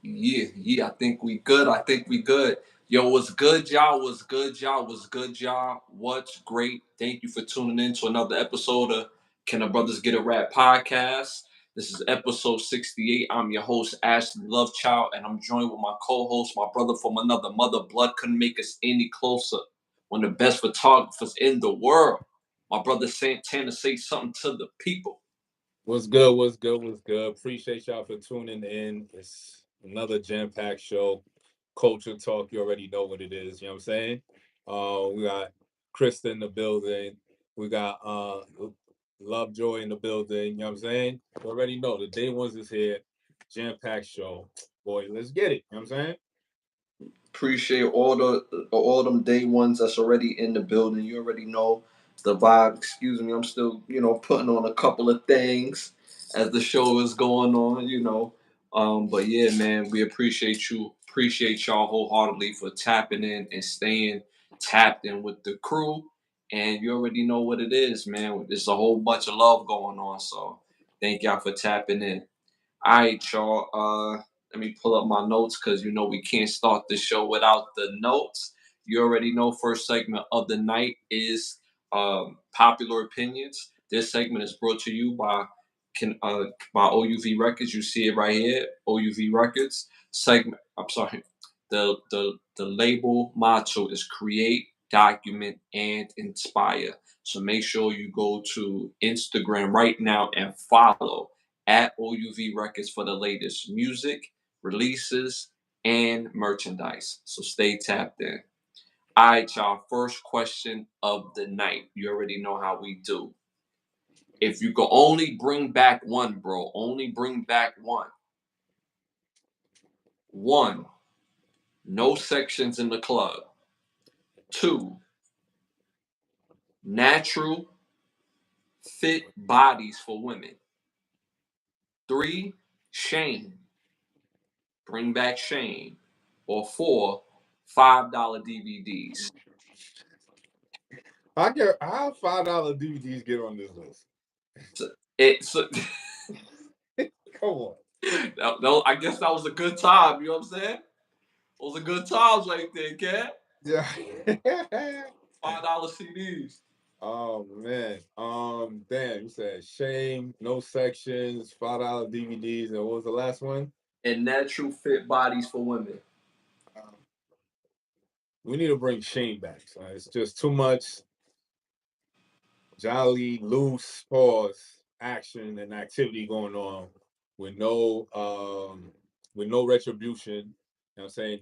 Yeah, I think we good. I think we good. Yo, what's good, y'all? What's good, y'all? What's good, y'all? What's great? Thank you for tuning in to another episode of Can the Brothers Get a Rap podcast. This is episode 68. I'm your host, Ashley Lovechild, and I'm joined with my co-host, my brother from another mother. Blood couldn't make us any closer. One of the best photographers in the world. My brother Santana, say something to the people. What's good? What's good? What's good? Appreciate y'all for tuning in. It's another jam-packed show. Culture talk. You already know what it is. You know what I'm saying? We got Krista in the building. We got Lovejoy in the building. You know what I'm saying? You already know the day ones is here. Jam-packed show. Boy, let's get it. You know what I'm saying? Appreciate all them day ones that's already in the building. You already know the vibe. Excuse me, I'm still putting on a couple of things as the show is going on. But yeah, man, we appreciate y'all wholeheartedly for tapping in and staying tapped in with the crew. And you already know what it is, man. There's a whole bunch of love going on. So thank y'all for tapping in. All right, y'all. Let me pull up my notes because we can't start the show without the notes. You already know. First segment of the night is popular opinions. This segment is brought to you by OUV Records. You see it right here, OUV Records. Segment. I'm sorry. The label motto is create, document, and inspire. So make sure you go to Instagram right now and follow at OUV Records for the latest music, releases, and merchandise. So stay tapped in. All right, y'all. First question of the night. You already know how we do. If you could only bring back one, bro, only bring back one. One, no sections in the club. Two, natural fit bodies for women. Three, Shane. Bring back Shane. Or four, $5 DVDs. How $5 DVDs get on this list? So, it's Come on. I guess that was a good time. You know what I'm saying? Those are good times right there, cat. Yeah. $5 CDs Oh man. Damn, you said shame, no sections, $5 DVDs, and what was the last one? and natural fit bodies for women. Um, we need to bring shame back. So it's just too much jolly, loose, pause, action and activity going on with no retribution. You know what I'm saying?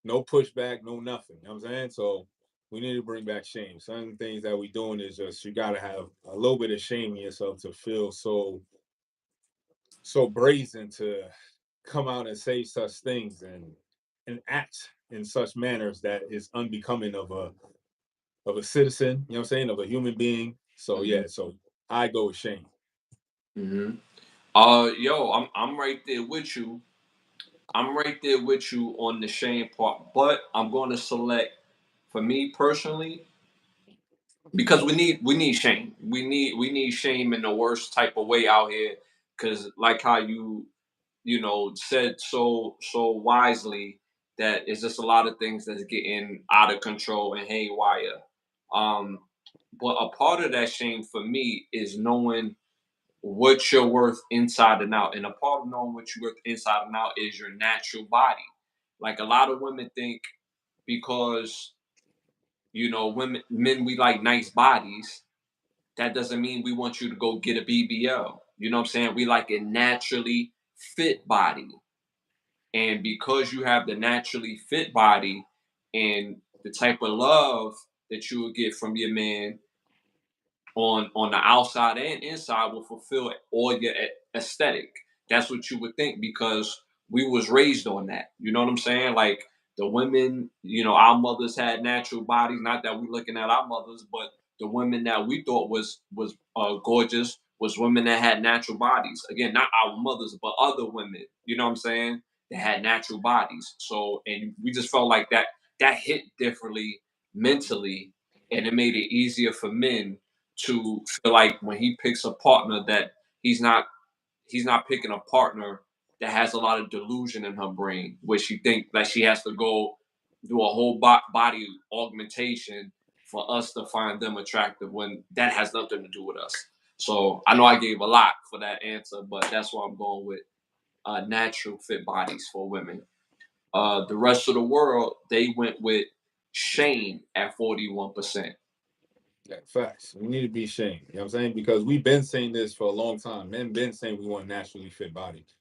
No pushback, no nothing. You know what I'm saying? So we need to bring back shame. Some things that we're doing is just you gotta have a little bit of shame in yourself to feel so brazen to come out and say such things and act in such manners that is unbecoming of a citizen, you know what I'm saying, of a human being. So Mm-hmm. yeah, so I go with shame. Mm-hmm. Yo, I'm right there with you. I'm right there with you on the shame part, but I'm going to select for me personally because we need shame. We need shame in the worst type of way out here because like how you said so wisely that it's just a lot of things that's getting out of control and haywire. Um, but a part of that shame for me is knowing what you're worth inside and out. And a part of knowing what you're worth inside and out is your natural body. Like a lot of women think because men we like nice bodies, that doesn't mean we want you to go get a BBL. You know what I'm saying? We like a naturally fit body. And because you have the naturally fit body and the type of love that you will get from your man on the outside and inside will fulfill all your aesthetic. That's what you would think because we was raised on that. You know what I'm saying? Like the women, our mothers had natural bodies. Not that we're looking at our mothers, but the women that we thought was gorgeous was women that had natural bodies. Again, not our mothers, but other women. You know what I'm saying? That had natural bodies. So, and we just felt like that hit differently mentally, and it made it easier for men to feel like when he picks a partner that he's not picking a partner that has a lot of delusion in her brain, where she thinks that she has to go do a whole body augmentation for us to find them attractive when that has nothing to do with us. So I know I gave a lot for that answer, but that's why I'm going with natural fit bodies for women. The rest of the world, they went with shame at 41%. Yeah, facts. We need to be shamed. You know what I'm saying? Because we've been saying this for a long time. Men been saying we want naturally fit bodies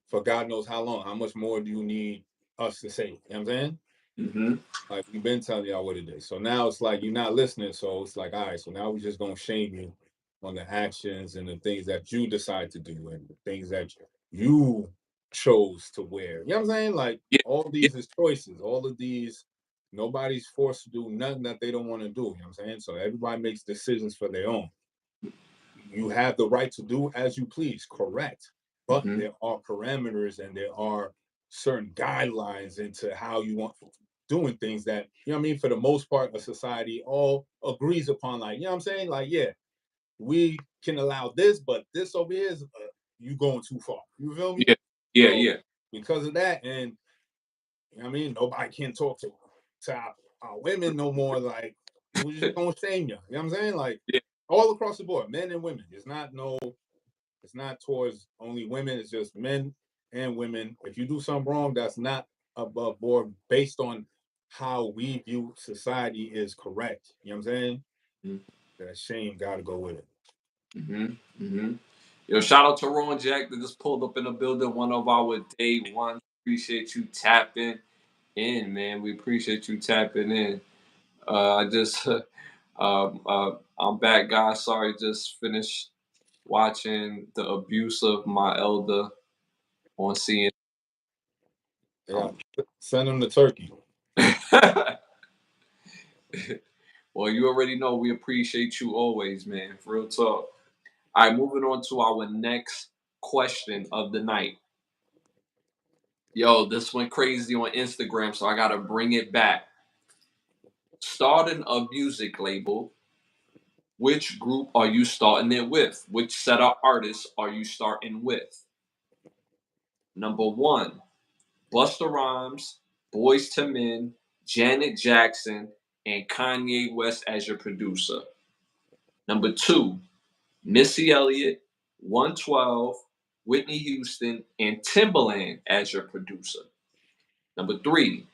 for God knows how long. How much more do you need us to say? You know what I'm saying? Mm-hmm. Like we've been telling y'all what it is. So now it's like you're not listening. So it's like, all right, so now we're just gonna shame you on the actions and the things that you decide to do and the things that you chose to wear. You know what I'm saying? Like Yeah, all yeah. these is choices. All of these, nobody's forced to do nothing that they don't want to do. You know what I'm saying? So everybody makes decisions for their own. You have the right to do as you please, correct. But Mm-hmm. there are parameters and there are certain guidelines into how you want doing things that, you know what I mean, for the most part, a society all agrees upon, like, you know what I'm saying? Like, yeah, we can allow this, but this over here is you going too far. You feel me? Yeah, yeah, So yeah. because of that, and you know what I mean, nobody can talk to our women no more. Like, we're just gonna shame you. You know what I'm saying? Like Yeah. all across the board, men and women. It's not towards only women, it's just men and women. If you do something wrong, that's not above board based on how we view society is correct. You know what I'm saying? That shame gotta go with it. Mm-hmm. Mm-hmm. Yo, shout out to Ron Jack that just pulled up in the building. One of our day ones. Appreciate you tapping in, man. We appreciate you tapping in. I just, I'm back, guys. Sorry, just finished watching the abuse of my elder on CNN. Yeah. Send them to Turkey. Well, you already know we appreciate you always, man. Real talk. All right, moving on to our next question of the night. Yo, this went crazy on Instagram, so I gotta bring it back. Starting a music label, which group are you starting it with? Which set of artists are you starting with? Number one, Busta Rhymes, Boys to Men, Janet Jackson, and Kanye West as your producer. Number two, Missy Elliott, 112, Whitney Houston, and Timbaland as your producer. Number three,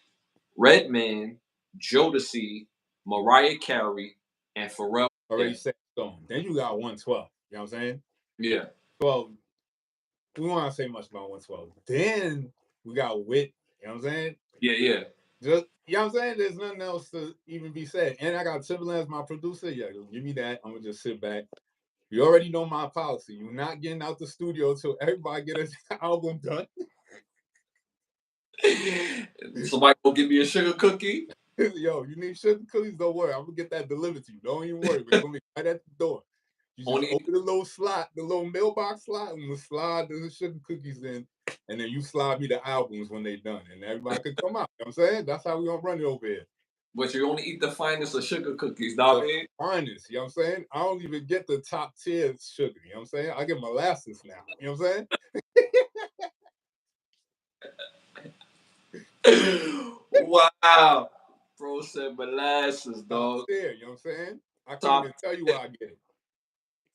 Redman, Jodeci, Mariah Carey, and Pharrell. Already Yeah, set stone. Then you got 112. You know what I'm saying? yeah, 12. We won't say much about 112. Then we got Wit. You know what I'm saying? yeah, yeah. Just, you know what I'm saying? There's nothing else to even be said. And I got Timbaland as my producer. Yeah, give me that. I'm gonna just sit back. You already know my policy. You're not getting out the studio till everybody get an album done. Somebody go give me a sugar cookie. Yo, you need sugar cookies? Don't worry. I'm gonna get that delivered to you. Don't even worry. It's gonna be right at the door. You just Only open the little slot, the little mailbox slot, and we'll slide the sugar cookies in, and then you slide me the albums when they're done, and everybody can come out. You know what I'm saying? That's how we gonna run it over here. but you only eat the finest of sugar cookies, dog. The finest, you know what I'm saying? I don't even get the top tier sugar, you know what I'm saying? I get molasses now. You know what I'm saying? Wow. Bro said molasses, Top dog. tier, you know what I'm saying? I can't Top even tell you tier. where I get it.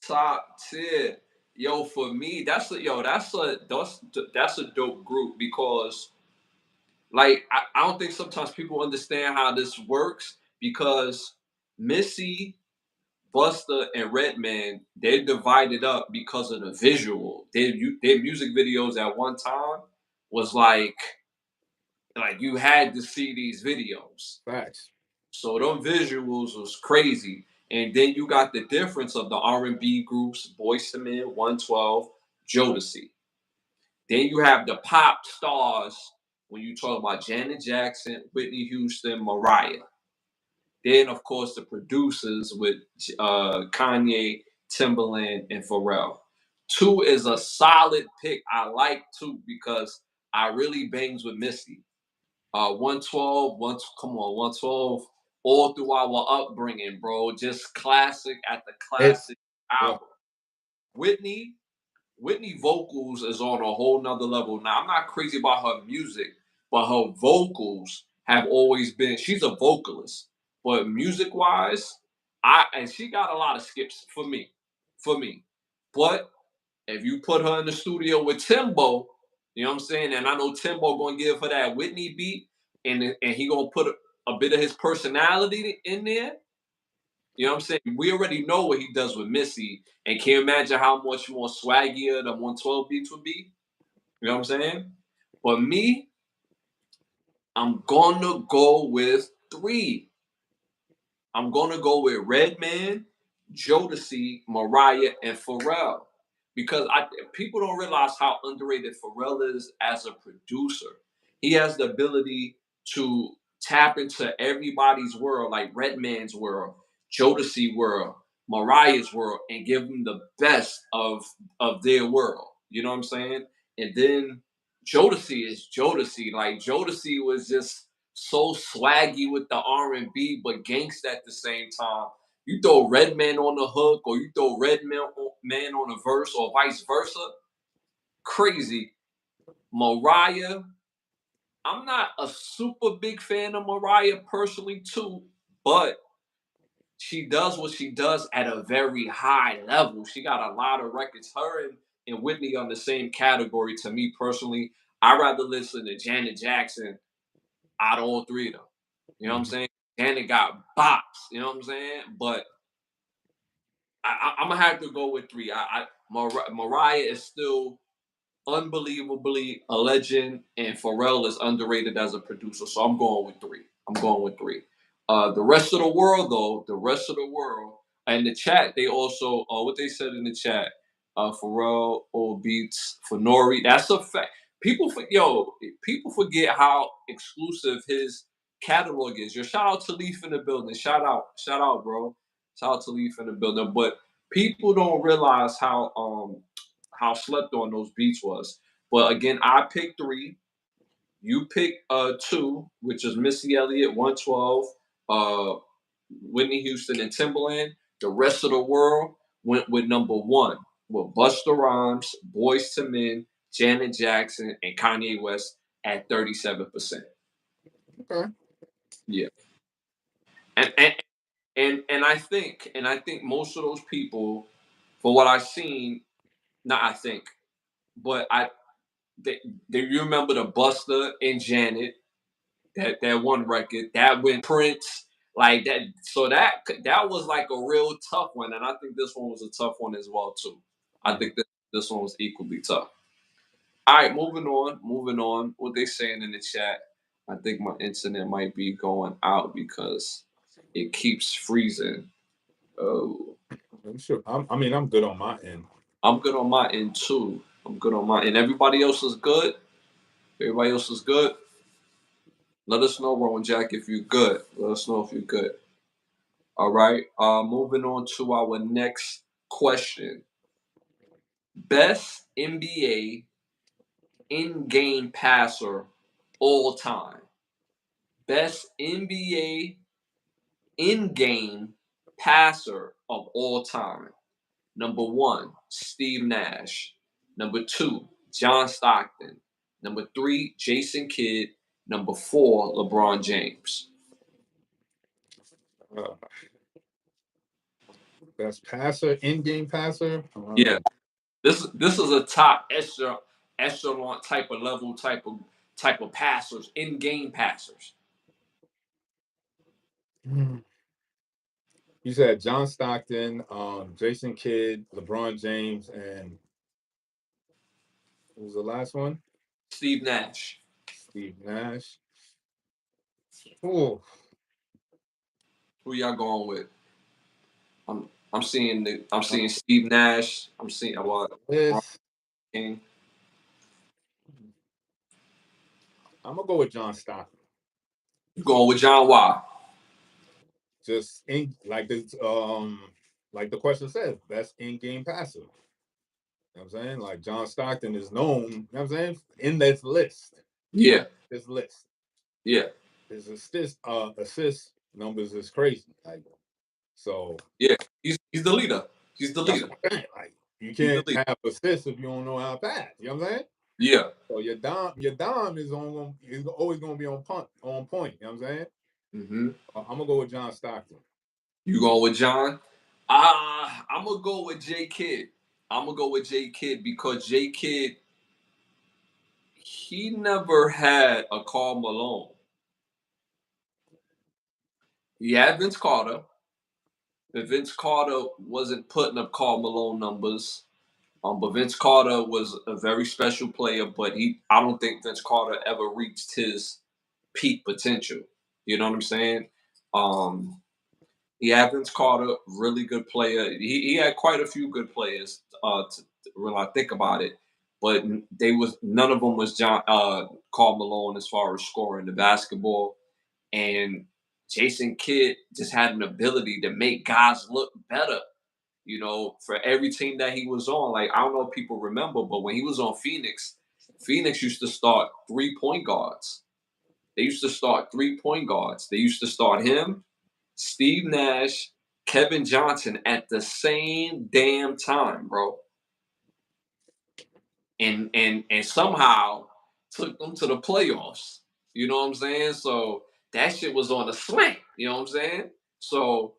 Top tier. Yo, for me, that's a dope group because like I don't think sometimes people understand how this works because Missy, Buster, and Redman, they're divided up because of the visual. Their music videos at one time was like you had to see these videos. Facts. So them visuals was crazy. And then you got the difference of the R&B groups, Boyz II Men, 112, Jodeci. Then you have the pop stars when you talk about Janet Jackson, Whitney Houston, Mariah. Then, of course, the producers with Kanye, Timbaland, and Pharrell. Two is a solid pick. I like two because I really bangs with Missy. 112, come on, 112, all through our upbringing, bro. Just classic at the It's classic yeah. album. Whitney, Whitney vocals is on a whole nother level. Now I'm not crazy about her music, but her vocals have always been. She's a vocalist, but music wise, and she got a lot of skips for me, for me. But if you put her in the studio with Timbo, you know what I'm saying, and I know Timbo gonna give her that Whitney beat, and he gonna put a bit of his personality in there. You know what I'm saying? We already know what he does with Missy, and can you imagine how much more swaggier the 112 beats would be? You know what I'm saying? But me, I'm gonna go with three. I'm gonna go with Redman, Jodeci, Mariah, and Pharrell. Because people don't realize how underrated Pharrell is as a producer. He has the ability to tap into everybody's world, like Redman's world, Jodeci world, Mariah's world, and give them the best of their world. You know what I'm saying? And then Jodeci is Jodeci. Like Jodeci was just so swaggy with the R&B, but gangsta at the same time. You throw Redman on the hook, or you throw Man on a verse, or vice versa. Crazy. Mariah, I'm not a super big fan of Mariah personally, too, but she does what she does at a very high level. She got a lot of records. Her and Whitney on the same category to me personally. I'd rather listen to Janet Jackson out of all three of them. You know what I'm saying? Janet got bops. You know what I'm saying? But I'm gonna have to go with three. Mariah is still unbelievably a legend, and Pharrell is underrated as a producer. So I'm going with three. I'm going with three. The rest of the world, though, the rest of the world, in the chat, they also what they said in the chat. Pharrell or beats for Nori. That's a fact. People forget how exclusive his catalog is. Yo, shout out to Leaf in the building. Shout out, bro. Shout out to Leaf in the building. But people don't realize how slept on those beats was. But again, I picked three. You pick two, which is Missy Elliott, 112, uh, Whitney Houston, and Timbaland. The rest of the world went with number one, with Busta Rhymes, Boyz II Men, Janet Jackson, and Kanye West at 37%. Okay. Yeah. And I think most of those people, for what I've seen, not I think, but they, you remember the Buster and Janet, that one record that went Prince, like that. So that was like a real tough one, and I think this one was a tough one as well too. I think this one was equally tough. All right, moving on. What they saying in the chat? I think my internet might be going out because it keeps freezing. Oh, I'm sure. I mean, I'm good on my end. I'm good on my end too. I'm good on my end. Everybody else is good. Everybody else is good. Let us know, Rowan Jack, if you're good. Let us know if you're good. All right. Moving on to our next question. Best NBA in-game passer all time. Best NBA in-game passer of all time. Number one, Steve Nash. Number two, John Stockton. Number three, Jason Kidd. Number four, LeBron James. Uh, best passer, in-game passer. Yeah, this is a top echelon type of level type of passers, in-game passers. You said John Stockton, Jason Kidd, LeBron James, and what was the last one? Steve Nash. Steve Nash. Oh, Who y'all going with? I'm seeing Steve Nash. I'm seeing what Ron this King. I'm gonna go with John Stockton. You going with John Wall? Just in like the question says, best in-game passer. You know what I'm saying? Like John Stockton is known, you know what I'm saying, in this list. Yeah, This list. yeah, His assist numbers is crazy. Like so yeah. He's the leader. He's the that's leader. what I'm saying. Like You He can't really, have assists if you don't know how to pass. You know what I'm saying? yeah. So your dom is always gonna be on point. You know what I'm saying? Hmm. I'm gonna go with John Stockton. You going with John? I'm gonna go with J Kidd. I'm gonna go with J Kidd because J Kidd, he never had a Karl Malone. He had Vince Carter, but Vince Carter wasn't putting up Karl Malone numbers. But Vince Carter was a very special player, but I don't think Vince Carter ever reached his peak potential. You know what I'm saying? Um, he had Vince Carter, really good player. He had quite a few good players. When I think about it, but they was none of them was Karl Malone as far as scoring the basketball. And Jason Kidd just had an ability to make guys look better. For every team that he was on, like I don't know if people remember, but when he was on Phoenix, Phoenix used to start 3-point guards. They used to start 3-point guards. They used to start him, Steve Nash, Kevin Johnson at the same damn time, bro. And somehow took them to the playoffs. You know what I'm saying? So that shit was on a slant. You know what I'm saying? So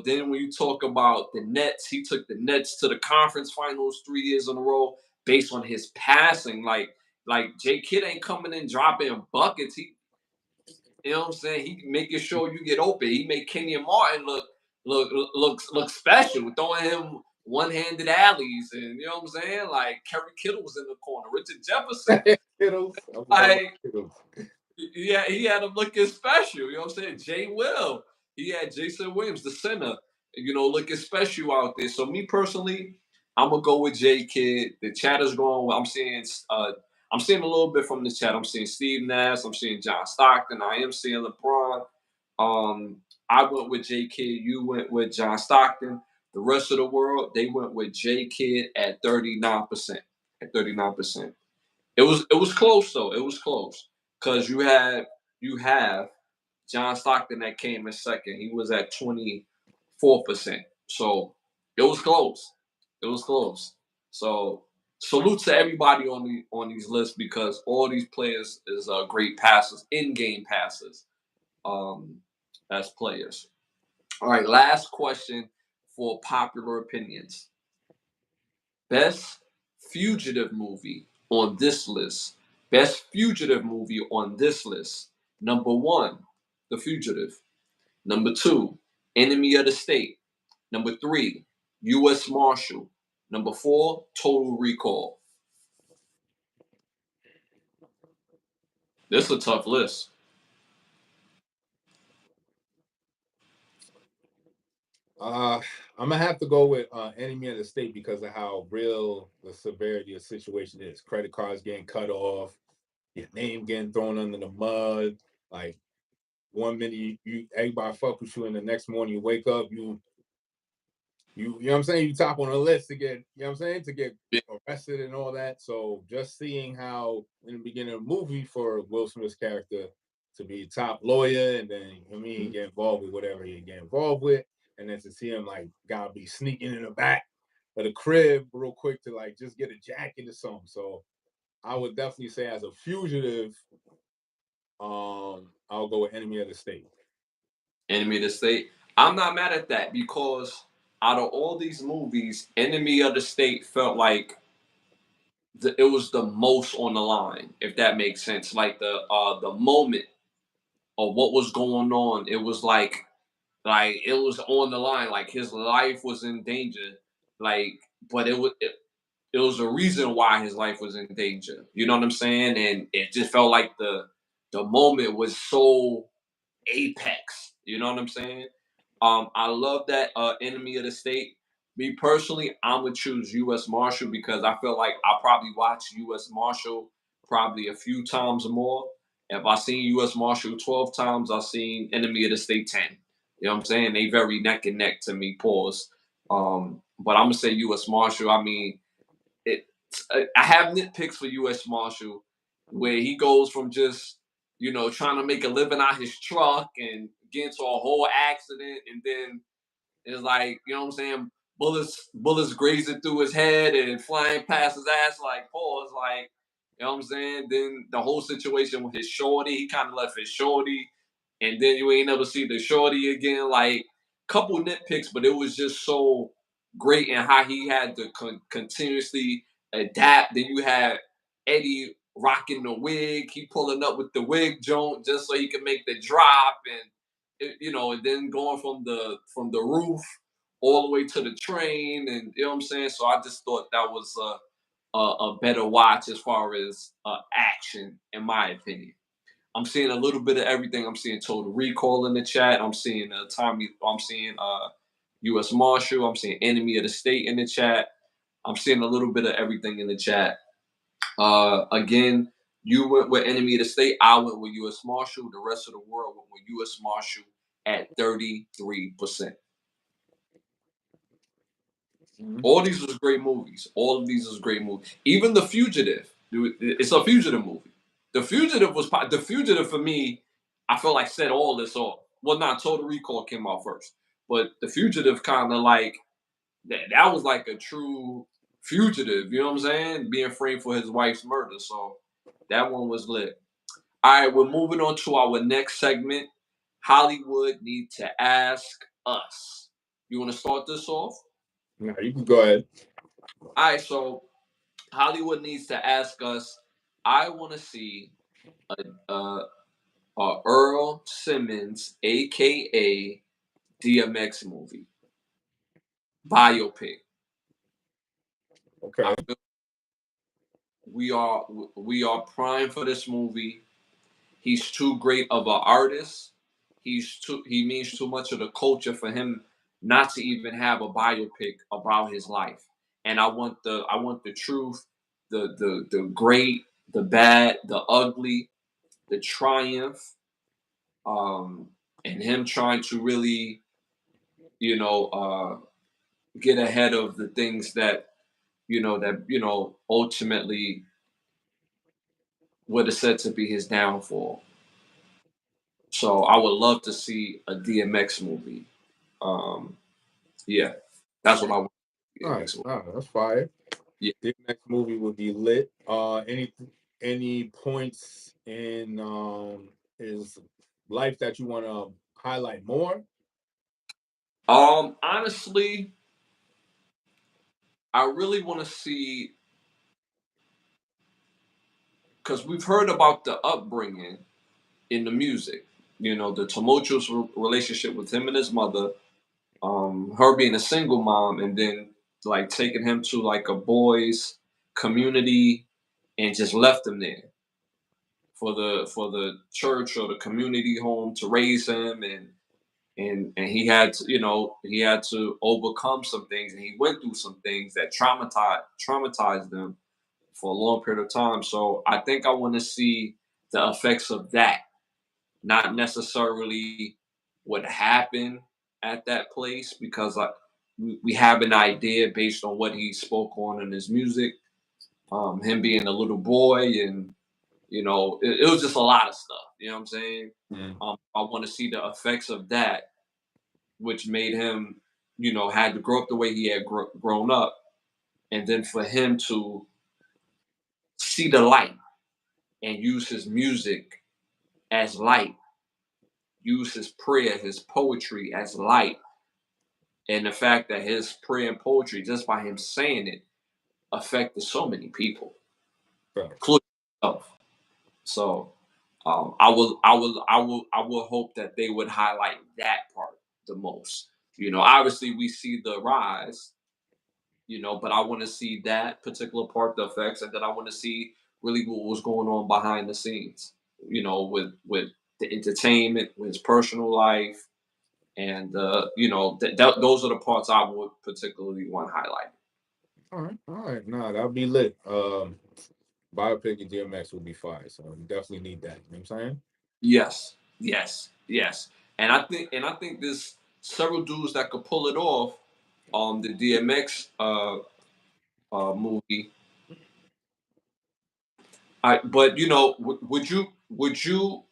then when you talk about the Nets, he took the Nets to the conference finals 3 years in a row based on his passing. Like J Kidd ain't coming in dropping buckets. You know what I'm saying? He making sure you get open. He made Kenyon Martin look special, throwing him one-handed alleys, and you know what I'm saying? Like Kerry Kittle was in the corner, Richard Jefferson. Kittles. I forgot about Like Kittles. yeah, he had him looking special. You know what I'm saying? Jay Will. He had Jason Williams, the center, looking special out there. So me personally, I'm gonna go with J Kidd. The chat is going. I'm seeing a little bit from the chat. I'm seeing Steve Nash. I'm seeing John Stockton. I am seeing LeBron. I went with J Kidd. You went with John Stockton. The rest of the world, they went with J Kidd at 39%. At 39%. It was close though. It was close because you have John Stockton that came in second. He was at 24%. So it was close. It was close. So salute to everybody on these lists because all these players is great passers, in-game passers, um, as players. All right, last question for popular opinions. Best fugitive movie on this list. Best fugitive movie on this list. Number one, The Fugitive. Number two, Enemy of the State. Number three, U.S. Marshal. Number four, Total Recall. This is a tough list. Uh, I'm gonna have to go with Enemy of the State because of how real the severity of the situation is. Credit cards getting cut off, your name getting thrown under the mud. Like 1 minute you everybody fuck with you, and the next morning you wake up, you know what I'm saying, you top on the list to get, you know what I'm saying, to get Yeah. arrested and all that. So just seeing how in the beginning of the movie for Will Smith's character to be a top lawyer and then he get involved with whatever he get involved with, and then to see him like gotta be sneaking in the back of the crib real quick to like just get a jacket or something. So I would definitely say as a fugitive, I'll go with Enemy of the State. Enemy of the State. I'm not mad at that because out of all these movies, Enemy of the State felt like it was the most on the line, if that makes sense. Like the moment of what was going on, it was like it was on the line, like his life was in danger. Like, but it was a reason why his life was in danger. You know what I'm saying? And it just felt like the moment was so apex. You know what I'm saying? I love that Enemy of the State. Me personally, I'm gonna choose U.S. Marshal because I feel like I probably watch U.S. Marshal probably a few times more. If I seen U.S. Marshal 12 times, I've seen Enemy of the State 10. You know what I'm saying? They very neck and neck to me. Pause. But I'm gonna say U.S. Marshal. I mean, it. I have nitpicks for U.S. Marshal, where he goes from just trying to make a living out his truck and get into a whole accident, and then it's like what I'm saying, bullets grazing through his head and flying past his ass. Like pause, like you know what I'm saying. Then the whole situation with his shorty, he kind of left his shorty, and then you ain't never see the shorty again. Like couple nitpicks, but it was just so great and how he had to continuously adapt. Then you had Eddie rocking the wig, he pulling up with the wig joint just so he could make the drop, and and then going from the roof all the way to the train, and you know what I'm saying. So I just thought that was a better watch as far as action, in my opinion. I'm seeing a little bit of everything. I'm seeing Total Recall in the chat. I'm seeing Tommy. I'm seeing U.S. Marshal. I'm seeing Enemy of the State in the chat. I'm seeing a little bit of everything in the chat. Again, you went with Enemy of the State. I went with U.S. Marshal. The rest of the world went with U.S. Marshal at 33%. Mhm. All these was great movies. All of these was great movies. Even The Fugitive. It's a Fugitive movie. The Fugitive for me, I feel like set all this off. Well, not Total Recall came out first, but The Fugitive kind of like that was like a true fugitive. You know what I'm saying? Being framed for his wife's murder. So that one was lit. All right, we're moving on to our next segment. Hollywood Need to Ask Us. You want to start this off? No, you can go ahead. All right, so Hollywood Needs to Ask Us. I want to see a, a, a Earl Simmons, aka DMX movie biopic. I Okay. feel we are primed for this movie. He's too great of an artist. He means too much of the culture for him not to even have a biopic about his life. And I want the truth, the great, the bad, the ugly, the triumph, um, and him trying to really, you know, get ahead of the things that ultimately would have said to be his downfall. So I would love to see a DMX movie. Um, yeah, that's what I want. All right. DMX movie. All right. That's fire. Yeah. The next movie will be lit. Any points in his life that you want to highlight more? Honestly, I really want to see because we've heard about the upbringing in the music. The tumultuous relationship with him and his mother. Her being a single mom, and then like taking him to like a boys' community, and just left him there for the church or the community home to raise him, and he had to overcome some things, and he went through some things that traumatized them for a long period of time. So I think I want to see the effects of that, not necessarily what happened at that place, because we have an idea based on what he spoke on in his music, him being a little boy, and it was just a lot of stuff. You know what I'm saying? Mm. I want to see the effects of that, which made him, had to grow up the way he had grown up, and then for him to see the light and use his music as light, use his prayer, his poetry as light, and the fact that his prayer and poetry, just by him saying it, affected so many people, Facts. including himself. So I will hope that they would highlight that part the most. Obviously we see the rise, but I want to see that particular part, the effects, and then I want to see really what was going on behind the scenes. With the entertainment, with his personal life, and those are the parts I would particularly want highlighted. All right. All right. Nah, that'll be lit. Biopic of DMX will be fire. So you definitely need that. You know what I'm saying? Yes, yes, yes. And I think there's several dudes that could pull it off. The DMX movie. But would you?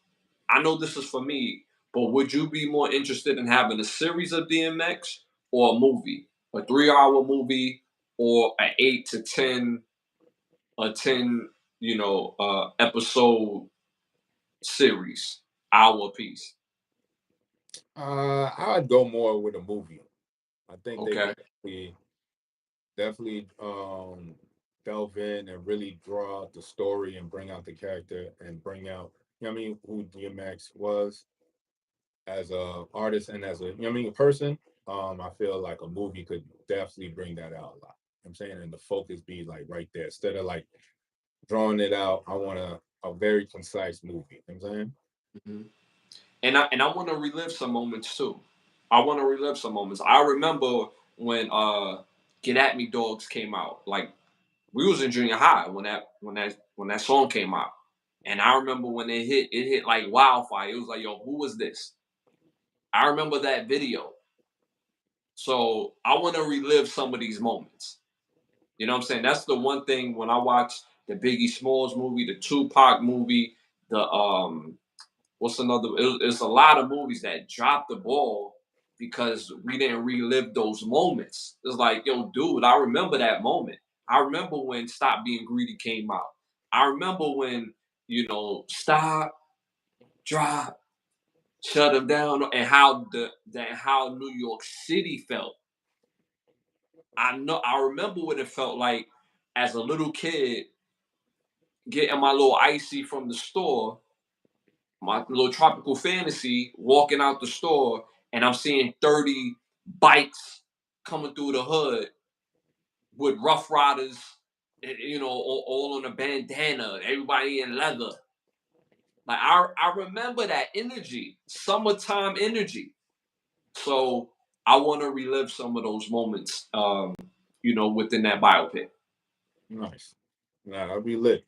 I know this is for me, but would you be more interested in having a series of DMX or a movie a 3 hour movie or an 8 to 10 episode series, hour piece. I'd go more with a movie. I think they Okay. could definitely delve in and really draw out the story and bring out the character and bring out, you know what I mean, who DMX was as a artist and as a, you know what I mean, a person. I feel like a movie could definitely bring that out a lot. I'm saying, and the focus be like right there instead of like drawing it out. I want a very concise movie. You know what I'm saying? Mhm. And I want to relive some moments too. I want to relive some moments. I remember when Get At Me Dogs came out. Like, we was in junior high when that song came out. And I remember when it hit like wildfire. It was like, yo, who was this? I remember that video. So I want to relive some of these moments. You know what I'm saying? That's the one thing when I watch the Biggie Smalls movie, the Tupac movie, the what's another? It's a lot of movies that dropped the ball because we didn't relive those moments. It's like, yo, dude, I remember that moment. I remember when Stop Being Greedy came out. I remember when, Stop, Drop, Shut Them Down, and how New York City felt. I remember what it felt like as a little kid getting my little icy from the store, my little tropical fantasy, walking out the store, and I'm seeing 30 bikes coming through the hood with Rough Riders, all on a bandana, everybody in leather. Like, I remember that energy, summertime energy. So I want to relive some of those moments, within that biopic. Nice. Nah, I'll be lit.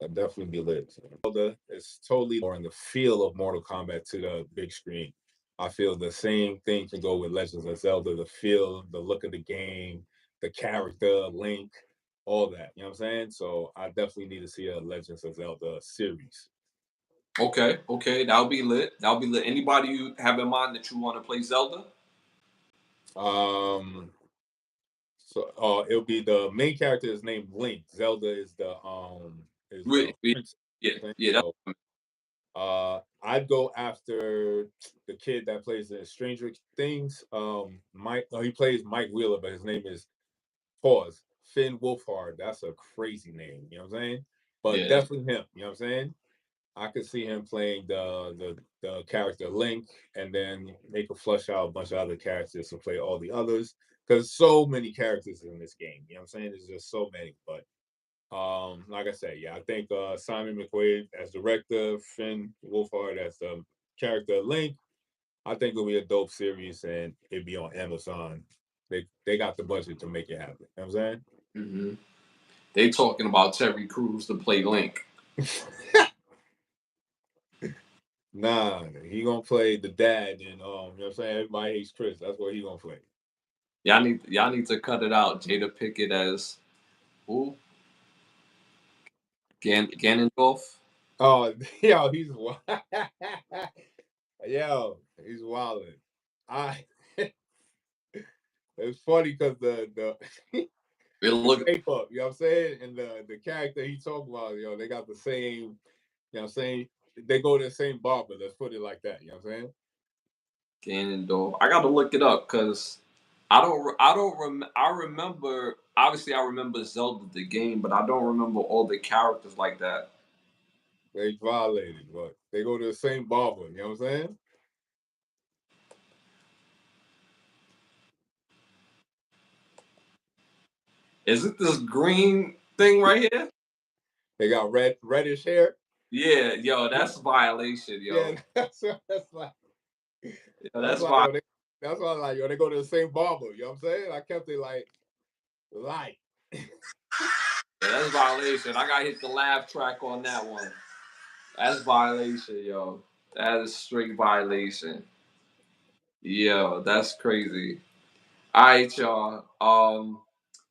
I'll definitely be lit. Zelda is totally more in the feel of Mortal Kombat to the big screen. I feel the same thing can go with Legends of Zelda, the feel, the look of the game, the character, Link, all that. You know what I'm saying? So I definitely need to see a Legends of Zelda series. Okay, that'll be lit. That'll be lit. Anybody you have in mind that you want to play Zelda? Um, so it'll be the main character is named Link. Zelda is the We, prince. yeah, Okay? yeah. So I'd go after the kid that plays the Stranger Things. Mike, he plays Mike Wheeler, but his name is Pause Finn Wolfhard. That's a crazy name. You know what I'm saying? But Yeah. definitely him. You know what I'm saying? I could see him playing the character Link, and then they could flush out a bunch of other characters to play all the others. Because so many characters in this game. You know what I'm saying? There's just so many. But like I said, yeah, I think Simon McQuaid as director, Finn Wolfhard as the character Link. I think it'll be a dope series and it'd be on Amazon. They got the budget to make it happen. You know what I'm hmm They talking about Terry Crews to play Link. saying? Nah, he gonna play the dad and you know what I'm saying? Everybody hates Chris. That's what he gonna play. Y'all need to cut it out. Jada Pickett as who? Ganondorf. Oh, yo, he's yo, he's wilding. I it's funny because It the look shape up, you know what I'm saying? And the character he talked about, they got the same, you know what I'm saying? They go to the same barber, let's put it like that, you know what I'm saying? Ganondorf. I got to look it up because I remember. Obviously, I remember Zelda the game, but I don't remember all the characters like that. They violated, but they go to the same barber, you know what I'm saying? Is it this green thing right here? They got reddish hair. Yeah, yo, that's violation, Yeah, yo. Yo, that's that's why vi- that's why like they go to the same barber, you know what I'm saying? I kept it like light. yeah, that's violation. I got to hit the laugh track on that one. That's violation, yo. That is straight violation. Yo, that's crazy. All right, y'all.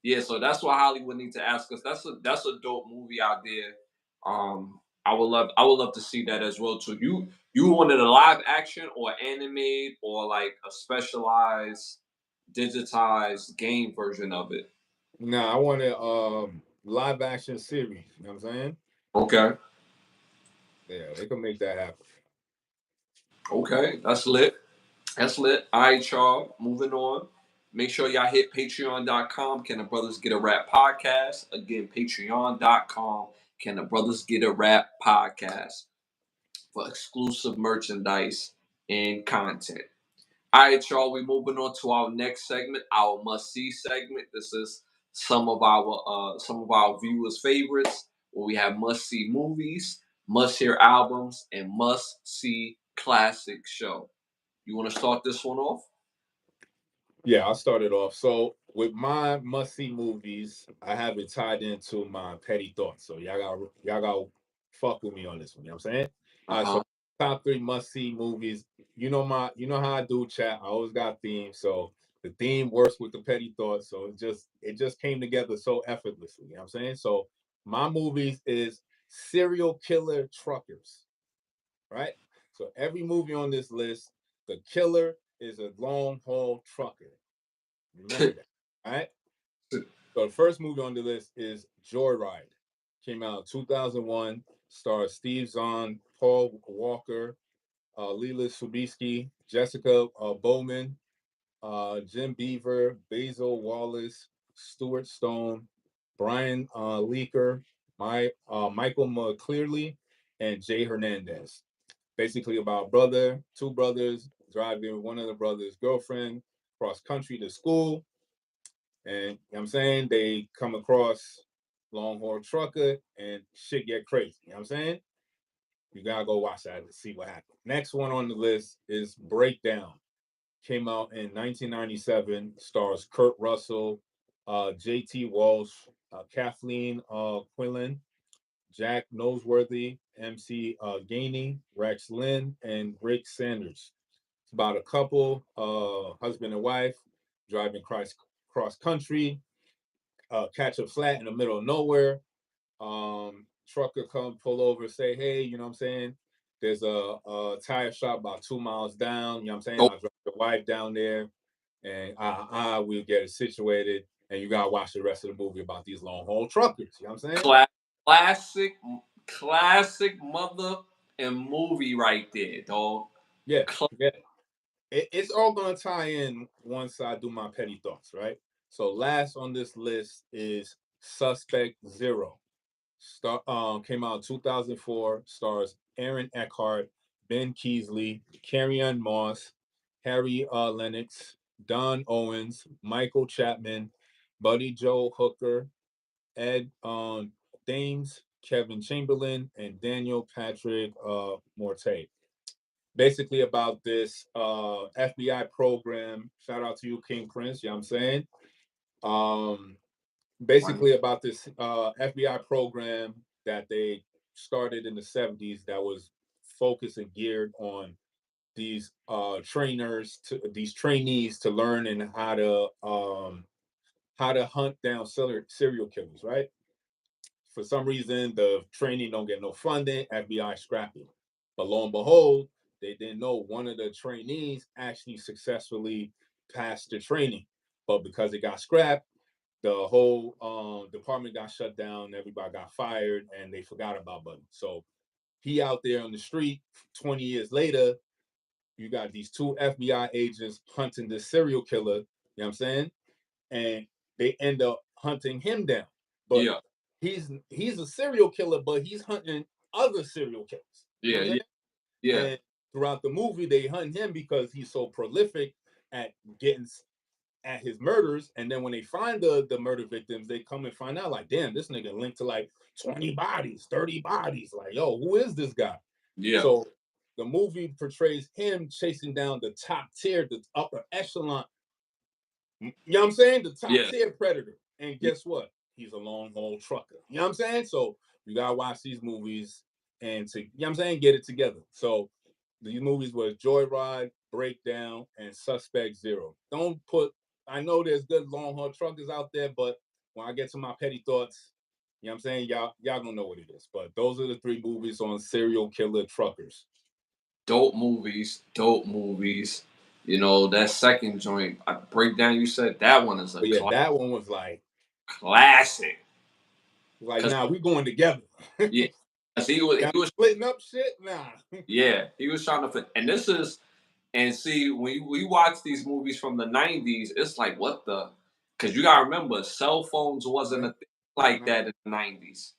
Yeah, so that's what Hollywood need to ask us. That's a dope movie out there. I would love to see that as well too. You wanted a live action or animated or like a specialized digitized game version of it. Nah, I want a live action series. You know what I'm saying? Okay. Yeah, they can make that happen. Okay. That's lit. That's lit. All right, y'all. Moving on. Make sure y'all hit patreon.com. Can the Brothers Get a Rap podcast? Again, patreon.com. Can the Brothers Get a Rap podcast for exclusive merchandise and content. All right, y'all. We're moving on to our next segment, our must see segment. This is some of our viewers' favorites, where we have must see movies, must hear albums, and must see classic show. You want to start this one off? Yeah, I'll start it off. So with my must see movies, I have it tied into my petty thoughts. So y'all got fuck with me on this one. You know what I'm saying? Uh All right, so huh. top three must see movies. You know how I do chat. I always got themes. So the theme works with the petty thoughts. So it just came together so effortlessly. You know what I'm saying? So my movies is serial killer truckers, right? So every movie on this list, the killer is a long haul trucker. Remember that. All right. So the first movie on the list is Joyride. Came out in 2001. Stars Steve Zahn, Paul Walker, Leela Sobieski, Jessica Bowman, Jim Beaver, Basil Wallace, Stuart Stone, Brian Leaker, Michael McClearly, and Jay Hernandez. Basically about two brothers driving one of the brothers' girlfriend cross country to school. And you know what I'm saying? They come across Longhorn Trucker and shit get crazy. You know what I'm saying? You gotta go watch that and see what happens. Next one on the list is Breakdown. Came out in 1997, stars Kurt Russell, JT Walsh, Kathleen Quinlan, Jack Noseworthy, MC Gainey, Rex Lynn, and Rick Sanders. It's about a couple, husband and wife, driving cross country, catch a flat in the middle of nowhere. Trucker come pull over, say, hey, you know what I'm saying? There's a tire shop about 2 miles down. You know what I'm saying? Oh, I'll drive the wife down there and we'll get it situated. And you gotta watch the rest of the movie about these long haul truckers. You know what I'm saying? classic, classic mother and movie right there, dog. Yeah, Cl- yeah. It's all gonna tie in once I do my petty thoughts, right? So last on this list is Suspect Zero. Came out in 2004. Stars Aaron Eckhart, Ben Keasley, Carrie-Ann Moss, Harry Lennox, Don Owens, Michael Chapman, Buddy Joe Hooker, Ed Dames, Kevin Chamberlain, and Daniel Patrick Morte. Basically about this FBI program. Shout out to you, King Prince. You know what I'm saying? Um, Basically about this FBI program that they started in the 70s that was focused and geared on these these trainees to learn and how to hunt down serial killers, right? For some reason, the training don't get no funding. FBI scrapped it, but lo and behold, they didn't know one of the trainees actually successfully passed the training, but because it got scrapped, the whole department got shut down, everybody got fired, and they forgot about Buddy. So he out there on the street 20 years later, you got these two FBI agents hunting this serial killer, you know what I'm saying? And they end up hunting him down. But yeah, he's a serial killer, but he's hunting other serial killers. You know yeah, what I'm yeah, saying? yeah, And throughout the movie, they hunt him because he's so prolific at getting at his murders, and then when they find the murder victims, they come and find out like, damn, this nigga linked to like 20 bodies, 30 bodies. Like, yo, who is this guy? yeah, So the movie portrays him chasing down the top tier, the upper echelon. You know what I'm saying? The top yeah. tier predator. And guess what? He's a long haul trucker. You know what I'm saying? So you gotta watch these movies and to you know what I'm saying, get it together. So these movies was Joyride, Breakdown, and Suspect Zero. Don't put I know there's good long haul truckers out there, but when I get to my petty thoughts, you know what I'm saying? Y'all gonna know what it is. But those are the three movies on serial killer truckers. Dope movies, dope movies. You know, that second joint, breakdown you said, that one is a But yeah, that one was like classic. Cause nah, we going together. yeah, 'cause Y'all he was splitting up shit? Nah. yeah, he was trying to fit. And this is and see when we watch these movies from the '90s, it's like what the? Because you gotta remember, cell phones wasn't a thing like Nah. that in the '90s.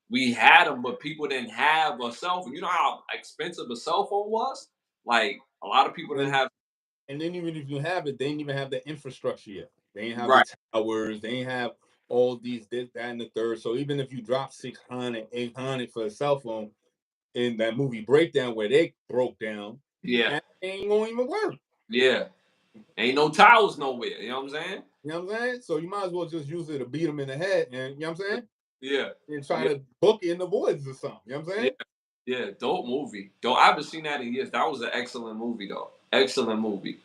We had them, but people didn't have a cell phone. You know how expensive a cell phone was? Like a lot of people didn't And have. and then even if you have it, they didn't even have the infrastructure yet. They didn't have the Right. towers. They didn't have all these this, that, and the third. So even if you drop 600, 800 for a cell phone in that movie Breakdown where they broke down, Yeah. that ain't gonna even work. Yeah. Ain't no towels nowhere. You know what I'm saying? You know what I'm saying? So you might as well just use it to beat them in the head, and you know what I'm saying? Yeah. And try Yeah. to book it in the woods or something. You know what I'm Yeah. saying? Yeah. Dope movie. Dope. I haven't seen that in years. That was an excellent movie though. Excellent movie.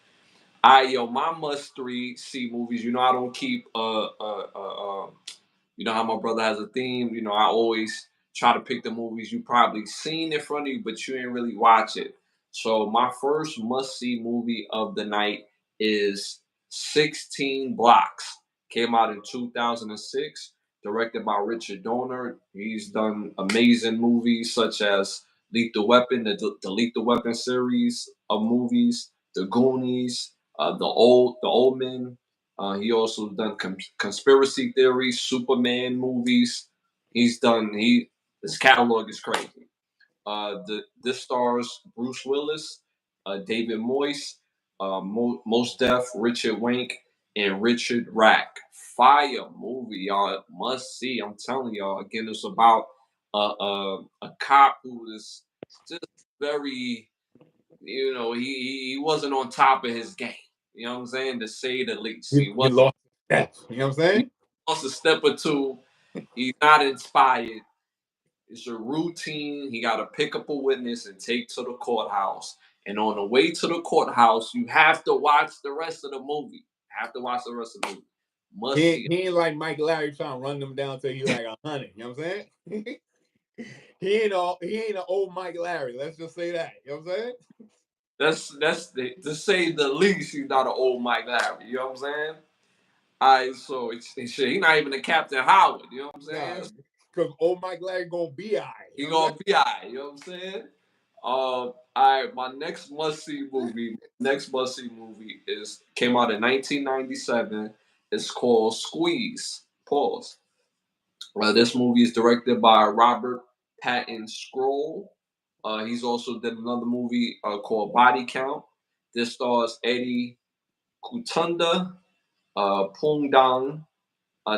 Yo, my must three see movies. You know, I don't keep you know how my brother has a theme. You know, I always try to pick the movies you probably seen in front of you, but you ain't really watch it. So my first must see movie of the night is 16 Blocks. Came out in 2006, directed by Richard Donner. He's done amazing movies such as Lethal Weapon, the Lethal Weapon series of movies, The Goonies, the Old Men. He also done conspiracy theories, Superman movies. His catalog is crazy. This stars Bruce Willis, David Moyes, Mos Def, Richard Wank, and Richard Rack. Fire movie, y'all must see. I'm telling y'all. Again, it's about a cop who is just very, you know, he wasn't on top of his game. You know what I'm saying? To say the least, he He wasn't. lost that. You know what I'm He saying? lost a step or two. He's not inspired. It's a routine. He got to pick up a witness and take to the courthouse. And on the way to the courthouse, you have to watch the rest of the movie. Have to watch the rest of the movie. Must see it. He ain't like Mike Larry trying to run them down till you like 100. You know what I'm saying? He ain't an old Mike Larry. Let's just say that. You know what I'm saying? To say the least. He's not an old Mike Larry. You know what I'm saying? All right, so shit, he's not even a Captain Howard. You know what I'm Nah, saying? because old Mike Larry gonna be all right. He You know what gonna be alright. You know what I'm saying? All right, my next must see movie. Next must see movie is came out in 1997. It's called Squeeze. Pause. This movie is directed by Robert Patton Scroll. He's also did another movie called Body Count. This stars Eddie Kutunda, Pung Dong,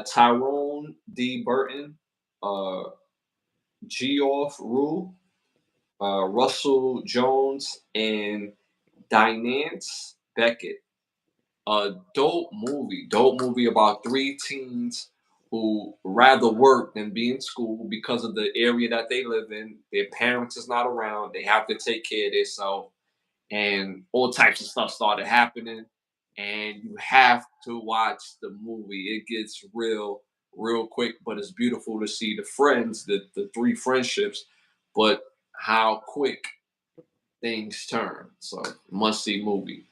Tyrone D. Burton, uh, Geoff Rue, Russell Jones, and Dynance Beckett. A dope movie about three teens who rather work than be in school because of the area that they live in. Their parents is not around. They have to take care of themselves, and all types of stuff started happening. And you have to watch the movie. It gets real quick, but it's beautiful to see the friends, the three friendships, but how quick things turn. So must see movie.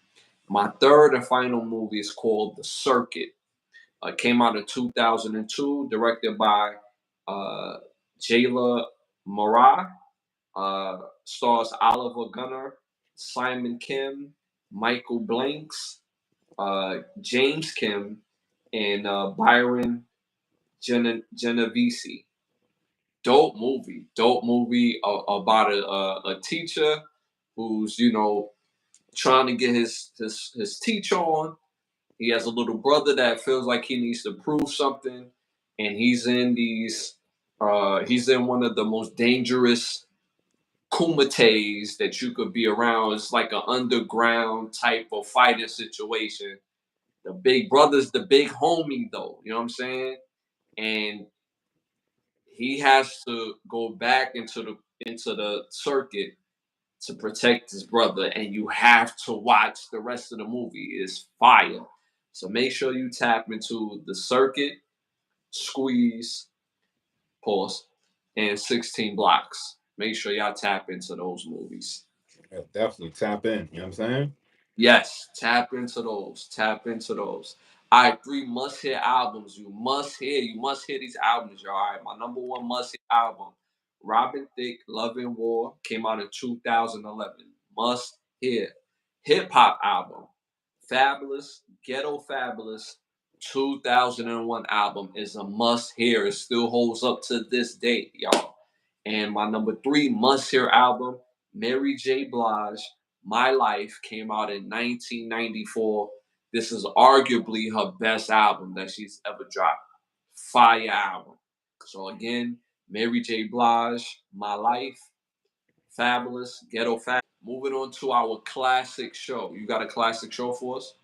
My third and final movie is called The Circuit. Came out in 2002, directed by uh, Jayla Mara. Stars Oliver Gunnar, Simon Kim, Michael Blanks, James Kim, and Byron Genovese. Dope movie about a teacher who's trying to get his teacher on. He has a little brother that feels like he needs to prove something, and he's in one of the most dangerous kumites that you could be around. It's like an underground type of fighting situation. The big brother's the big homie though, you know what I'm saying? And he has to go back into the circuit to protect his brother, and you have to watch the rest of the movie. It's fire. So make sure you tap into The Circuit, Squeeze, pause, and 16 Blocks. Make sure y'all tap into those movies. Yeah, definitely tap in. You know what I'm saying? Yes, tap into those. Tap into those. All right, three must hear albums. You must hear. You must hear these albums, y'all. All right, my number one must hear album, Robin Thicke, Love and War, came out in 2011. Must hear. Hip hop album, Fabulous, Ghetto Fabulous, 2001 album is a must hear. It still holds up to this date, y'all. And my number three must hear album, Mary J. Blige, My Life, came out in 1994. This is arguably her best album that she's ever dropped. Fire album. So again, Mary J. Blige, My Life, Fabulous, Ghetto Fabulous. Moving on to our classic show. You got a classic show for us?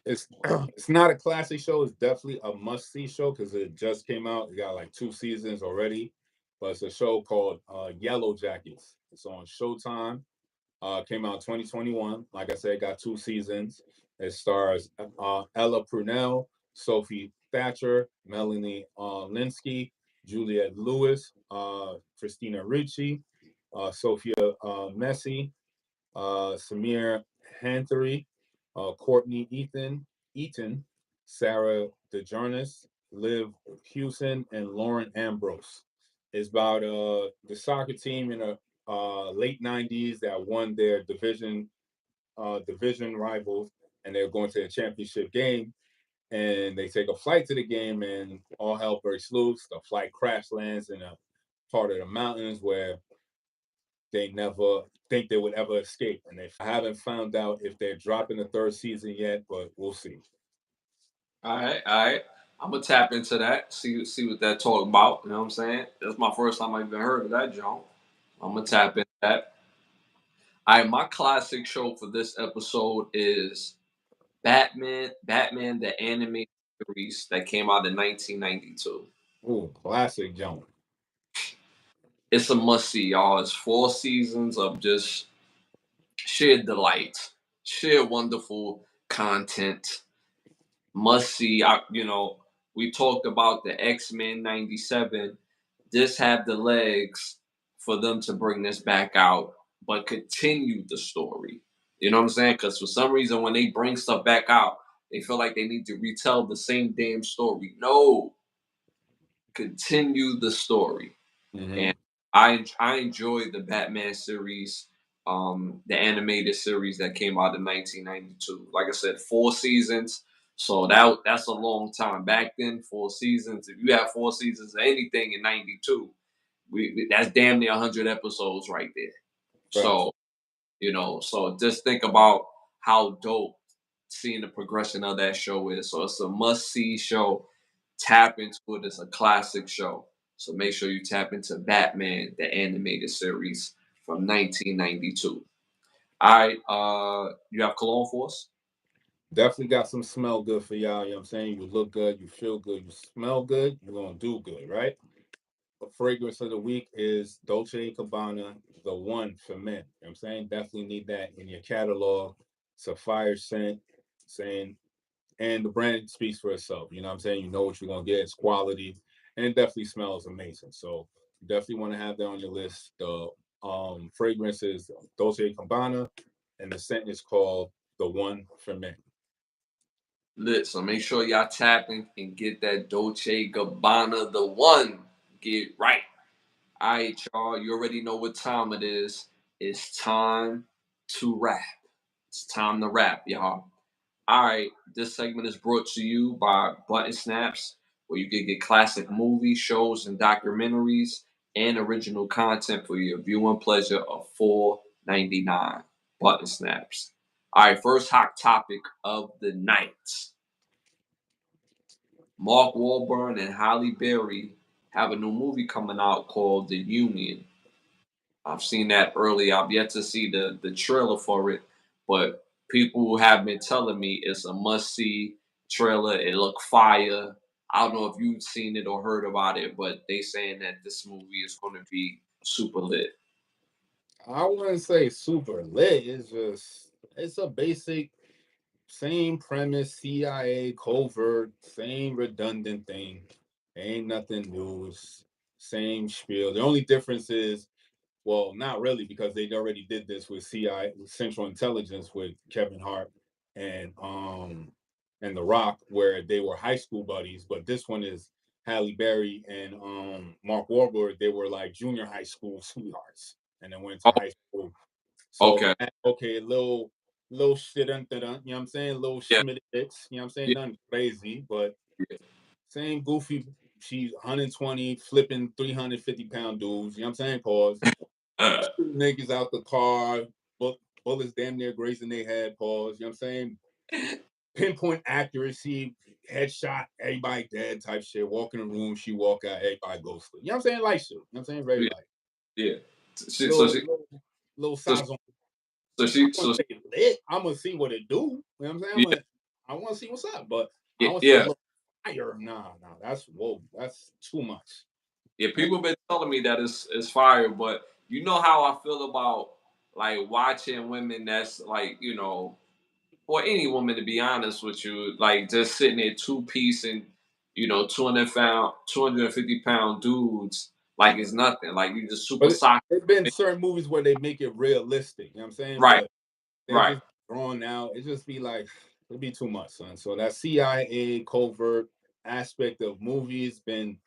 It's it's not a classic show. It's definitely a must see show because it just came out. It got like 2 seasons already, but it's a show called Yellow Jackets. It's on Showtime. Came out in 2021. Like I said, it got 2 seasons. It stars Ella Prunell, Sophie Thatcher, Melanie Linsky, Juliette Lewis, Christina Ricci, Sophia Messi, Samir Hanthery, Courtney Eaton, Sarah DeJarnis, Liv Hewson, and Lauren Ambrose. It's about the soccer team in the late '90s that won their division rivals, and they're going to a championship game. And they take a flight to the game, and all hell breaks loose. The flight crash lands in a part of the mountains where they never think they would ever escape. And they haven't found out if they're dropping the third season yet, but we'll see. All right, all right. I'm gonna tap into that. See what that talk about. You know what I'm saying? That's my first time I even heard of that, John. I'm gonna tap into that. All right, my classic show for this episode is Batman the animated series that came out in 1992. Ooh, classic jump. It's a must see, y'all. It's 4 seasons of just sheer delight, sheer wonderful content. Must see. We talked about the X-Men '97. This had the legs for them to bring this back out, but continue the story. You know what I'm saying? Because for some reason, when they bring stuff back out, they feel like they need to retell the same damn story. No, continue the story. Mm-hmm. And I enjoyed the Batman series, the animated series that came out in 1992. Like I said, 4 seasons. So that's a long time. Back then, 4 seasons. If you have 4 seasons of anything in '92, that's damn near 100 episodes right there. Facts. So so just think about how dope seeing the progression of that show is. So it's a must see show. Tap into it. It's a classic show. So make sure you tap into Batman, the animated series from 1992. All right, you have cologne for us? Definitely got some smell good for y'all. You know what I'm saying? You look good, you feel good, you smell good, you're going to do good, right? The fragrance of the week is Dolce & Gabbana, the one for men. You know what I'm saying? Definitely need that in your catalog. It's a fire scent, saying, and the brand speaks for itself. You know what I'm saying? You know what you're going to get. It's quality, and it definitely smells amazing. So you definitely want to have that on your list. The fragrance is Dolce & Gabbana, and the scent is called the one for men. Lit. So make sure y'all tapping and get that Dolce Gabbana, the one. Get right. All right, y'all. You already know what time it is. It's time to rap. It's time to rap, y'all. All right, this segment is brought to you by Button Snaps, where you can get classic movies, shows, and documentaries and original content for your viewing pleasure of $4.99. Button Snaps. All right, first hot topic of the night. Mark Wahlberg and Halle Berry have a new movie coming out called The Union. I've seen that early. I've yet to see the trailer for it, but people have been telling me it's a must see trailer. It looked fire. I don't know if you've seen it or heard about it, but they saying that this movie is going to be super lit. I wouldn't say super lit. It's just, it's a basic, same premise, CIA, covert, same redundant thing. Ain't nothing new. It's same spiel. The only difference is Well, not really, because they already did this with CI, Central Intelligence, with Kevin Hart and The Rock, where they were high school buddies. But this one is Halle Berry and Mark Wahlberg. They were like junior high school sweethearts, and then went to Oh, high school. So okay. okay, little shit, you know what I'm saying? Little Yeah. schmitty bits, you know what I'm saying? Yeah. Nothing crazy, but Yeah. same goofy. She's 120, flipping 350-pound dudes. You know what I'm saying? Pause. Shoot niggas out the car, bullets damn near grazing their head. Pause. You know what I'm saying? Pinpoint accuracy, headshot, everybody dead type shit. Walk in the room, she walk out, everybody goes sleep. You know what I'm saying? Light shit. You know what I'm saying? Very Yeah. light. Yeah. She, so Little she, little little so size on. so I she, want so to say lit. I'm gonna see what it do. You know what I'm saying? yeah, I want to see what's up, but I yeah, want to see a yeah, little fire. Nah, that's whoa. That's too much. yeah. People been telling me that it's fire, but you know how I feel about like watching women that's like or any woman to be honest with you, like just sitting there two piece and 250 pound dudes like it's nothing. Like you just super But sock. there's been certain movies where they make it realistic. You know what I'm saying? Right, But they'll right. just drawn out. It just be like it'd be too much, son. So that CIA covert aspect of movies been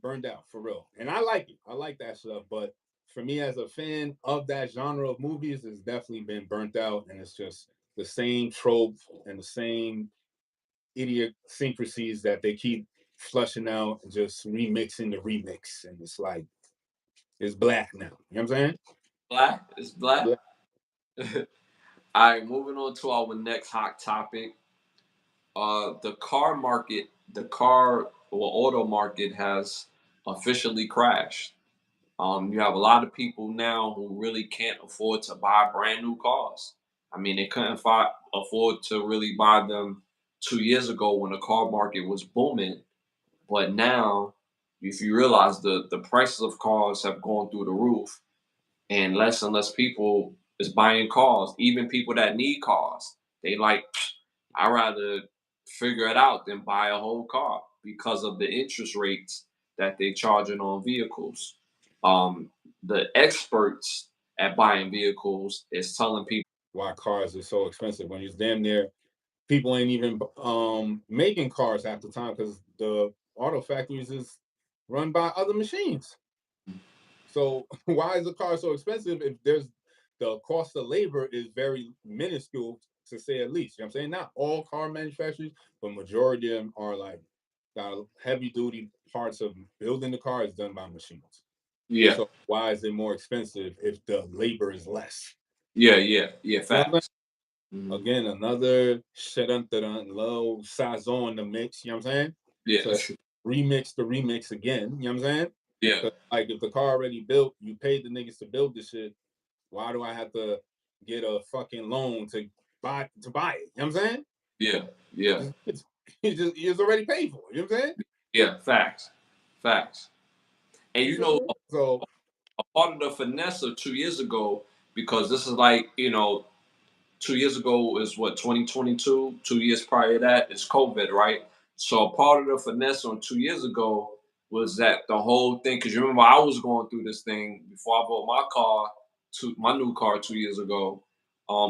burned out for real. And I like it. I like that stuff. But for me as a fan of that genre of movies, it's definitely been burnt out, and it's just the same trope and the same idiosyncrasies that they keep flushing out and just remixing the remix. And it's like it's black now. You know what I'm saying? Black. It's black. Black. All right, moving on to our next hot topic. The car market, the car or auto market has officially crashed. You have a lot of people now who really can't afford to buy brand new cars. I mean, they couldn't afford to really buy them 2 years ago when the car market was booming. But now, if you realize the prices of cars have gone through the roof, and less people is buying cars. Even people that need cars, they like, I rather figure it out than buy a whole car because of the interest rates that they charging on vehicles. Um, the experts at buying vehicles is telling people, Why cars are so expensive when it's damn near people ain't even making cars half the time because the auto factories is run by other machines. So why is a car so expensive if there's the cost of labor is very minuscule to say at least. You know what I'm saying? Not all car manufacturers, but majority of them are like got heavy duty parts of building the car is done by machines. yeah, So why is it more expensive if the labor is less? yeah, yeah, yeah, You know what I'm facts. Mhm. saying? Again, another shit low sazon the mix, you know what I'm saying? Yeah, So remix the remix again, you know what I'm saying? yeah, 'Cause, like if the car already built, you paid the niggas to build the shit. Why do I have to get a fucking loan to buy it? You know what I'm saying? yeah, yeah, It's already paid for. You know what I'm saying? yeah, facts, facts. And You feel me? So a part of the finesse of 2 years ago, because this is like 2 years ago is what 2022. 2 years prior to that is COVID, right? So part of the finesse on 2 years ago was that the whole thing. Because you remember I was going through this thing before I bought my new car 2 years ago.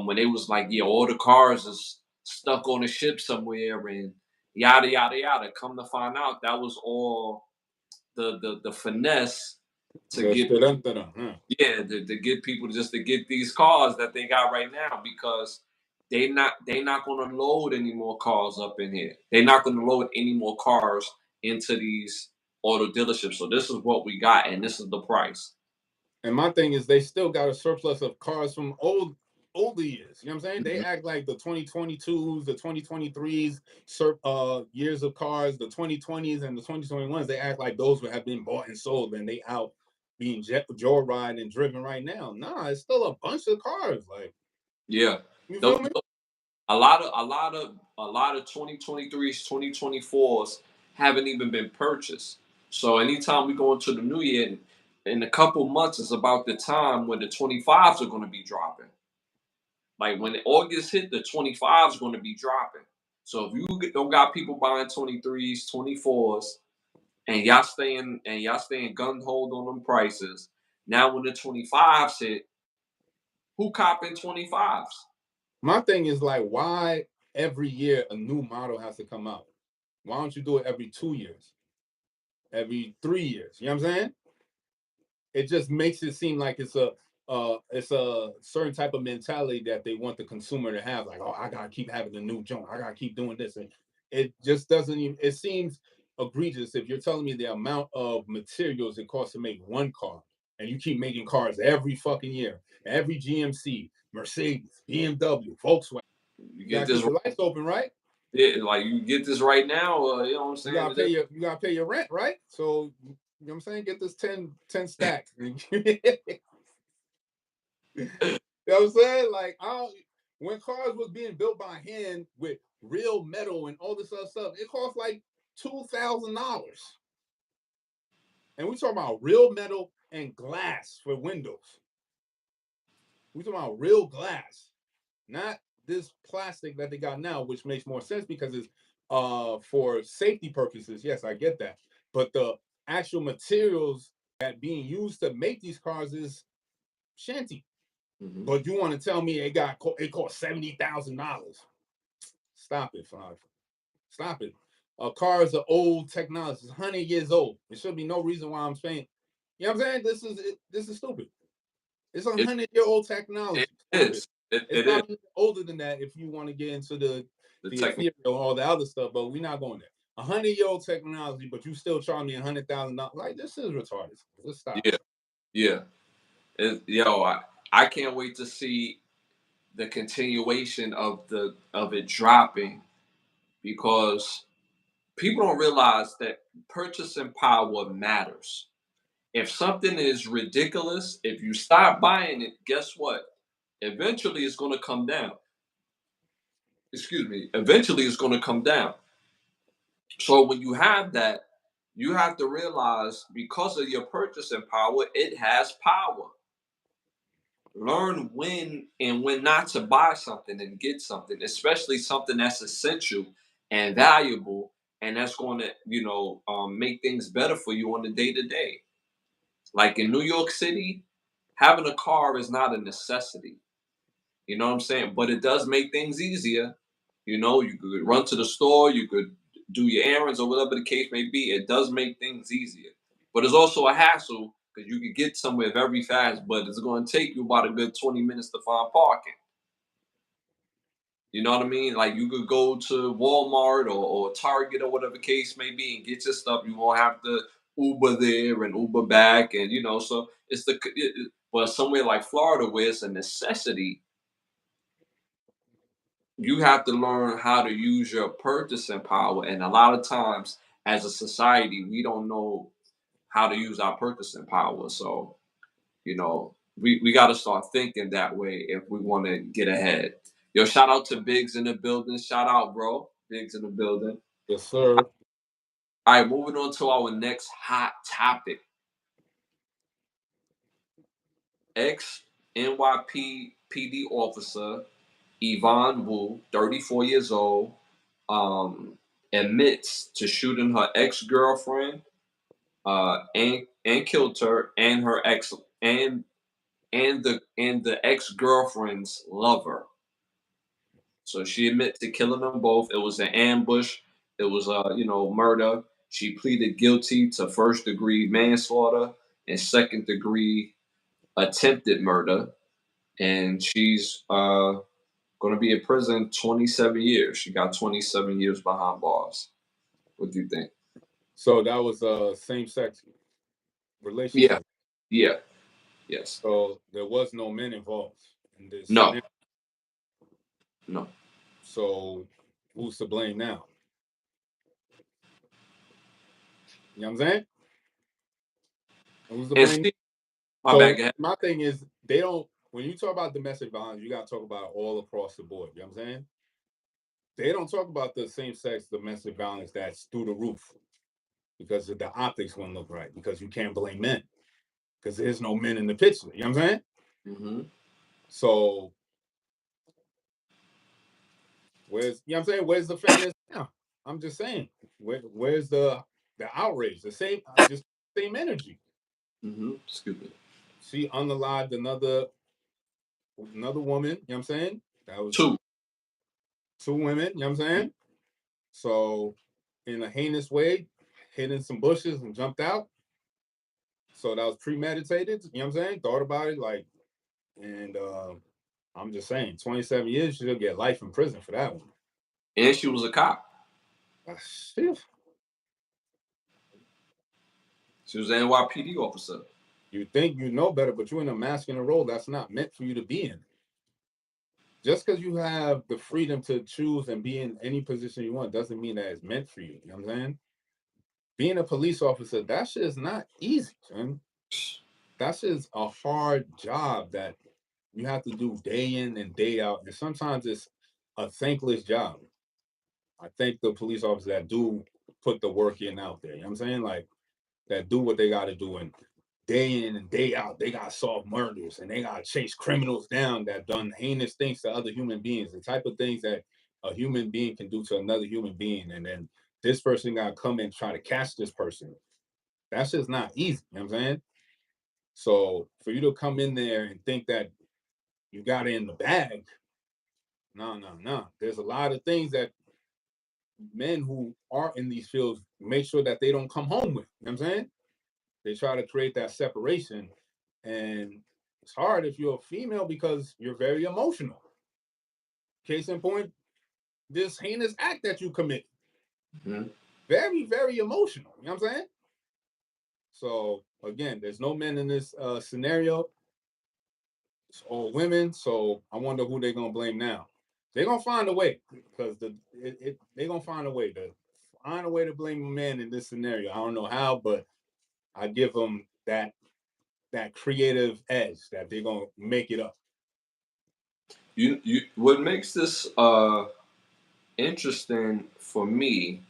When it was like, yeah, all the cars is stuck on a ship somewhere and yada yada yada. Come to find out, that was all the finesse to the get shit huh? yeah, to get people just to get these cars that they got right now because they not gonna load any more cars up in here. They're not gonna load any more cars into these auto dealerships. So this is what we got, and this is the price. And my thing is, they still got a surplus of cars from older years. You know what I'm saying? They Mhm. act like the 2022s, the 2023s, years of cars, the 2020s and the 2021s. They act like those would have been bought and sold, and they out being joyride and driven right now. Nah, it's still a bunch of cars. Like Yeah, you feel Tho- me? tho- a lot of 2023s, 2024s haven't even been purchased. So anytime we go into the new year, in a couple months, it's about the time when the 25s are going to be dropping. Like when August hit, the 25 is going to be dropping. So if you don't got people buying 23s, 24s, and y'all staying gun hold on them prices. Now when the 25s hit, who copping 25s? My thing is like, why every year a new model has to come out? Why don't you do it every 2 years, every 3 years? You know what I'm saying? It just makes it seem like it's a certain type of mentality that they want the consumer to have. Like, oh, I gotta keep having the new junk. I gotta keep doing this, and it just doesn't even. It seems egregious if you're telling me the amount of materials it costs to make one car, and you keep making cars every fucking year. Every GMC, Mercedes, BMW, Volkswagen. You You get gotta this keep the lights open, right? yeah, like you get this right now, you know what I'm You saying? gotta pay your rent, right? So you know what I'm saying? Get this 10 stacks. You know what I'm saying? Like, when cars was being built by hand with real metal and all this other stuff, it cost like $2,000. And we talking about real metal and glass for windows. We talking about real glass, not this plastic that they got now, which makes more sense because it's for safety purposes. Yes, I get that. But the actual materials that being used to make these cars is shanty. Mm-hmm. But you want to tell me it cost $70,000? Stop it, Five. Stop it. A car is an old technology. It's 100 years old. There should be no reason why I'm saying. You know what I'm saying? This is stupid. It's a It, 100-year-old it technology. Stop it. is. It, It's it is probably older than that if you want to get into the the technique. ethereal and all the other stuff, but we're not going there. 100-year-old technology, but you still charge me $100,000. Like, this is retarded. Let's stop. Yeah, yeah. Yo, I can't wait to see the continuation of it dropping because people don't realize that purchasing power matters. If something is ridiculous, if you stop buying it, guess what? Eventually it's going to come down. Excuse me. Eventually it's going to come down. So when you have that, you have to realize because of your purchasing power, it has power. Learn when and when not to buy something and get something, especially something that's essential and valuable, and that's going to, make things better for you on the day to day. Like in New York City, having a car is not a necessity. You know what I'm saying? But it does make things easier. You could run to the store, you could do your errands or whatever the case may be. It does make things easier. But it's also a hassle because you could get somewhere very fast, but it's going to take you about a good 20 minutes to find parking. You know what I mean? Like you could go to Walmart or Target or whatever case may be and get your stuff. You won't have to Uber there and Uber back. And, so but somewhere like Florida where it's a necessity, you have to learn how to use your purchasing power. And a lot of times, as a society, we don't know how to use our purchasing power. So, we got to start thinking that way if we want to get ahead. Yo, shout out to Biggs in the building. Shout out, bro. Biggs in the building. Yes, sir. All right, moving on to our next hot topic. Ex NYPD officer Yvonne Wu, 34 years old, um, admits to shooting her ex girlfriend, and killed her, and her ex and the ex girlfriend's lover. So she admits to killing them both. It was an ambush. It was murder. She pleaded guilty to first degree manslaughter and second degree attempted murder, and she's going to be in prison 27 years. She got 27 years behind bars. What do you think? So that was a same sex Yeah, relationship. yeah, yes. So there was no men involved in this No, scenario. no. So who's to blame now? You know what I'm saying? Who's to And blame? see, my So bad. Go ahead. my thing is, they don't. When you talk about domestic violence, you got to talk about all across the board. You know what I'm saying? They don't talk about the same sex domestic violence that's through the roof because the optics won't look right because you can't blame men because there's no men in the picture. You know what I'm saying? Mm-hmm. So where's, you know what I'm saying? Where's the fairness now? I'm just saying, where's the the outrage, the same, just same energy. Excuse me. She unalived another woman, you know what I'm saying? That was Two. two women, you know what I'm saying? So in a heinous way, hid in some bushes and jumped out. So that was premeditated, you know what I'm saying? Thought about it, like, and I'm just saying, 27 years, she'll get life in prison for that one. And she was a cop. Shit. She was an NYPD officer. You think you know better, but you're in a masculine role that's not meant for you to be in. Just because you have the freedom to choose and be in any position you want doesn't mean that it's meant for you. You know what I'm saying? Being a police officer, that shit is not easy, man. That shit is a hard job that you have to do day in and day out. And sometimes it's a thankless job. I thank the police officers that do put the work in out there. You know what I'm saying? Like, that do what they got to do. And day in and day out, they got to solve murders and they got to chase criminals down that done heinous things to other human beings, the type of things that a human being can do to another human being. And then this person got to come and try to catch this person. That's just not easy. You know what I'm saying? So for you to come in there and think that you got it in the bag, no, no, no. There's a lot of things that men who are in these fields make sure that they don't come home with. You know what I'm saying? They try to create that separation. And it's hard if you're a female because you're very emotional. Case in point, this heinous act that you commit. Mm-hmm. Very, very emotional. You know what I'm saying? So again, there's no men in this scenario. It's all women. So I wonder who they're gonna blame now. They're gonna find a way because they're gonna find a way to blame a man in this scenario. I don't know how, but I give them that creative edge that they're gonna make it up. You what makes this interesting for me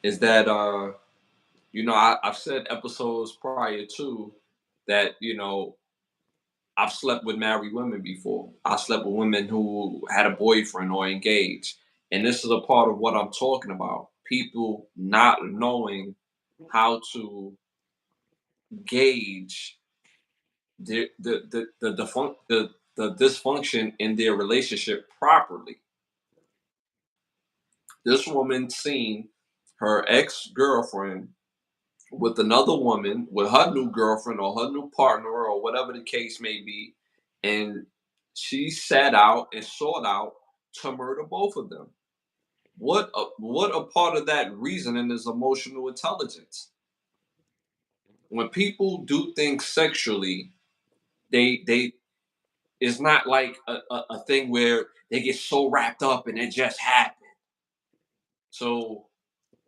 is that I've said episodes prior to that, I've slept with married women before. I slept with women who had a boyfriend or engaged. And this is a part of what I'm talking about. People not knowing how to gauge the dysfunction in their relationship properly. This woman seen her ex-girlfriend with another woman, with her new girlfriend or her new partner or whatever the case may be, and she sat out and sought out to murder both of them. What a part of that reasoning is emotional intelligence. When people do things sexually, they it's not like a thing where they get so wrapped up and it just happened. So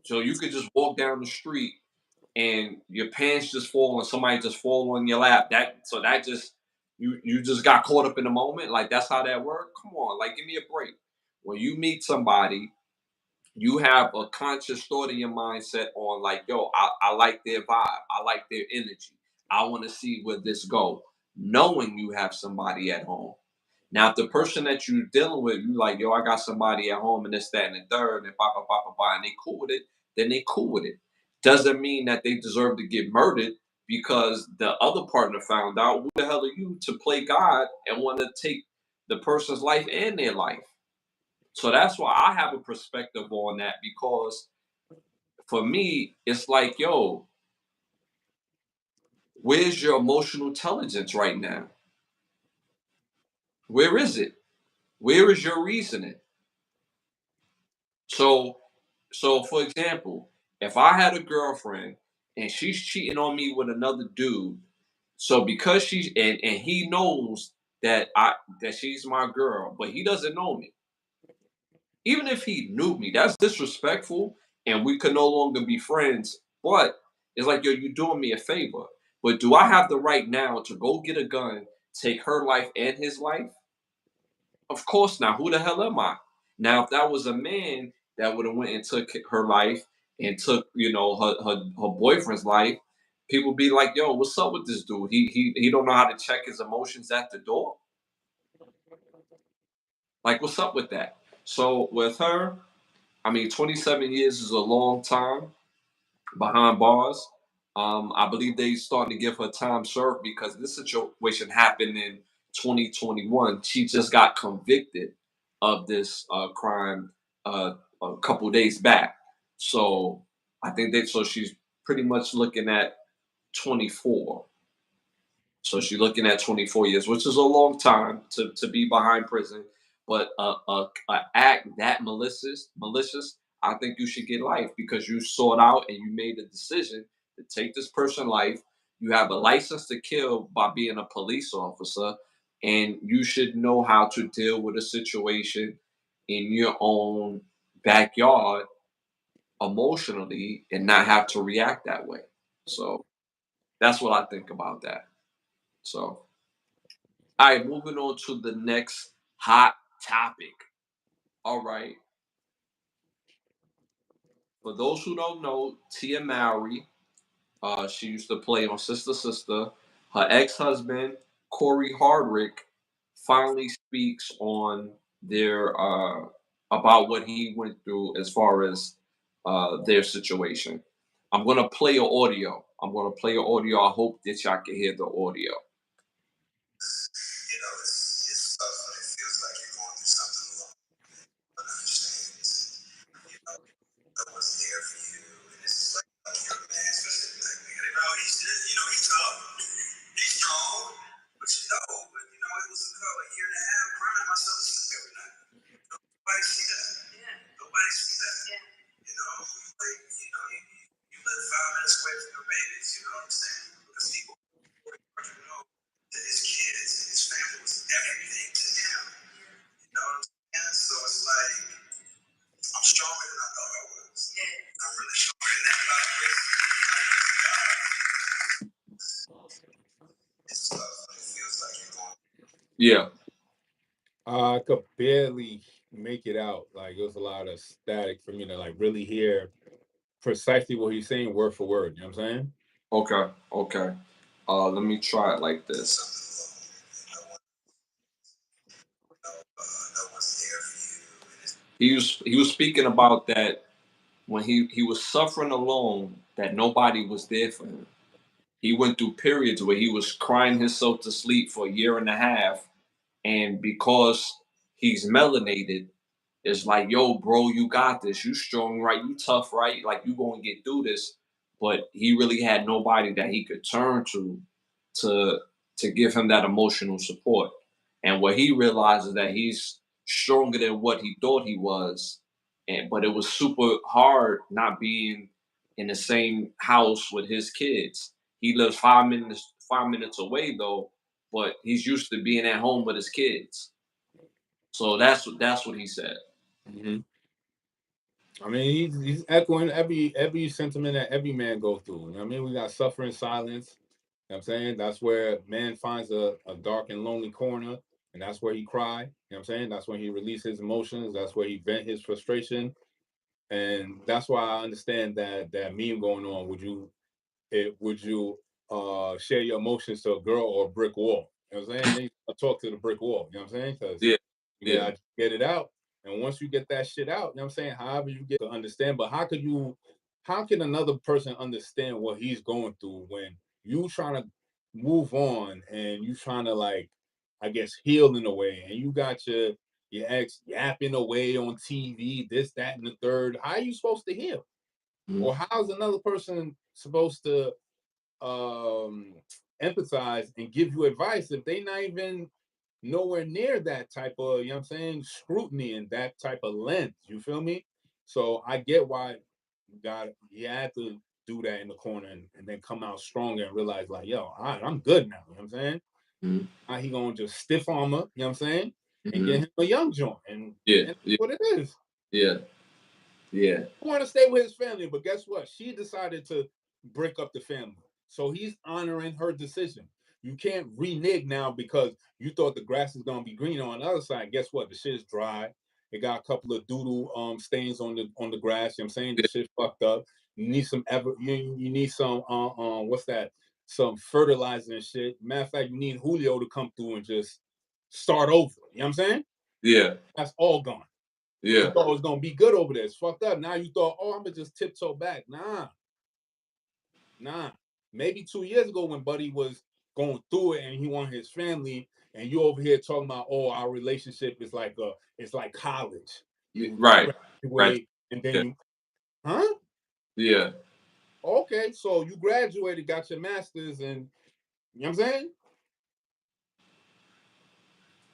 you could just walk down the street and your pants just fall and somebody just fall on your lap. That just you just got caught up in the moment. Like that's how that works. Come on, like give me a break. When you meet somebody, you have a conscious thought in your mindset on like, yo, I like their vibe, I like their energy. I want to see where this go. Knowing you have somebody at home. Now, if the person that you're dealing with, you like, yo, I got somebody at home and this, that, and the third, and blah, blah, blah, blah, blah, and they cool with it, then they cool with it. Doesn't mean that they deserve to get murdered because the other partner found out. Who the hell are you to play God and want to take the person's life and their life? So that's why I have a perspective on that because for me, it's like, yo, where's your emotional intelligence right now? Where is it? Where is your reasoning? So, for example, if I had a girlfriend and she's cheating on me with another dude, so because she's and he knows that she's my girl, but he doesn't know me. Even if he knew me, that's disrespectful, and we could no longer be friends. But it's like, yo, you're doing me a favor. But do I have the right now to go get a gun, take her life and his life? Of course not. Who the hell am I? Now, if that was a man that would have went and took her life and took, her boyfriend's life, people be like, yo, what's up with this dude? He don't know how to check his emotions at the door. Like, what's up with that? So with her, I mean, 27 years is a long time. behind bars. I believe they starting to give her time served because this situation happened in 2021. She just got convicted of this crime a couple days back. So I think that so she's pretty much looking at 24. So she's looking at 24 years, which is a long time to be behind prison. But a act that malicious, I think you should get life because you sought out and you made a decision to take this person life. You have a license to kill by being a police officer, and you should know how to deal with a situation in your own backyard emotionally and not have to react that way. So that's what I think about that. So. All right, moving on to the next hot topic. All right. For those who don't know, Tia Mowry, she used to play on Sister Sister. Her ex-husband, Corey Hardrick, finally speaks on their about what he went through as far as their situation. I'm gonna play your audio. I'm gonna play your audio. I hope that y'all can hear the audio. It's tough when it feels like you're going through something alone. But understand, no one's there for you, and this is like you're a man, especially a black man. He's tough, he's strong, but it was a year and a half crying myself to sleep every night. Nobody see that. Yeah. Nobody see that. Yeah. You live 5 minutes away from your babies. You know what I'm saying? Because people know that his kids and his family was everything to him. You know what I'm saying? So it's like I'm stronger than I thought I was. Yeah. I'm really stronger than that. By the grace of God. It's tough when it feels like you're going. Yeah. I could barely make it out. Like it was a lot of static for me to like really hear precisely what he's saying word for word. You know what I'm saying? Okay. Okay. Let me try it like this. He was speaking about that when he was suffering alone, that nobody was there for him. He went through periods where he was crying himself to sleep for a year and a half, and because he's melanated, it's like, yo, bro, you got this. You strong, right? You tough, right? Like you gonna get through this. But he really had nobody that he could turn to to give him that emotional support. And what he realizes that he's stronger than what he thought he was. And but it was super hard not being in the same house with his kids. He lives 5 minutes away though, but he's used to being at home with his kids. So that's what he said. Mm-hmm. I mean, he's echoing every sentiment that every man go through. You know what I mean? We got suffering silence. You know what I'm saying? That's where man finds a dark and lonely corner, and that's where he cry. You know what I'm saying? That's when he release his emotions. That's where he vent his frustration. And that's why I understand that meme going on. Would you share your emotions to a girl or a brick wall? You know what I'm saying? Then you talk to the brick wall. You know what I'm saying? Because Yeah, you yeah. gotta get it out. And once you get that shit out, you know what I'm saying? However you get to understand, but how can another person understand what he's going through when you trying to move on and you trying to like, I guess, heal in a way, and you got your ex yapping away on TV, this, that, and the third. How are you supposed to heal? Mhm. Or how's another person supposed to um empathize and give you advice if they not even nowhere near that type of, you know what I'm saying, scrutiny and that type of lens? You feel me? So I get why you had to do that in the corner and then come out stronger and realize like, yo, all right, I'm good now. You know what I'm saying? Mhm. Now he gonna just stiff armor, you know what I'm saying? And get Mhm. him a young joint. Yeah, And yeah, what it is. yeah, yeah, He want to stay with his family, but guess what? She decided to break up the family. So he's honoring her decision. You can't renege now because you thought the grass is gonna be green on the other side. Guess what? The shit is dry. It got a couple of doodle stains on the grass. You know what I'm saying? The yeah, shit fucked up. You need some you need some what's that? Some fertilizer and shit. Matter of fact, you need Julio to come through and just start over. You know what I'm saying? yeah, That's all gone. Because you yeah, thought it was gonna be good over there. It's fucked up. Now you thought, oh, I'm gonna just tiptoe back. Nah. Nah, maybe 2 years ago when Buddy was going through it and he wanted his family, and you over here talking about, oh, our relationship is like it's like college. You Right. Right. graduate and then Yeah. you, huh? Yeah. Okay, so you graduated, got your master's, and you know what I'm saying?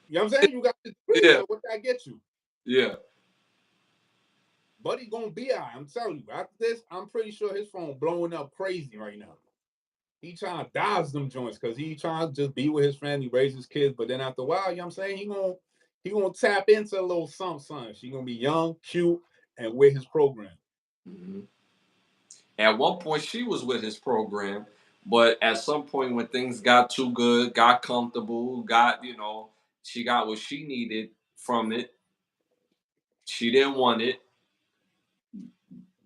You know what I'm saying? You got the degree, Yeah. so what that get you? Yeah. Buddy gonna be all right. I'm telling you. After this, I'm pretty sure his phone blowing up crazy right now. He trying to dodge them joints because he trying to just be with his family, raise his kids. But then after a while, you know what I'm saying? He gonna tap into a little something. She gonna be young, cute, and with his program. Hmm. At one point, she was with his program, but at some point, when things got too good, got comfortable, she got what she needed from it. She didn't want it.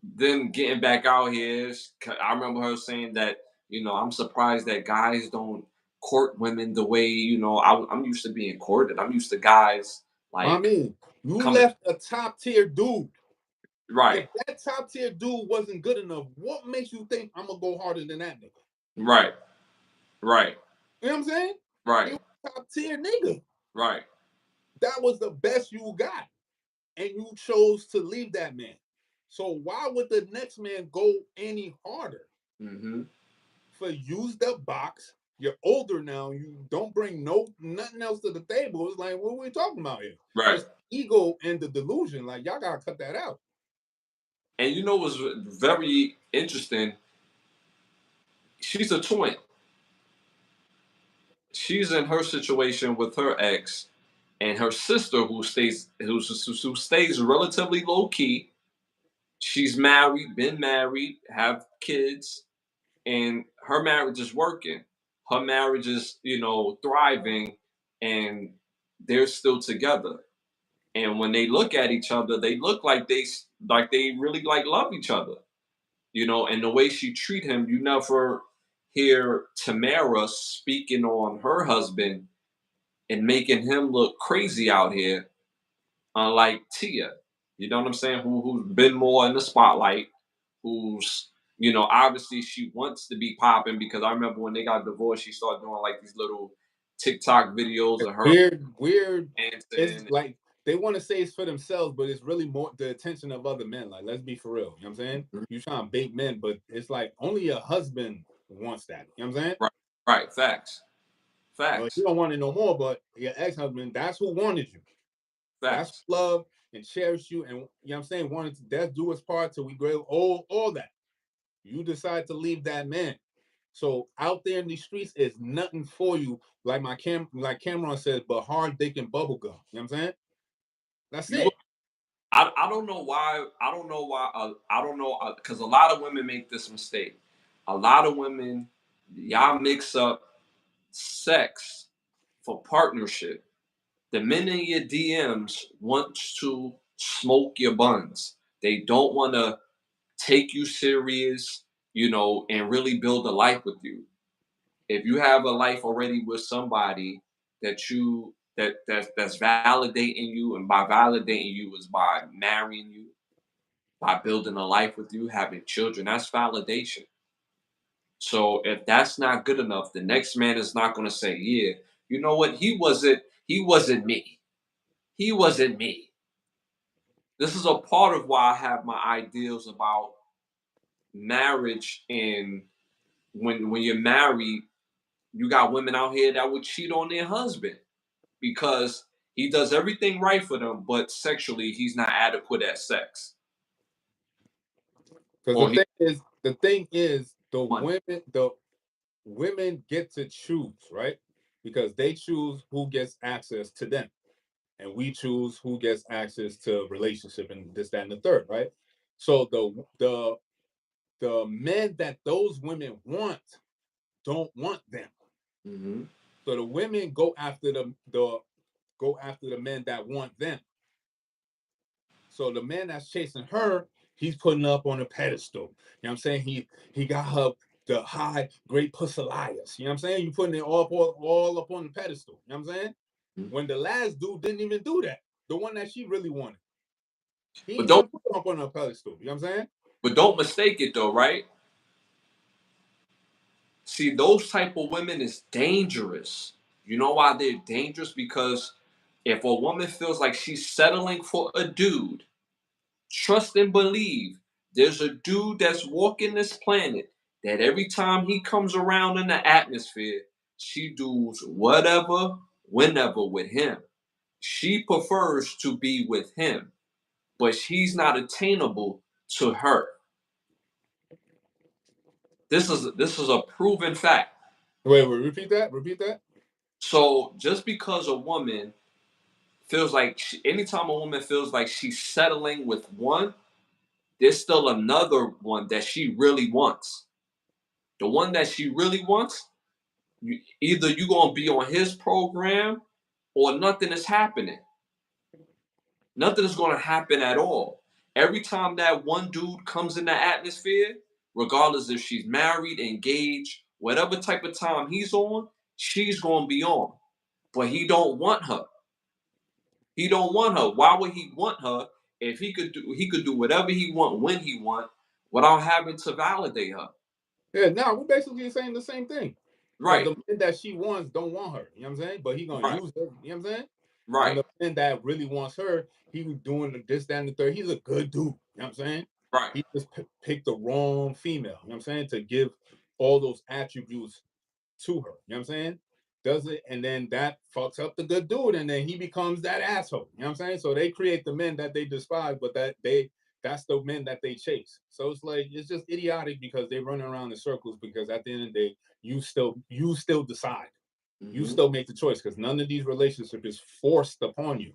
Then getting back out here, I remember her saying that, I'm surprised that guys don't court women the way, I'm used to being courted. I'm used to guys I like mean, you coming. left a top tier dude. Right, If that top tier dude wasn't good enough, what makes you think I'm gonna go harder than that nigga? right, right, You know what I'm saying? He right, was top tier nigga. right. That was the best you got, and you chose to leave that man. So why would the next man go any harder? Hmm. For use the box. You're older now. You don't bring nothing else to the table. It's like, what are we talking about here? Right. It's ego and the delusion. Like, y'all gotta cut that out. And you know what's very interesting? She's a twin. She's in her situation with her ex, and her sister, who stays relatively low key. She's married, been married, have kids, and her marriage is working. Her marriage is, thriving, and they're still together. And when they look at each other, they look like they really like love each other. And the way she treat him, you never hear Tamara speaking on her husband and making him look crazy out here, unlike Tia. You know what I'm saying? Who's been more in the spotlight, who's, obviously she wants to be popping because I remember when they got divorced, she started doing like these little TikTok videos It's of her weird. It's dancing. like they want to say it's for themselves, but it's really more the attention of other men. Like, let's be for real. You know what I'm saying? Mhm. You trying to bait men, but it's like only a husband wants that. You know what I'm saying? Right, right, facts, Well, you facts, don't want it no more, but your ex-husband, that's who wanted you. That's facts. who loved and cherished you, and you know what I'm saying, wanted to death do his part till we grow all that. You decide to leave that man. So out there in these streets is nothing for you, like Cameron says, but hard dick and bubble gum. You know what I'm saying? That's You look, it. I don't know why. I don't know why. I don't know because a lot of women make this mistake. A lot of women, y'all mix up sex for partnership. The men in your DMs want to smoke your buns. They don't want to take you serious, and really build a life with you. If you have a life already with somebody that's validating you, and by validating you is by marrying you, by building a life with you, having children, that's validation. So if that's not good enough, the next man is not going to say, "Yeah, you know what? He wasn't me. He wasn't me." This is a part of why I have my ideals about marriage, and when you're married, you got women out here that would cheat on their husband because he does everything right for them, but sexually he's not adequate at sex, Because or he the thing is, money. the women get to choose, right? Because they choose who gets access to them, and we choose who gets access to relationship and this, that, and the third, right? So the men that those women want don't want them. Hmm. So the women go after the men that want them. So the man that's chasing her, he's putting up on a pedestal. You know what I'm saying? He got her the high, great pussalias. You know what I'm saying? You putting it all up on the pedestal. You know what I'm saying? When the last dude didn't even do that. The one that she really wanted. He But didn't don't even put her up on a pedestal. You know what I'm saying? but don't mistake it though, right? See, those type of women is dangerous. You know why they're dangerous? Because if a woman feels like she's settling for a dude, trust and believe there's a dude that's walking this planet that every time he comes around in the atmosphere, she does whatever, whenever with him. She prefers to be with him, but he's not attainable to her. This is a proven fact. Wait, repeat that. Repeat that. So just because a woman feels like anytime a woman feels like she's settling with one, there's still another one that she really wants. The one that she really wants, either you're gonna be on his program or nothing is happening. Nothing is gonna happen at all. Every time that one dude comes in the atmosphere, regardless if she's married, engaged, whatever type of time he's on, she's gonna be on. But he don't want her. He don't want her. Why would he want her if he could do whatever he want when he want without having to validate her? Yeah, now we're basically saying the same thing. Because Right, the men that she wants don't want her. You know what I'm saying? But he gonna right, use her. You know what I'm saying? And right, the man that really wants her, he was doing this, that, and the third. He's a good dude. You know what I'm saying? right. He just picked the wrong female. You know what I'm saying? To give all those attributes to her. You know what I'm saying? Does it, and then that fucks up the good dude, and then he becomes that asshole. You know what I'm saying? So they create the men that they despise, but that's the men that they chase. So it's like it's just idiotic because they run around in circles because at the end of the day, you still decide. You Hmm. still make the choice because none of these relationships is forced upon you.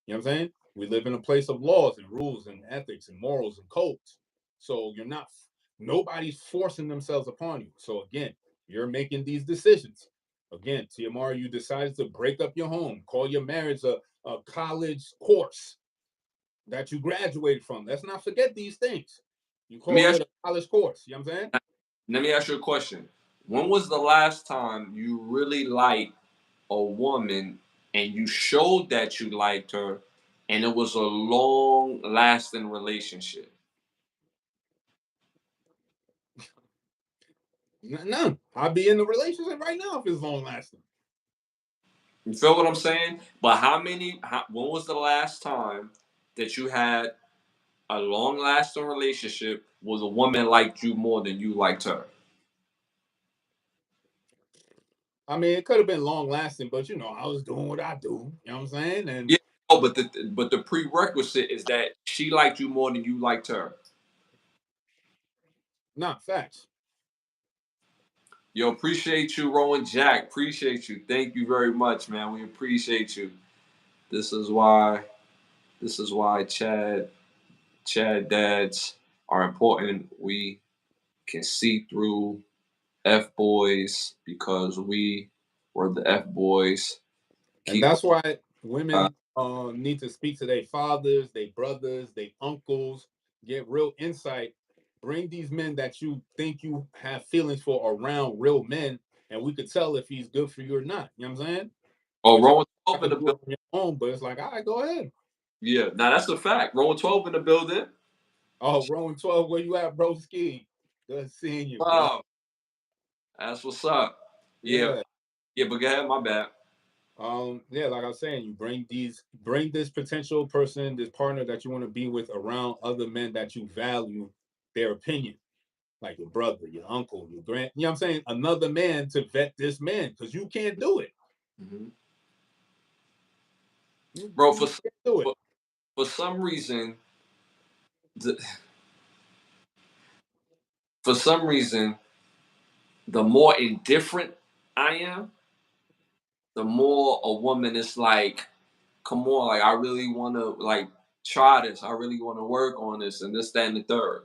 You know what I'm saying? We live in a place of laws and rules and ethics and morals and codes. So nobody's forcing themselves upon you. So again, you're making these decisions. Again, TMR, you decided to break up your home, call your marriage a college course that you graduated from. Let's not forget these things. You Let me call ask it a college course. You know what I'm saying? you, let me ask you a question. When was the last time you really liked a woman and you showed that you liked her and it was a long lasting relationship? None. I'll be in a relationship right now if it's long lasting. You feel what I'm saying? But when was the last time that you had a long lasting relationship with a woman liked you more than you liked her? I mean, it could have been long lasting, but I was doing what I do. You know what I'm saying? And Yeah. Oh, but the prerequisite is that she liked you more than you liked her. not facts. Yo, appreciate you, Rowan Jack. Appreciate you. Thank you very much, man. We appreciate you. This is why Chad dads are important. We can see through F boys because we were the F boys. And Keep that's why uh, women need to speak to their fathers, their brothers, their uncles, get real insight. Bring these men that you think you have feelings for around real men, and we could tell if he's good for you or not. You know what I'm saying? oh, But you Rowan have 12 to in the do it building. on your own. But it's like, all right, go ahead. Yeah, now that's a fact. Rowan 12 in the building. Oh, Rowan 12, where you at, bro? Ski. Good seeing you, bro. Wow, that's what's up. Yeah, Yeah. yeah, but go ahead, my bad. Yeah, like I was saying, you bring this potential person, this partner that you want to be with around other men that you value their opinion, like your brother, your uncle, your you know what I'm saying? Another man to vet this man, because you can't do it. Hmm. You, Bro, you can't do it. for, for some reason, the, for some reason, the more indifferent I am, the more a woman is like, come on, like I really want to like try this. I really want to work on this and this, that, and the third.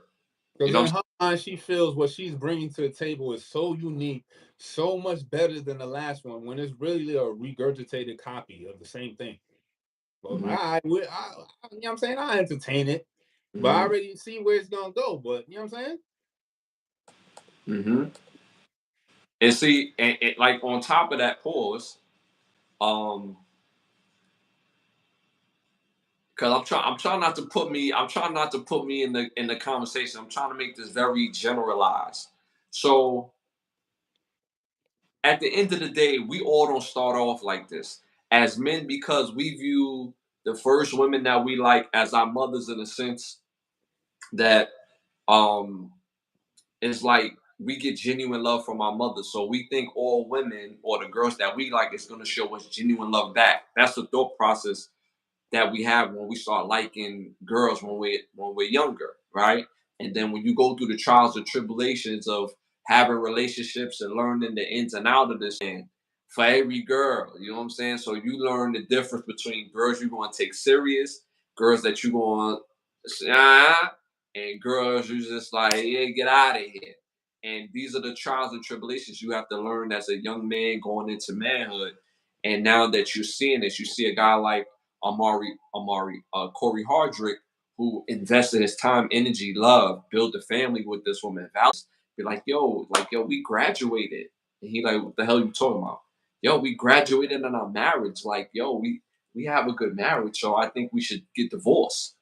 You Because know in what her mind, she feels what she's bringing to the table is so unique, so much better than the last one, when it's really a regurgitated copy of the same thing. But I'm saying? you know what I'm saying? I entertain it, but I Hmm. already see where it's gonna go. But you know what I'm saying? Hmm. Hmm. And see, and like on top of that, pause. Um, because I'm trying not to put me in the conversation. I'm trying to make this very generalized. So at the end of the day, we all don't start off like this. As men, because we view the first women that we like as our mothers in a sense that um it's like we get genuine love from our mothers. So we think all women or the girls that we like is gonna show us genuine love back. That's the thought process that we have when we start liking girls when we're younger, right? And then when you go through the trials and tribulations of having relationships and learning the ins and outs of this, and for every girl, you know what I'm saying? So you learn the difference between girls you're going to take serious, girls that you're going to and girls you just like, yeah, get out of here. And these are the trials and tribulations you have to learn as a young man going into manhood. And now that you're seeing this, you see a guy like Corey Hardrick, who invested his time, energy, love, built a family with this woman. Be like, yo, we graduated. And he like, what the hell are you talking about? Yo, we graduated in our marriage. Like, yo, we have a good marriage, so I think we should get divorced.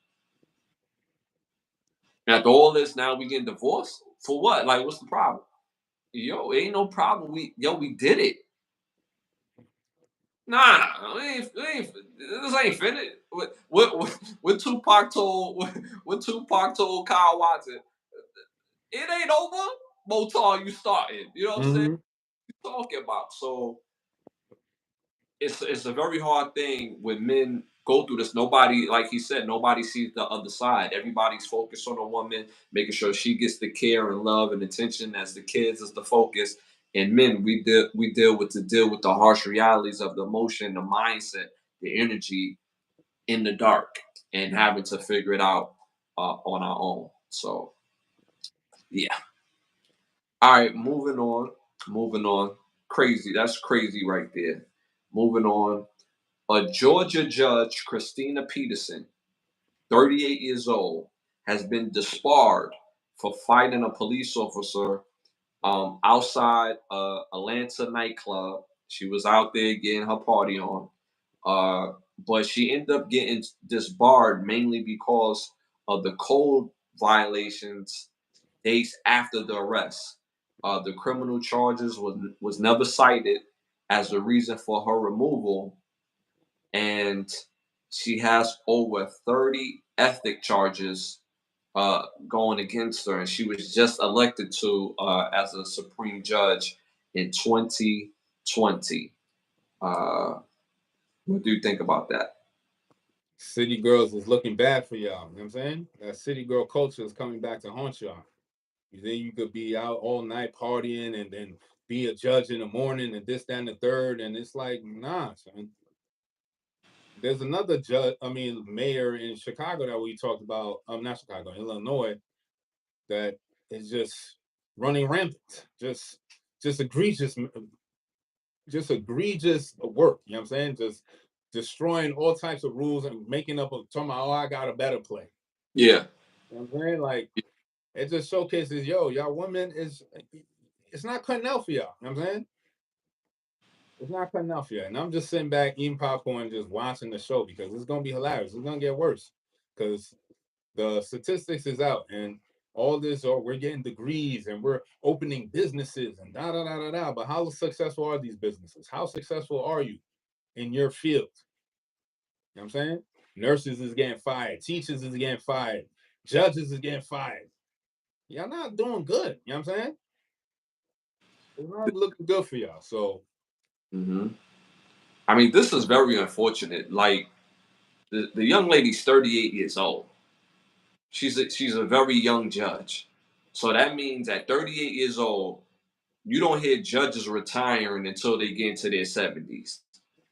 And after all this, now we getting divorced? For what? Like, what's the problem? Yo, ain't no problem. We did it. Nah, this ain't finished. What Tupac told what Tupac told Kyle Watson, it ain't over. Motar, you started. You know what I'm saying? Mm-hmm. Talking about. So it's a very hard thing when men go through this. Nobody, like he said, nobody sees the other side. Everybody's focused on a woman, making sure she gets the care and love and attention as the kids is the focus. And men, we deal with the harsh realities of the emotion, the mindset, the energy in the dark, and having to figure it out on our own. So yeah. All right, moving on. Moving on. Crazy. That's crazy right there. Moving on. A Georgia judge, Christina Peterson, 38 years old, has been disbarred for fighting a police officer outside a Atlanta nightclub. She was out there getting her party on, but she ended up getting disbarred mainly because of the code violations days after the arrest. The criminal charges was never cited as the reason for her removal, and she has over 30 ethic charges going against her, and she was just elected to as a Supreme Judge in 2020. Uh, what do you think about that? City girls is looking bad for y'all. You know what I'm saying? That city girl culture is coming back to haunt y'all. You think you could be out all night partying and then be a judge in the morning and this, that, and the third. And it's like, nah, son. There's another judge, I mean, mayor in Chicago that we talked about, not Chicago, Illinois, that is just running rampant. Just egregious, just egregious work. You know what I'm saying? Just destroying all types of rules and making up a talking about, oh, I got a better play. Yeah. You know what I'm saying? Like it just showcases, yo, y'all women is it's not cutting out for y'all. You know what I'm saying? It's not cutting out for you. And I'm just sitting back eating popcorn, just watching the show because it's gonna be hilarious. It's gonna get worse because the statistics is out and all this, or we're getting degrees and we're opening businesses and da da da da da. But how successful are these businesses? How successful are you in your field? You know what I'm saying? Nurses is getting fired, teachers is getting fired, judges is getting fired. Y'all not doing good. You know what I'm saying? It's not looking good for y'all. So Hmm. I mean, this is very unfortunate. Like the young lady's 38 years old. She's a very young judge. So that means at 38 years old, you don't hear judges retiring until they get into their 70s.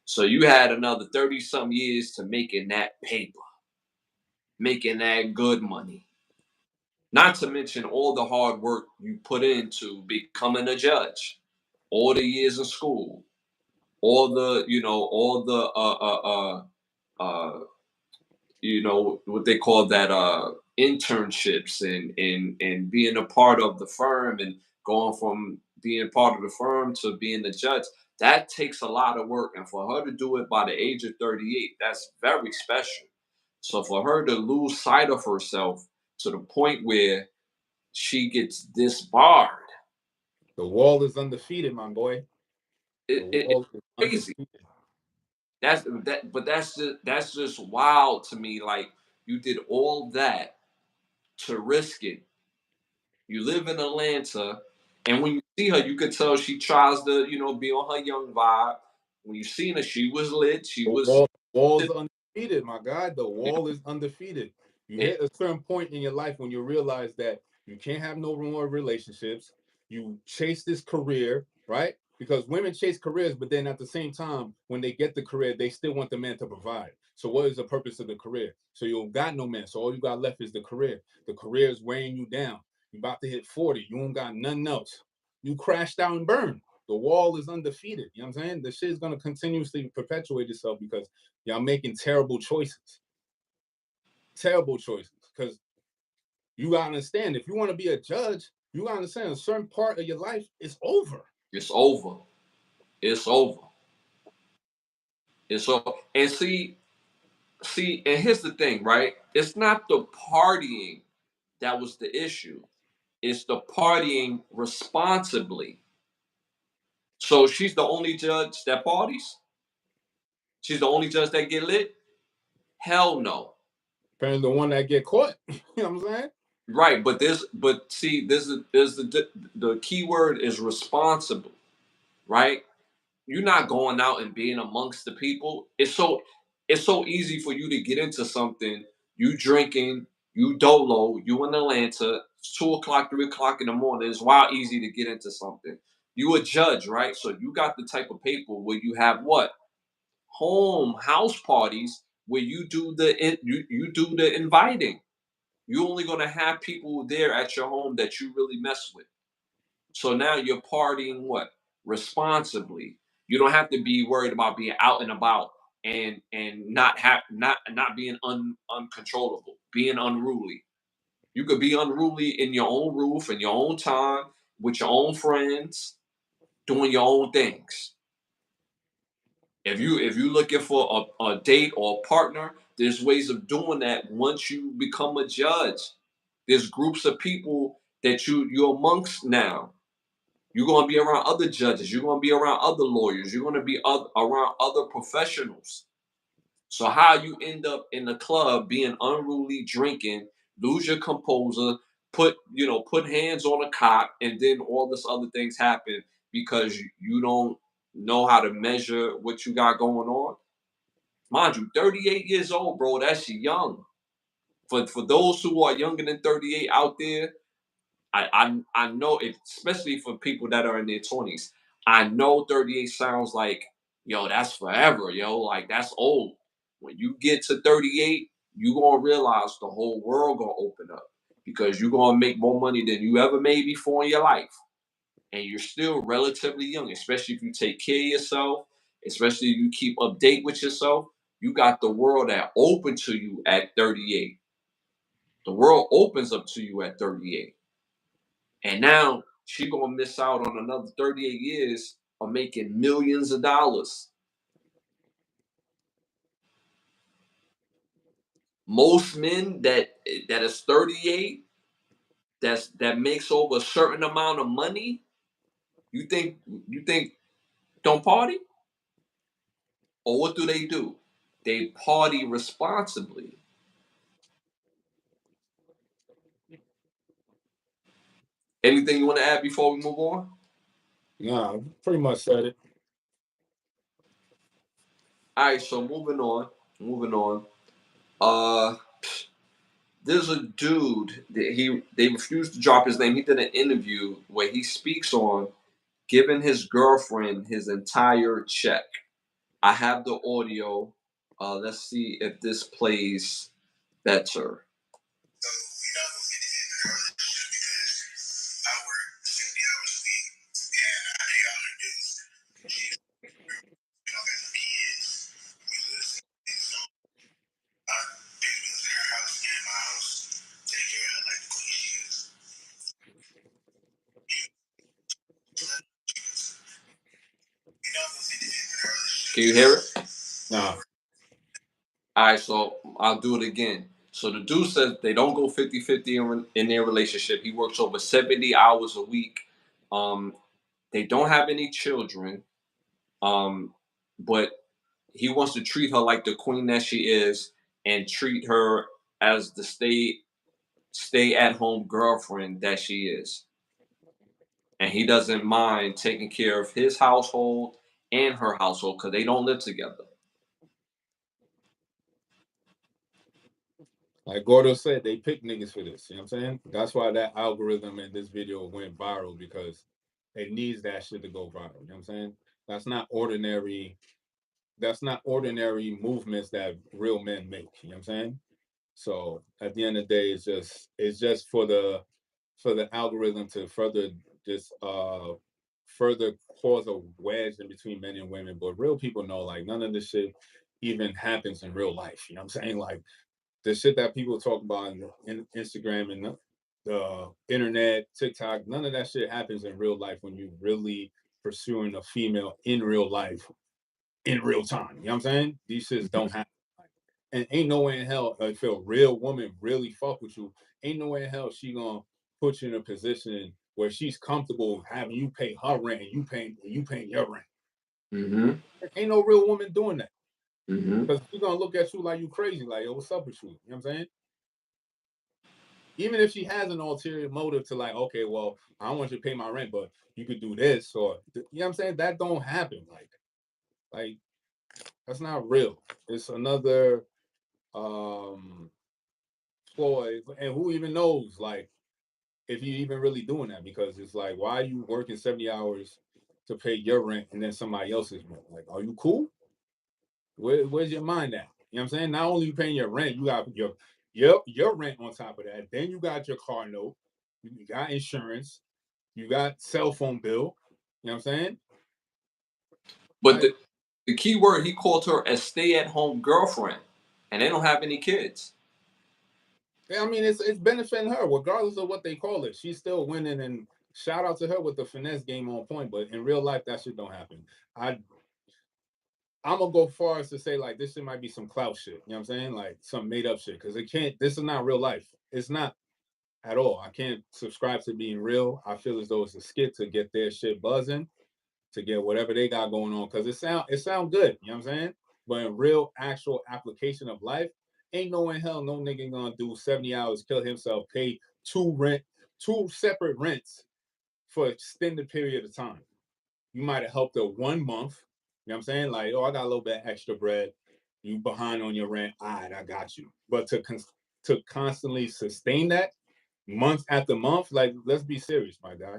So you had another 30 some years to making that paper, making that good money. Not to mention all the hard work you put into becoming a judge, all the years in school, all the what they call that internships and being a part of the firm and going from being part of the firm to being the judge. That takes a lot of work, and for her to do it by the age of 38, that's very special. So for her to lose sight of herself to the point where she gets disbarred. the wall is undefeated, my boy. The It's wall is crazy. undefeated. That's just wild to me. Like you did all that to risk it. You live in Atlanta, and when you see her, you could tell she tries to, be on her young vibe. When you seen her, she was lit. She The was, wall is undefeated, my guy. The wall is undefeated. You yeah, hit a certain point in your life when you realize that you can't have no more relationships. You chase this career, right? Because women chase careers, but then at the same time, when they get the career, they still want the man to provide. So what is the purpose of the career? So you don't got no man. So all you got left is the career. The career is weighing you down. You about to hit 40. You don't got nothing else. You crashed out and burned. The wall is undefeated. You know what I'm saying? The shit is gonna continuously perpetuate itself because y'all making terrible choices. Terrible choices. Because you gotta understand, if you want to be a judge, you gotta understand a certain part of your life is over. it's over. It's over. It's over. And and here's the thing, right? It's not the partying that was the issue. It's the partying responsibly. So she's the only judge that parties. She's the only judge that get lit. Hell no. Depends on the one that get caught. You know what I'm saying? Right, there's the key word is responsible, right? You're not going out and being amongst the people. It's so easy for you to get into something. You drinking, you dolo, you in Atlanta, it's 2 o'clock, 3 o'clock in the morning. It's wild easy to get into something. You a judge, right? So you got the type of paper where you have what? Home house parties where you do the inviting. You're only gonna have people there at your home that you really mess with. So now you're partying what? Responsibly. You don't have to be worried about being out and about and not being uncontrollable, being unruly. You could be unruly in your own roof, in your own time, with your own friends, doing your own things. If you looking for a date or a partner, there's ways of doing that once you become a judge. There's groups of people that you're amongst now. You're gonna be around other judges. You're gonna be around other lawyers. You're gonna be around other professionals. So how you end up in the club being unruly, drinking, lose your composure, put hands on a cop, and then all this other things happen because you don't know how to measure what you got going on. Mind you, 38 years old, bro. That's young. For those who are younger than 38 out there, I know it, especially for people that are in their 20s. I know 38 sounds like, yo, that's forever, yo, like that's old. When you get to 38, you gonna realize the whole world gonna open up because you're gonna make more money than you ever made before in your life. And you're still relatively young, especially if you take care of yourself, especially if you keep update with yourself. You got the world that open to you at 38. The world opens up to you at 38. And now she gonna miss out on another 38 years of making millions of dollars. Most men that is 38, that makes over a certain amount of money, you think you think don't party? Or what do? They party responsibly. Anything you want to add before we move on? Nah, pretty much said it. All right, so moving on. Moving on. Uh there's a dude that they refused to drop his name. He did an interview where he speaks on giving his girlfriend his entire check. I have the audio. Let's see if this plays better. Can you hear it? Nah. All right, so I'll do it again. So the dude says they don't go 50-50 in their relationship. He works over 70 hours a week. Um, they don't have any children. But he wants to treat her like the queen that she is, and treat her as the stay at home girlfriend that she is. And he doesn't mind taking care of his household and her household because they don't live together. Like Gordo said, they pick niggas for this. You know what I'm saying? That's why that algorithm in this video went viral, because it needs that shit to go viral. You know what I'm saying? That's not ordinary. That's not ordinary movements that real men make. You know what I'm saying? So at the end of the day, it's just for the algorithm to further cause a wedge in between men and women. But real people know, like, none of this shit even happens in real life. You know what I'm saying? Like, the shit that people talk about in Instagram and the internet, TikTok, none of that shit happens in real life when you really pursuing a female in real life, in real time. You know what I'm saying? These shits don't happen. And ain't no way in hell, if a real woman really fuck with you, ain't no way in hell she gonna put you in a position where she's comfortable having you pay her rent and you paying your rent. Mm-hmm. Ain't no real woman doing that. Mm-hmm. Because she's gonna look at you like you crazy, like, yo, what's up with you? You know what I'm saying? Even if she has an ulterior motive to, like, okay, well, I don't want you to pay my rent, but you could do this, or you know what I'm saying? That don't happen. Like that's not real. It's another ploy, and who even knows, like, if you even really doing that, because it's like, why are you working 70 hours to pay your rent and then somebody else's rent? Like, are you cool? Where's your mind at? You know what I'm saying? Not only you paying your rent, you got your rent on top of that. Then you got your car note, you got insurance, you got cell phone bill. You know what I'm saying? But Like, the key word, he called her a stay at home girlfriend, and they don't have any kids. I mean, it's benefiting her regardless of what they call it. She's still winning, and shout out to her with the finesse game on point. But in real life, that shit don't happen. I I'm gonna go far as to say, like, this shit might be some clout shit. You know what I'm saying? Like some made up shit, because it can't. This is not real life. It's not at all. I can't subscribe to being real. I feel as though it's a skit to get their shit buzzing, to get whatever they got going on, because it sound good. You know what I'm saying? But in real, actual application of life, ain't no in hell no nigga gonna do 70 hours, kill himself, pay two separate rents for extended period of time. You might have helped her 1 month. You know what I'm saying? Like, oh, I got a little bit extra bread. You behind on your rent. All right, I got you. But to constantly sustain that month after month, like, let's be serious, my guy.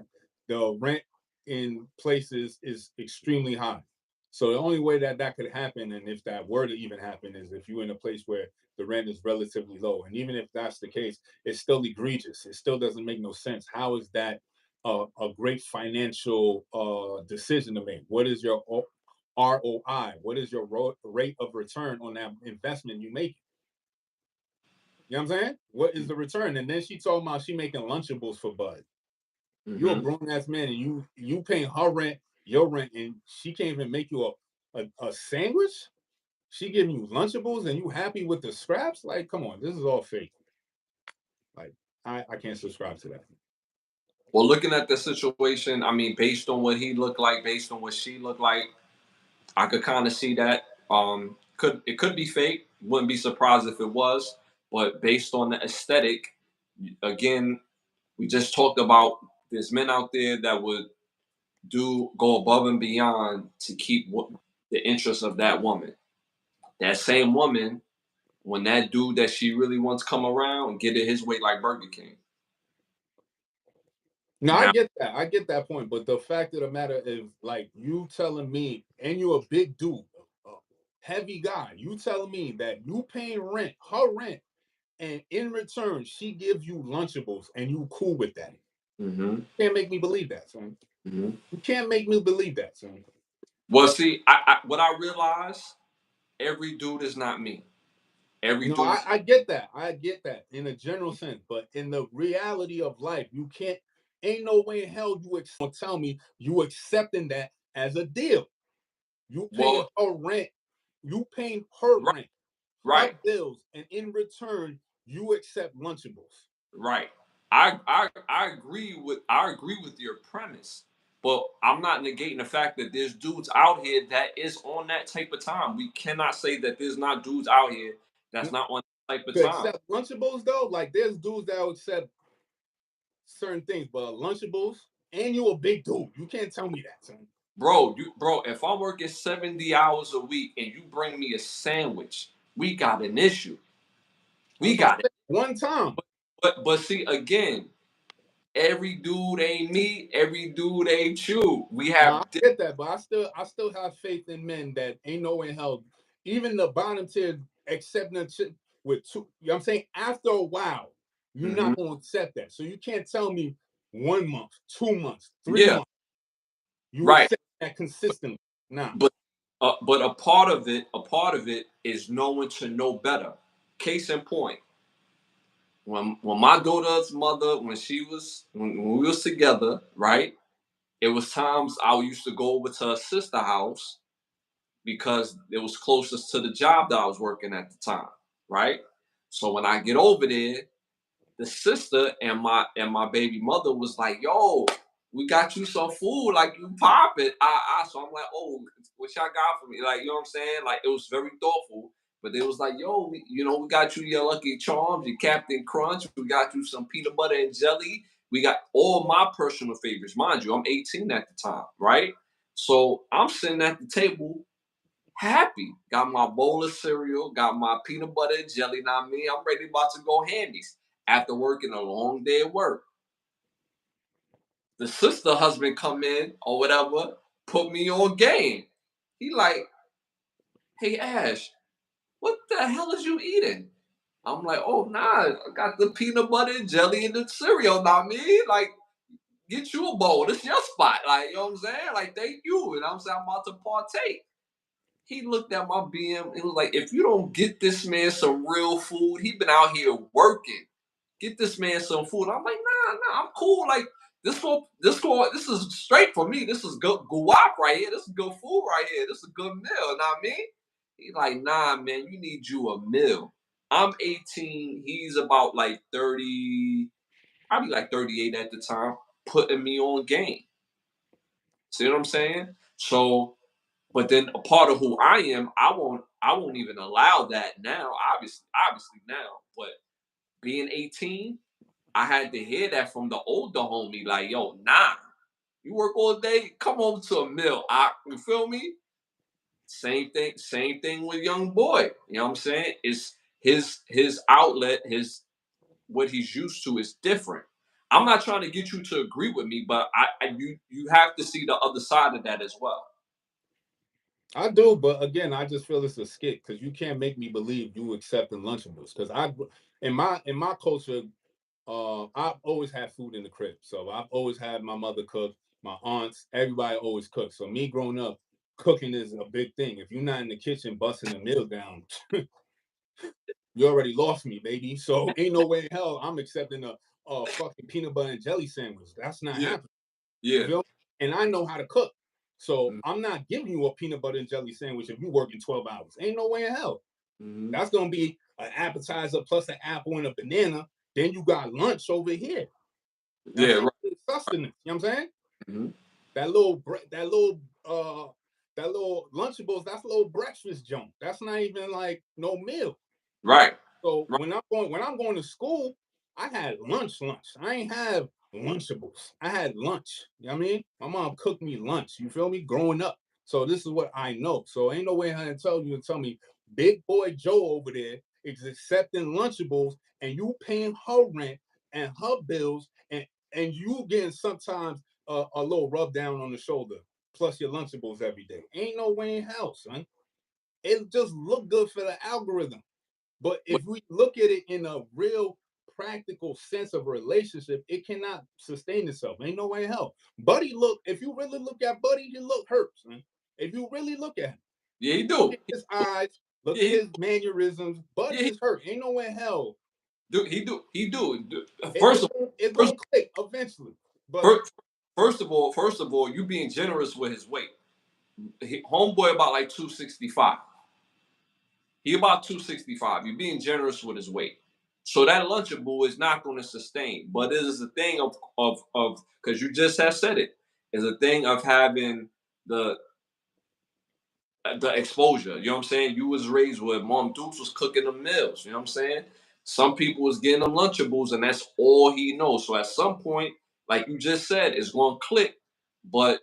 The rent in places is extremely high. So the only way that that could happen, and if that were to even happen, is if you're in a place where the rent is relatively low. And even if that's the case, it's still egregious. It still doesn't make no sense. How is that a great financial decision to make? What is your ROI? What is your rate of return on that investment you make? You know what I'm saying? What is the return? And then she talking about she making Lunchables for Bud. You're a Mm-hmm. grown ass man, and you paying her rent, your rent, and she can't even make you a sandwich. She giving you Lunchables, and you happy with the scraps? Like, come on, this is all fake. Like, I can't subscribe to that. Well, looking at the situation, I mean, based on what he looked like, based on what she looked like, I could kind of see that. Could be fake. Wouldn't be surprised if it was. But based on the aesthetic, again, we just talked about there's men out there that would go above and beyond to keep the interest of that woman. That same woman, when that dude that she really wants come around, get it his way like Burger King. No, I Now, get that. I get that point. But the fact of the matter is, like, you telling me, and you're a big dude, a heavy guy, you telling me that you paying rent, her rent, and in return, she gives you Lunchables, and you cool with that. mm-hmm, Can't make me believe that, son. mm-hmm. You can't make me believe that, son. Well, see, what I realize, every dude is not me. Every No, dude, I get that. I get that in a general sense. But in the reality of life, you can't, ain't no way in hell tell me you accepting that as a deal. You paying well, her rent, you paying her right, rent, her right, bills, and in return, you accept Lunchables. right. I agree with your premise. But I'm not negating the fact that there's dudes out here that is on that type of time. We cannot say that there's not dudes out here that's not on that type of To time. accept Lunchables though, like there's dudes that will accept certain things, but Lunchables, and you a big dude. You can't tell me that, son. Bro, if I'm working 70 hours a week and you bring me a sandwich, we got an issue. We That's what I'm got it. saying. One time. But see again, every dude ain't me, every dude ain't you. We Nah, I have get that, but I still have faith in men that ain't no way in hell. Even the bottom tier accepting a chick with two, you know what I'm saying? After a while, you're Mhm. not gonna accept that. So you can't tell me 1 month, 2 months, three Yeah, months, you right. accept that consistently. Nah. But a part of it is knowing to know better. Case in point, when my daughter's mother, when we was together, right? It was times I used to go over to her sister house because it was closest to the job that I was working at the time, right? So when I get over there, the sister and my baby mother was like, "Yo, we got you some food, like you pop it." So I'm like, "Oh, what y'all got for me?" Like, you know what I'm saying? Like, it was very thoughtful. But they was like, "Yo, we got you your Lucky Charms, your Captain Crunch. We got you some peanut butter and jelly. We got all my personal favorites. Mind you, I'm 18 at the time, right? So I'm sitting at the table happy. Got my bowl of cereal, got my peanut butter and jelly. Now me, I'm ready about to go hammies after working a long day at work. The sister husband come in or whatever, put me on game. He like, "Hey Ash, what the hell is you eating?" I'm like, "Oh nah, I got the peanut butter and jelly and the cereal. Not me. Like, get you a bowl. This your spot. Like, you know what I'm saying? Like, thank you." And I'm saying I'm about to partake. He looked at my BM and was like, "If you don't get this man some real food, he been out here working. Get this man some food." I'm like, "Nah, I'm cool. Like, this is straight for me. This is good guap right here. This is good food right here. This is a good meal." Not me. He's like, "Nah, man, you need you a meal." I'm 18. He's about like 30, probably like 38 at the time, putting me on game. See what I'm saying? So, but then a part of who I am, I won't even allow that now. Obviously now, but being 18, I had to hear that from the older homie, like, "Yo, nah, you work all day, come home to a meal." You feel me? Same thing with young boy. You know what I'm saying? It's his outlet, his what he's used to is different. I'm not trying to get you to agree with me, but you have to see the other side of that as well. I do, but again, I just feel it's a skit because you can't make me believe you accepting Lunchables. Because in my culture, I've always had food in the crib, so I've always had my mother cook, my aunts, everybody always cooks. So me growing up, cooking is a big thing. If you're not in the kitchen busting the meal down, you already lost me, baby. So ain't no way in hell I'm accepting a fucking peanut butter and jelly sandwich. That's not Yeah, happening. You yeah. feel me? And I know how to cook. So Mhm. I'm not giving you a peanut butter and jelly sandwich if you working 12 hours. Ain't no way in hell. Mhm. That's gonna be an appetizer plus an apple and a banana. Then you got lunch over here. Yeah, That's right. sustenance. You know what I'm saying? Mhm. That little that little Lunchables, that's a little breakfast junk. That's not even like no meal. Right. So Right. when I'm going to school, I had lunch. I ain't have Lunchables. I had lunch. You know what I mean? My mom cooked me lunch. You feel me? Growing up. So this is what I know. So ain't no way I can tell me big boy Joe over there is accepting Lunchables and you paying her rent and her bills and you getting sometimes a little rub down on the shoulder plus your Lunchables every day. Ain't no way in hell, son. It just look good for the algorithm. But But if we look at it in a real practical sense of a relationship, it cannot sustain itself. Ain't no way in hell. Buddy, if you really look at Buddy, he look hurts, man. If you really look at him, yeah, he look do. at his eyes, look Yeah, at his mannerisms. Buddy yeah, is hurt. Ain't no way in hell. he do. It, First it's of it's first gonna click eventually. But first first of all, you being generous with his weight. Homeboy about like 265. He about 265. You're being generous with his weight. So that Lunchable is not going to sustain. But it is a thing of because you just have said it. It's a thing of having the the exposure. You know what I'm saying? You was raised with Mom Dukes was cooking the meals. You know what I'm saying? Some people was getting them Lunchables, and that's all he knows. So at some point, like you just said, it's going to click. But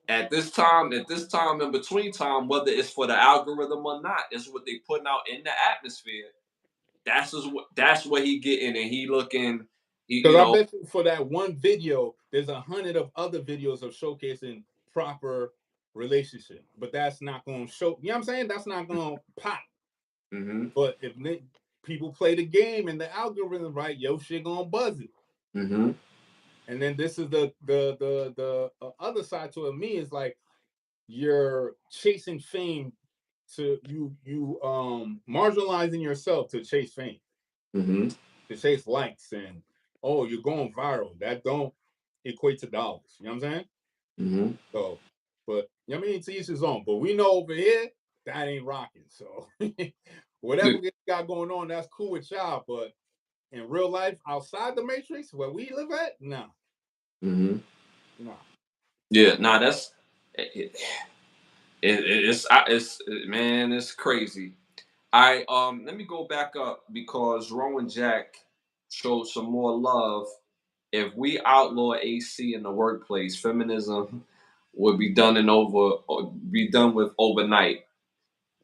at this time in between time, whether it's for the algorithm or not, it's what they putting out in the atmosphere. That's what he getting, and he looking. He, Because you I know. bet you for that one video, there's 100 of other videos of showcasing proper relationship, but that's not going to show. You know what I'm saying? That's not going to pop. Mm-hmm. But if people play the game and the algorithm right, your shit gonna buzz it. Mm-hmm. And then this is the other side to it. Me is like you're chasing fame to marginalizing yourself to chase fame, Mm-hmm. to chase likes, and oh, you're going viral. That don't equate to dollars. You know what I'm saying? Mm-hmm. So, but you know what I mean, to each his own. But we know over here that ain't rocking. So whatever you got going on, that's cool with y'all. But in real life, outside the matrix, where we live at, nah, Mm-hmm. nah. Yeah. Nah. That's it's man. It's crazy. I let me go back up because Rowan Jack showed some more love. If we outlaw AC in the workplace, feminism would be done and over be done with overnight.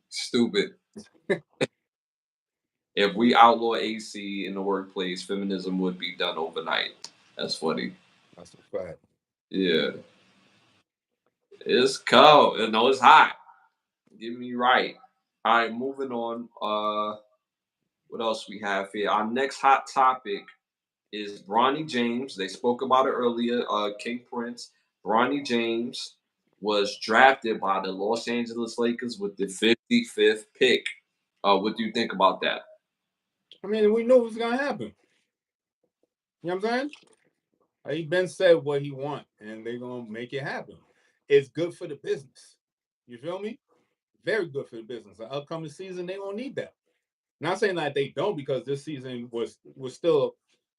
Stupid. If we outlaw AC in the workplace, feminism would be done overnight. That's funny. That's a fact. Yeah. It's cold. No, it's hot. Get me right. All right, moving on. What else we have here? Our next hot topic is Bronny James. They spoke about it earlier. King Prince. Bronny James was drafted by the Los Angeles Lakers with the 55th pick. What do you think about that? I mean, we knew it was gonna happen. You know what I'm saying? He been said what he want, and they gonna make it happen. It's good for the business. You feel me? Very good for the business. The upcoming season, they gonna need that. Not saying that they don't, because this season was still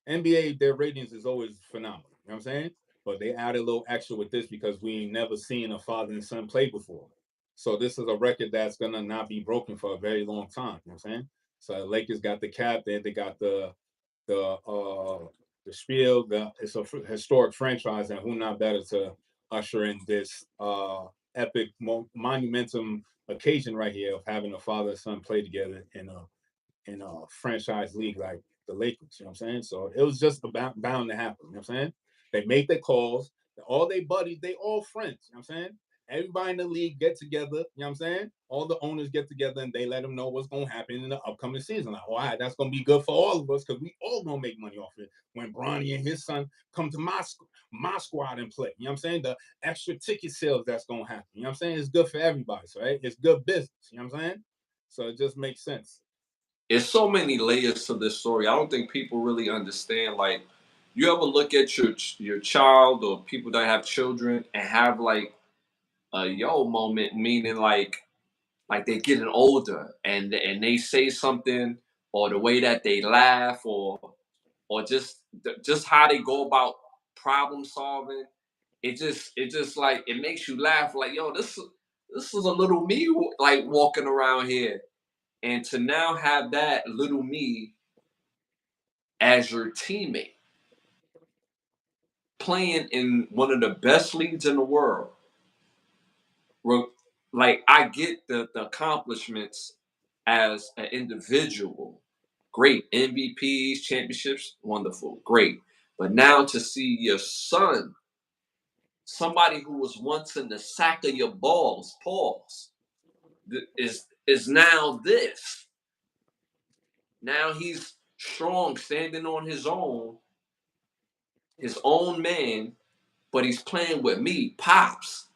NBA. Their ratings is always phenomenal. You know what I'm saying? But they added a little extra with this because we ain't never seen a father and son play before. So this is a record that's gonna not be broken for a very long time. You know what I'm saying? So the Lakers got the cap, they got the the spiel. It's a historic franchise, and who not better to usher in this epic monumentum occasion right here of having a father and son play together in a franchise league like the Lakers. You know what I'm saying? So it was just about bound to happen. You know what I'm saying? They make their calls. All they buddies, they all friends. You know what I'm saying? Everybody in the league get together. You know what I'm saying? All the owners get together and they let them know what's going to happen in the upcoming season. Like, all right, that's going to be good for all of us because we all going to make money off it when Bronny and his son come to my squad and play. You know what I'm saying? The extra ticket sales that's going to happen. You know what I'm saying? It's good for everybody, right? It's good business. You know what I'm saying? So it just makes sense. It's so many layers to this story. I don't think people really understand. Like, you ever look at your child or people that have children and have like a yo moment, meaning like they're getting older and they say something or the way that they laugh or just how they go about problem solving. It just like it makes you laugh. Like, yo, this is a little me like walking around here, and to now have that little me as your teammate playing in one of the best leagues in the world. Like, I get the accomplishments as an individual. Great. MVPs, championships, wonderful. Great. But now to see your son, somebody who was once in the sack of your balls, pause, is now this. Now he's strong, standing on his own man, but he's playing with me, Pops.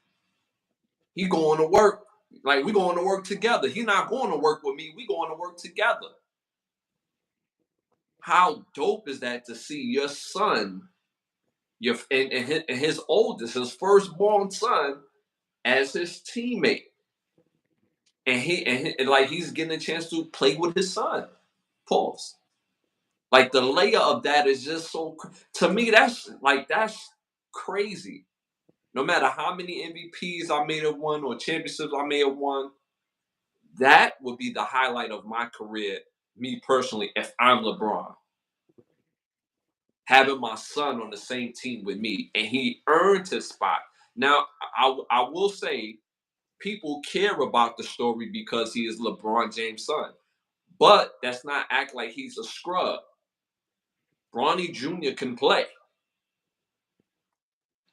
He going to work. Like, we going to work together. He not going to work with me. We going to work together. How dope is that to see your son, and his oldest, his firstborn son, as his teammate, and like he's getting a chance to play with his son. Pause. Like, the layer of that is just so, to me, that's crazy. no matter how many MVPs I may have won or championships I may have won, that would be the highlight of my career, me personally, if I'm LeBron. Having my son on the same team with me, and he earned his spot. Now, I will say, people care about the story because he is LeBron James' son, but that's not act like he's a scrub. Bronny Jr. can play.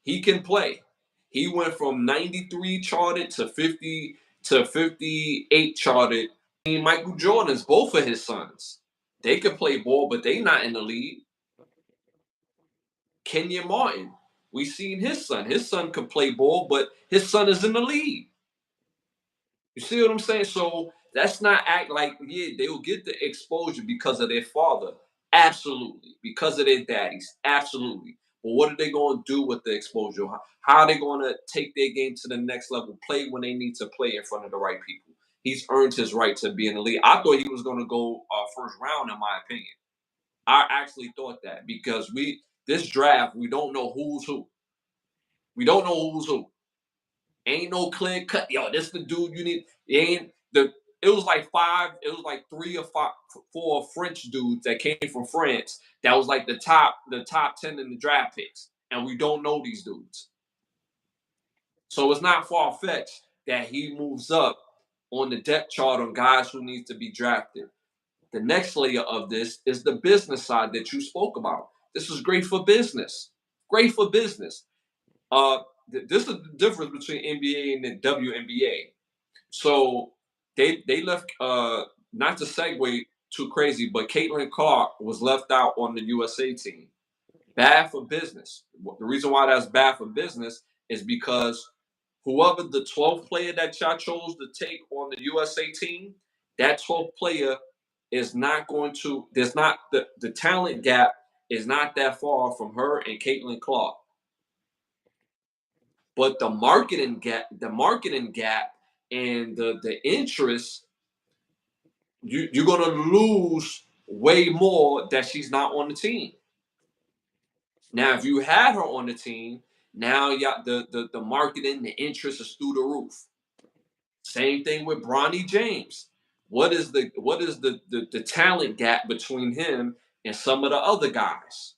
He can play. He went from 93 charted to 50 to 58 charted. Michael Jordan's both of his sons. They can play ball, but they not in the league. Kenya Martin, we seen his son. His son could play ball, but his son is in the league. You see what I'm saying? So that's not act like, yeah, they will get the exposure because of their father. Absolutely. Because of their daddies. Absolutely. But what are they going to do with the exposure? How are they going to take their game to the next level, play when they need to play in front of the right people? He's earned his right to be in the league. I thought he was going to go first round, in my opinion. I actually thought that because this draft, we don't know who's who. We don't know who's who. Ain't no clear cut. Yo, this the dude you need. It was like five. It was like three or four French dudes that came from France. That was like the top 10 in the draft picks, and we don't know these dudes. So it's not far fetched that he moves up on the depth chart on guys who need to be drafted. The next layer of this is the business side that you spoke about. This is great for business. Great for business. This is the difference between NBA and the WNBA. So they left. Not to segue too crazy, but Caitlin Clark was left out on the USA team. Bad for business. The reason why that's bad for business is because whoever the 12th player that y'all chose to take on the USA team, that 12th player is not going to. There's not the talent gap is not that far from her and Caitlin Clark. But the marketing gap, and the interest, you're gonna lose way more that she's not on the team. Now, if you had her on the team, now the marketing, the interest is through the roof. Same thing with Bronny James. What is the talent gap between him and some of the other guys?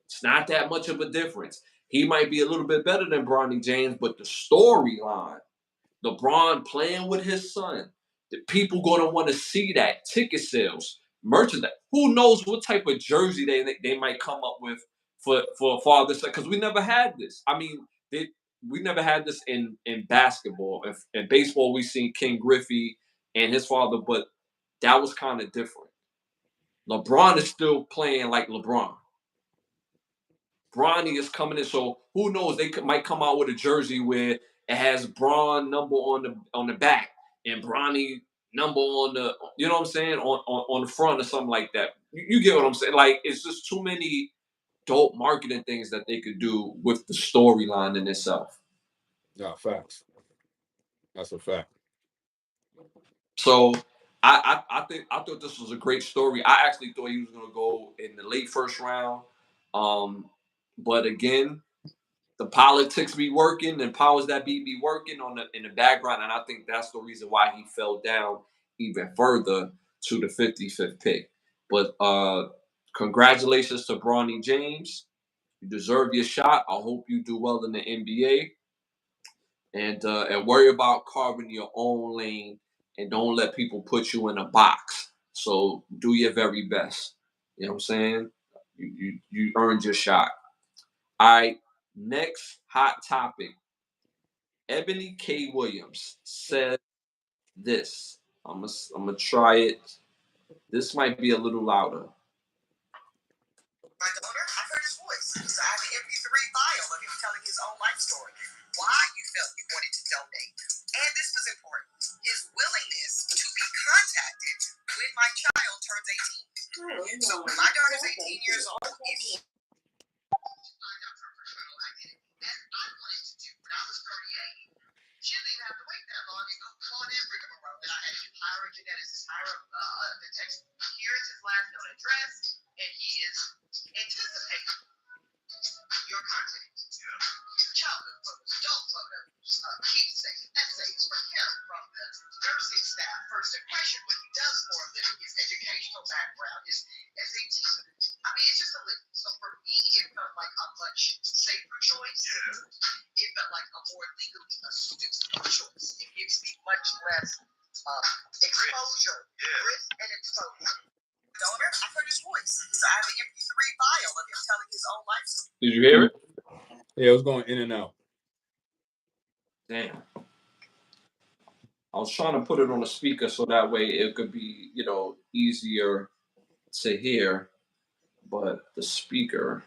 It's not that much of a difference. He might be a little bit better than Bronny James, but the storyline, LeBron playing with his son, the people going to want to see that. Ticket sales, merchandise. Who knows what type of jersey they might come up with for Father's Day? Because we never had this. I mean, we never had this in basketball. In baseball, we seen King Griffey and his father, but that was kind of different. LeBron is still playing like LeBron. Bronny is coming in, so who knows? They might come out with a jersey where it has Bron number on the back and Bronny number on the, you know what I'm saying, on the front or something like that. You get what I'm saying? Like, it's just too many dope marketing things that they could do with the storyline in itself. Yeah, facts. That's a fact. So I thought this was a great story. I actually thought he was gonna go in the late first round. But again, the politics be working and powers that be working in the background, and I think that's the reason why he fell down even further to the 55th pick. But congratulations to Bronny James. You deserve your shot. I hope you do well in the NBA, and worry about carving your own lane and don't let people put you in a box. So do your very best. You know what I'm saying? You earned your shot. All right. Next hot topic. Ebony K. Williams said this. I'm gonna try it. This might be a little louder. My daughter, I heard his voice. So I have an MP3 file of him telling his own life story. Why you felt you wanted to donate. And this was important. His willingness to be contacted when my child turns 18. So when my daughter's 18 years old, if she find out her paternal identity, as I wanted to do when I was 38, she didn't even have to wait that long and go call that rigmarole that I had to hire a geneticist, hire the text. Here is his last known address, and he is anticipating your content. Childhood photos, less exposure, risk and exposure. Daughter, I heard his voice. So I have the MP3 file of him telling his own life story. Did you hear it? Yeah, it was going in and out. Damn. I was trying to put it on a speaker so that way it could be, easier to hear. But the speaker.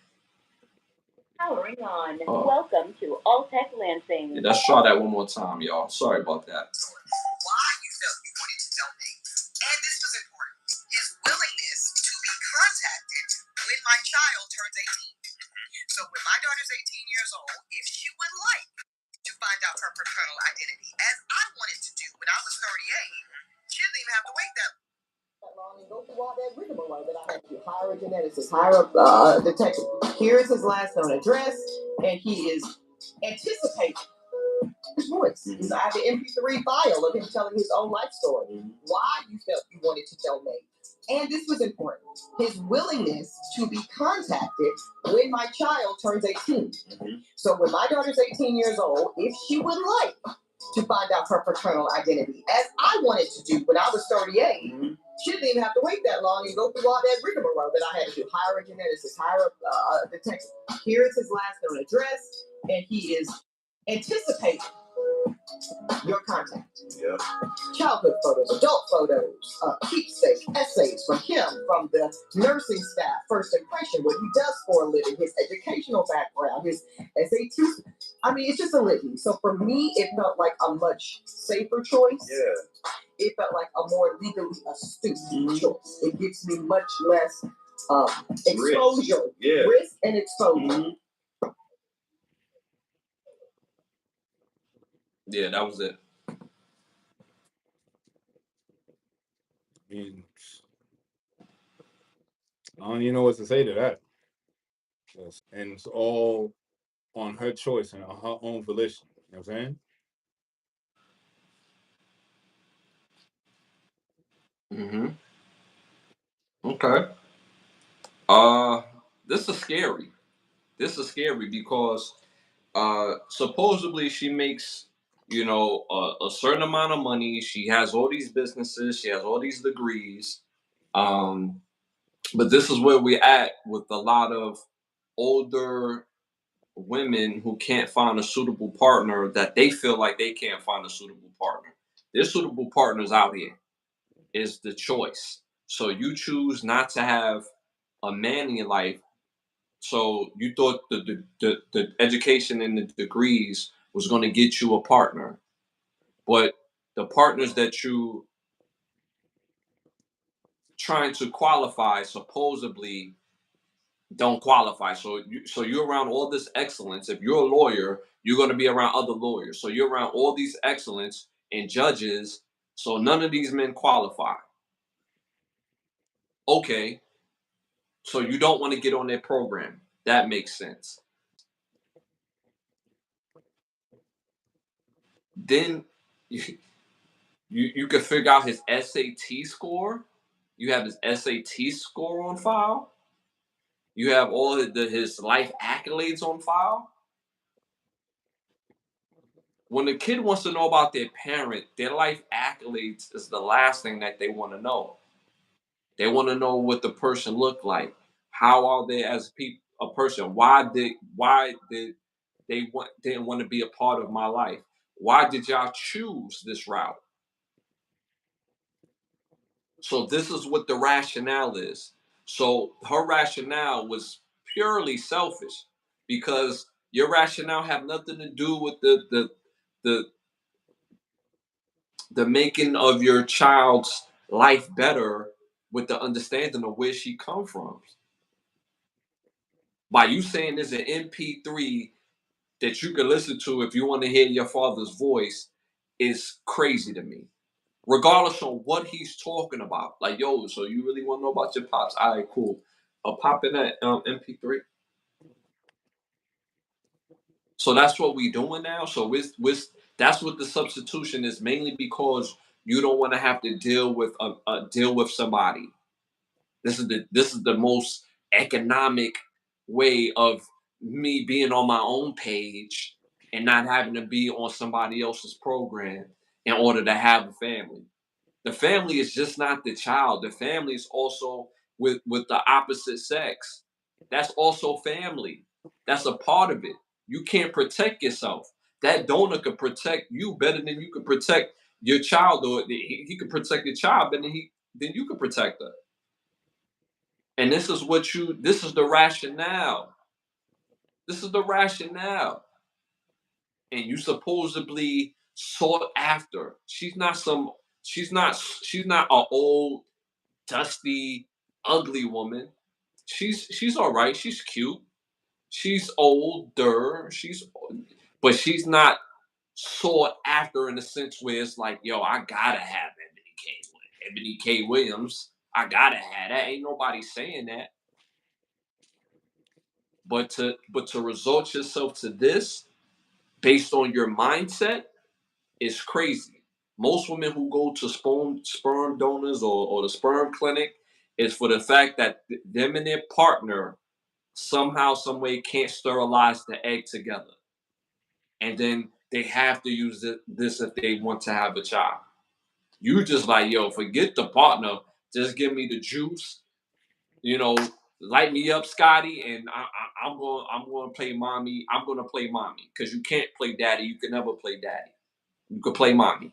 Powering on. Welcome to All-Tech Lansing. Yeah, let's try that one more time, y'all. Sorry about that. Why you felt you wanted to tell me. And this was important. His willingness to be contacted when my child turns 18. So when my daughter's 18 years old, if she would like to find out her paternal identity, as I wanted to do when I was 38, she doesn't even have to wait that long and go through all that rigmarole that I had to hire a geneticist, hire a detective. Here is his last known address, and he is anticipating his voice. I have the MP3 file of him telling his own life story. Why you felt you wanted to tell me. And this was important. His willingness to be contacted when my child turns 18. So when my daughter's 18 years old, if she would like to find out her paternal identity, as I wanted to do when I was 38, she didn't even have to wait that long and go through all that rigmarole that I had to do. Hire a geneticist, hire a detective. Here is his last known address, and he is anticipating your contact. Yeah. Childhood photos, adult photos, keepsake, essays from him, from the nursing staff, first impression, what he does for a living, his educational background, his SAT. I mean, it's just a litany. So for me, it felt like a much safer choice. Yeah. It felt like a more legally astute choice. It gives me much less exposure, risk and exposure. Yeah, that was it. I mean, I don't even know what to say to that. And it's all on her choice and on her own volition. You know what I'm saying? Okay. This is scary. This is scary because supposedly she makes, a certain amount of money. She has all these businesses. She has all these degrees. But this is where we're at with a lot of older women who can't find a suitable partner, that they feel like they can't find a suitable partner. There's suitable partners out here. Is the choice. So you choose not to have a man in your life. So you thought the education and the degrees was going to get you a partner, but the partners that you trying to qualify supposedly don't qualify. So you're around all this excellence. If you're a lawyer, you're going to be around other lawyers. So you're around all these excellence and judges. So none of these men qualify. Okay, so you don't want to get on their program. That makes sense. Then you can figure out his SAT score. You have his SAT score on file. You have all his life accolades on file. When the kid wants to know about their parent, their life accolades is the last thing that they want to know. They want to know what the person looked like. How are they as a person? Why did didn't want to be a part of my life? Why did y'all choose this route? So this is what the rationale is. So her rationale was purely selfish, because your rationale have nothing to do with the the making of your child's life better, with the understanding of where she come from. By you saying there's an MP3 that you can listen to if you want to hear your father's voice is crazy to me. Regardless of what he's talking about. Like, yo, so you really want to know about your pops? All right, cool. I'll pop in that MP3. So that's what we doing now. So that's what the substitution is, mainly because you don't want to have to deal with somebody. This is the most economic way of me being on my own page and not having to be on somebody else's program. in order to have a family. The family is just not the child. The family is also with the opposite sex. That's also family. That's a part of it. You can't protect yourself. That donor could protect you better than you could protect your child, or he could protect your child better than you could protect her. And this is the rationale. This is the rationale. And you supposedly sought after. She's not an old, dusty, ugly woman. She's all right. She's cute. She's older. But she's not sought after in the sense where it's like, yo, I gotta have Ebony K. Williams. I gotta have that. Ain't nobody saying that. But to result yourself to this based on your mindset is crazy. Most women who go to sperm donors or the sperm clinic is for the fact that them and their partner somehow, some way can't sterilize the egg together, and then they have to use this if they want to have a child. You just like, yo, forget the partner, just give me the juice, you know, light me up, Scotty, and I'm going to play mommy. I'm going to play mommy because you can't play daddy. You can never play daddy. You could play mommy.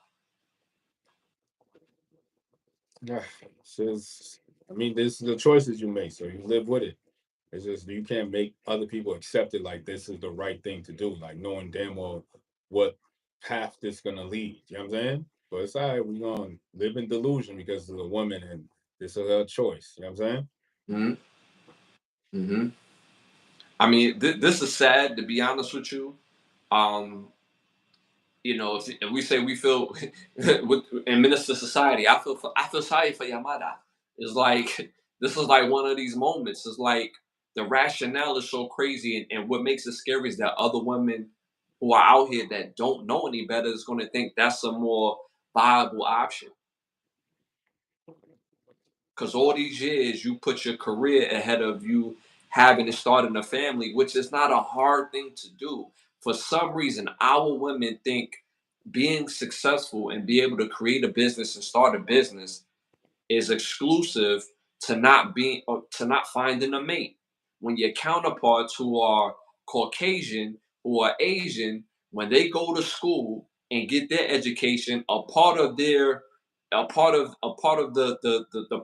Yeah, it's just, I mean, this is the choices you make, so you live with it. It's just you can't make other people accept it like this is the right thing to do, like knowing damn well what path this gonna lead. You know what I'm saying? But it's all right, we're gonna live in delusion because of the woman and this is her choice. You know what I'm saying? Hmm. Hmm. I mean, this is sad to be honest with you. Um, if we say we feel in Minister Society, I feel sorry for Yamada. It's like this is like one of these moments. It's like the rationale is so crazy, and what makes it scary is that other women who are out here that don't know any better is going to think that's a more viable option. Because all these years you put your career ahead of you having and starting a family, which is not a hard thing to do. For some reason, our women think being successful and be able to create a business and start a business is exclusive to not finding a mate. When your counterparts who are Caucasian, who are Asian, when they go to school and get their education, a part of the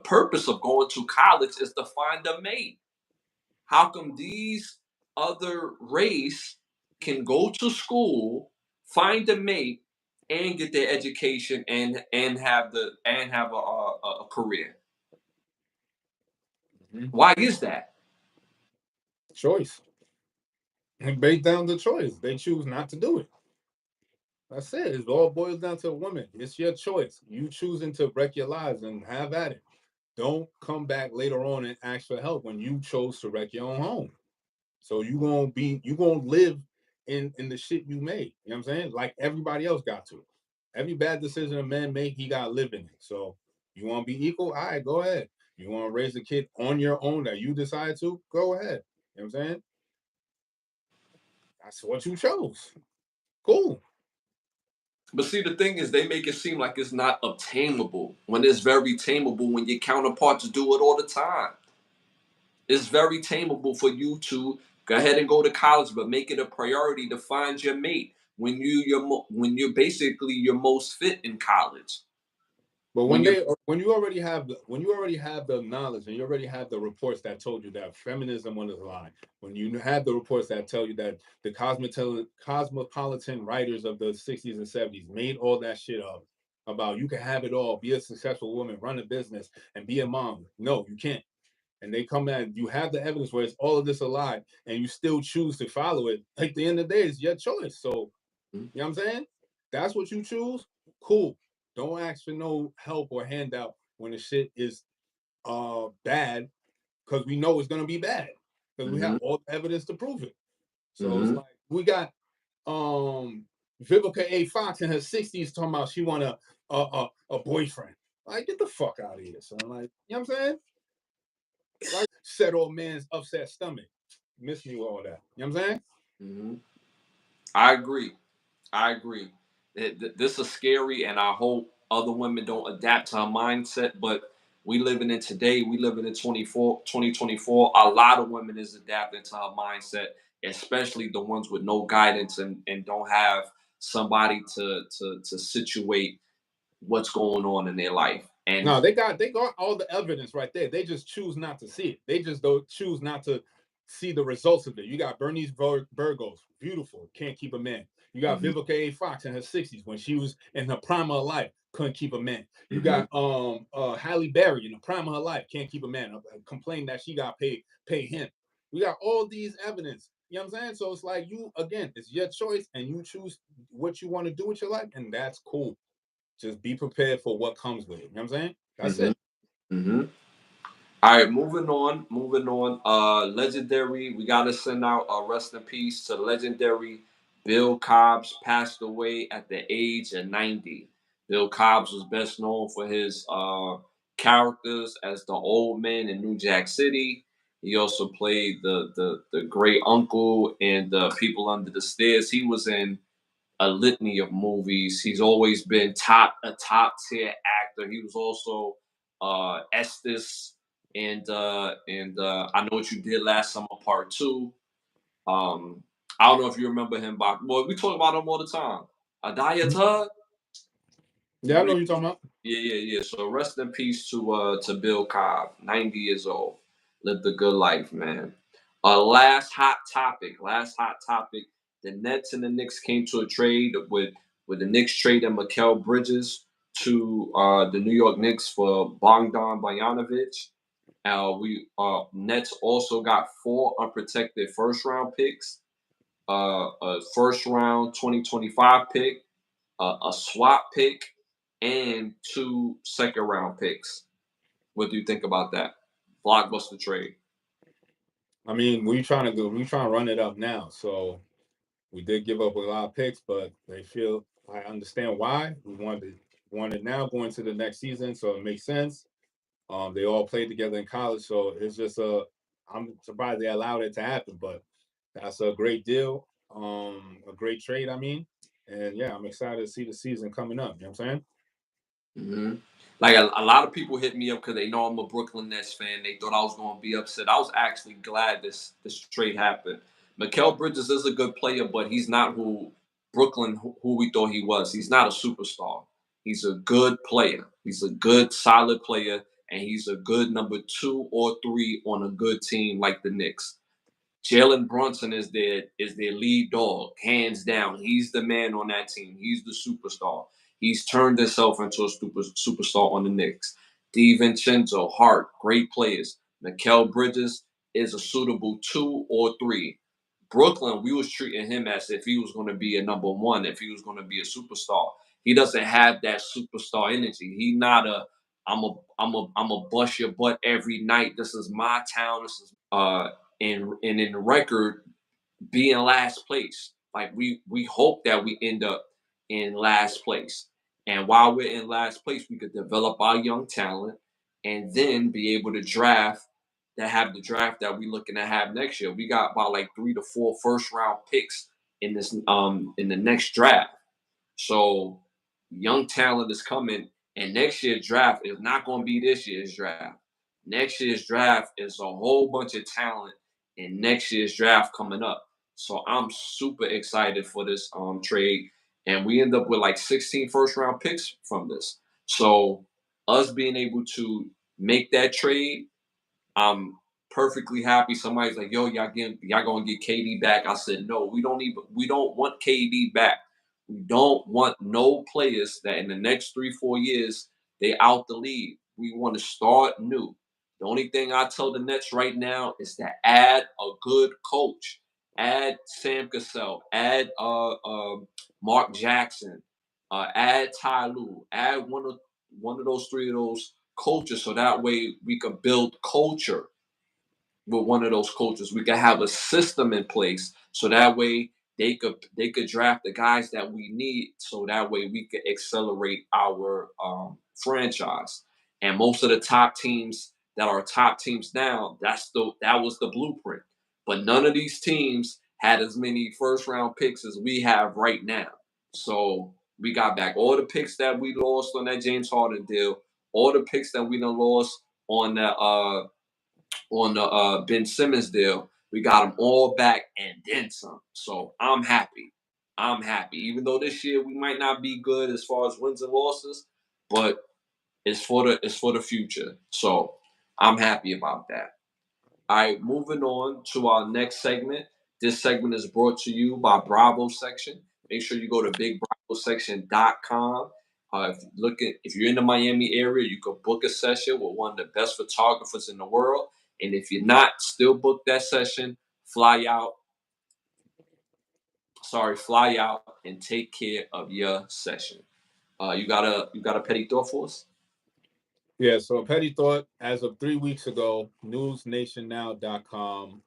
purpose of going to college is to find a mate. How come these other race can go to school, find a mate, and get their education and have a career? Mm-hmm. Why is that? Choice. And based down the choice, they choose not to do it. That's it. It all boils down to a woman. It's your choice. You choosing to wreck your lives and have at it. Don't come back later on and ask for help when you chose to wreck your own home. So you gonna live in the shit you made. You know what I'm saying? Like everybody else got to. Every bad decision a man make, he got to live in it. So you want to be equal? All right, go ahead. You want to raise a kid on your own that you decide to? Go ahead. You know what I'm saying? That's what you chose. Cool. But see, the thing is, they make it seem like it's not obtainable when it's very tameable when your counterparts do it all the time. It's very tameable for you to go ahead and go to college, but make it a priority to find your mate when you're basically your most fit in college. But When you're when you already have the knowledge and you already have the reports that told you that feminism was a lie, when you have the reports that tell you that the cosmopolitan writers of the 60s and 70s made all that shit up about you can have it all, be a successful woman, run a business, and be a mom. No, you can't. And they come at you have the evidence where it's all of this a lie, and you still choose to follow it. At the end of the day, it's your choice. So you know what I'm saying? That's what you choose. Cool. Don't ask for no help or handout when the shit is bad, because we know it's gonna be bad. Because we have Mhm. all the evidence to prove it. So it's Mhm. like we got Vivica A. Fox in her 60s talking about she want a boyfriend. Like, get the fuck out of here, son. Like, you know what I'm saying? Like, set old man's upset stomach. Miss me with all that. You know what I'm saying? Mhm. I agree. I agree. This is scary, and I hope other women don't adapt to her mindset. But we living in today, we living in 2024. A lot of women is adapting to her mindset, especially the ones with no guidance and don't have somebody to situate what's going on in their life. And No, they got all the evidence right there. They just choose not to see it. They just don't choose not to see the results of it. You got Bernice Burgos, beautiful, can't keep a man. You got Mhm. Vivica A. Fox in her 60s when she was in her prime of her life, couldn't keep a man. You Mhm. got Halle Berry in the prime of her life, can't keep a man. Complained that she got pay him. We got all these evidence. You know what I'm saying? So it's like you again, it's your choice, and you choose what you want to do with your life, and that's cool. Just be prepared for what comes with it. You know what I'm saying? That's Mhm. it. Mhm. All right, moving on, moving on. Legendary, we gotta send out a rest in peace to legendary Bill Cobbs, passed away at the age of 90. Bill Cobbs was best known for his characters as the old man in New Jack City. He also played the great uncle in the People Under the Stairs. He was in a litany of movies. He's always been a top tier actor. He was also Estes and I Know What You Did Last Summer Part Two. Um, I don't know if you remember him, but well, we talk about him all the time. Adayat. Yeah, I know what you're talking about. Yeah. So rest in peace to Bill Cobb, 90 years old. Lived a good life, man. Last hot topic. Last hot topic. The Nets and the Knicks came to a trade with the Knicks trading Mikal Bridges to the New York Knicks for Bogdan Bogdanovic. We Nets also got 4 unprotected first round picks, a first round 2025 pick, a swap pick, and 2 second round picks. What do you think about that? Blockbuster trade. I mean, we trying to go. We trying to run it up now. So we did give up a lot of picks, but they feel I understand why we wanted now going to the next season. So it makes sense. They all played together in college, so it's just a. I'm surprised they allowed it to happen, but that's a great deal. A great trade. I mean, and yeah, I'm excited to see the season coming up. You know what I'm saying? Hmm. Like a lot of people hit me up because they know I'm a Brooklyn Nets fan. They thought I was going to be upset. I was actually glad this trade happened. Mikal Bridges is a good player, but he's not who we thought he was. He's not a superstar. He's a good player. He's a good, solid player, and he's a good number 2 or 3 on a good team like the Knicks. Jalen Brunson is their lead dog, hands down. He's the man on that team. He's the superstar. He's turned himself into a superstar on the Knicks. DiVincenzo, Hart, great players. Mikal Bridges is a suitable 2 or 3. Brooklyn, we was treating him as if he was going to be a number 1, if he was going to be a superstar. He doesn't have that superstar energy. He not a I'm a bust your butt every night. This is my town. This is and in the record be in last place. Like we hope that we end up in last place. And while we're in last place, we could develop our young talent and then be able to have the draft that we're looking to have next year. We got about like 3 to 4 first round picks in the next draft. So young talent is coming, and next year's draft is not going to be this year's draft. Next year's draft is a whole bunch of talent in next year's draft coming up. So I'm super excited for this trade, and we end up with like 16 first round picks from this. So us being able to make that trade, I'm perfectly happy. Somebody's like, "Yo, y'all gonna get KD back?" I said, "No, we don't want KD back. We don't want no players that in the next 3 4 years they out the league. We want to start new. The only thing I tell the Nets right now is to add a good coach. Add Sam Cassell. Add Mark Jackson. Add Ty Lue. Add one of those 3 of those coaches so that way we could build culture with one of those coaches. We could have a system in place so that way they could draft the guys that we need so that way we could accelerate our franchise. And most of the top teams that are top teams now, that was the blueprint. But none of these teams had as many first round picks as we have right now. So We got back all the picks that we lost on that James Harden deal, all the picks that we done lost on the Ben Simmons deal. We got them all back and then some. So I'm happy. I'm happy. Even though this year we might not be good as far as wins and losses, but it's for the future. So I'm happy about that. All right, moving on to our next segment. This segment is brought to you by Bravo Section. Make sure you go to bigbravosection.com. If you're in the Miami area, you can book a session with one of the best photographers in the world. And if you're not, still book that session. Fly out. Fly out and take care of your session. You got a petty thought for us? Yeah, so a petty thought, as of 3 weeks ago, newsnationnow.com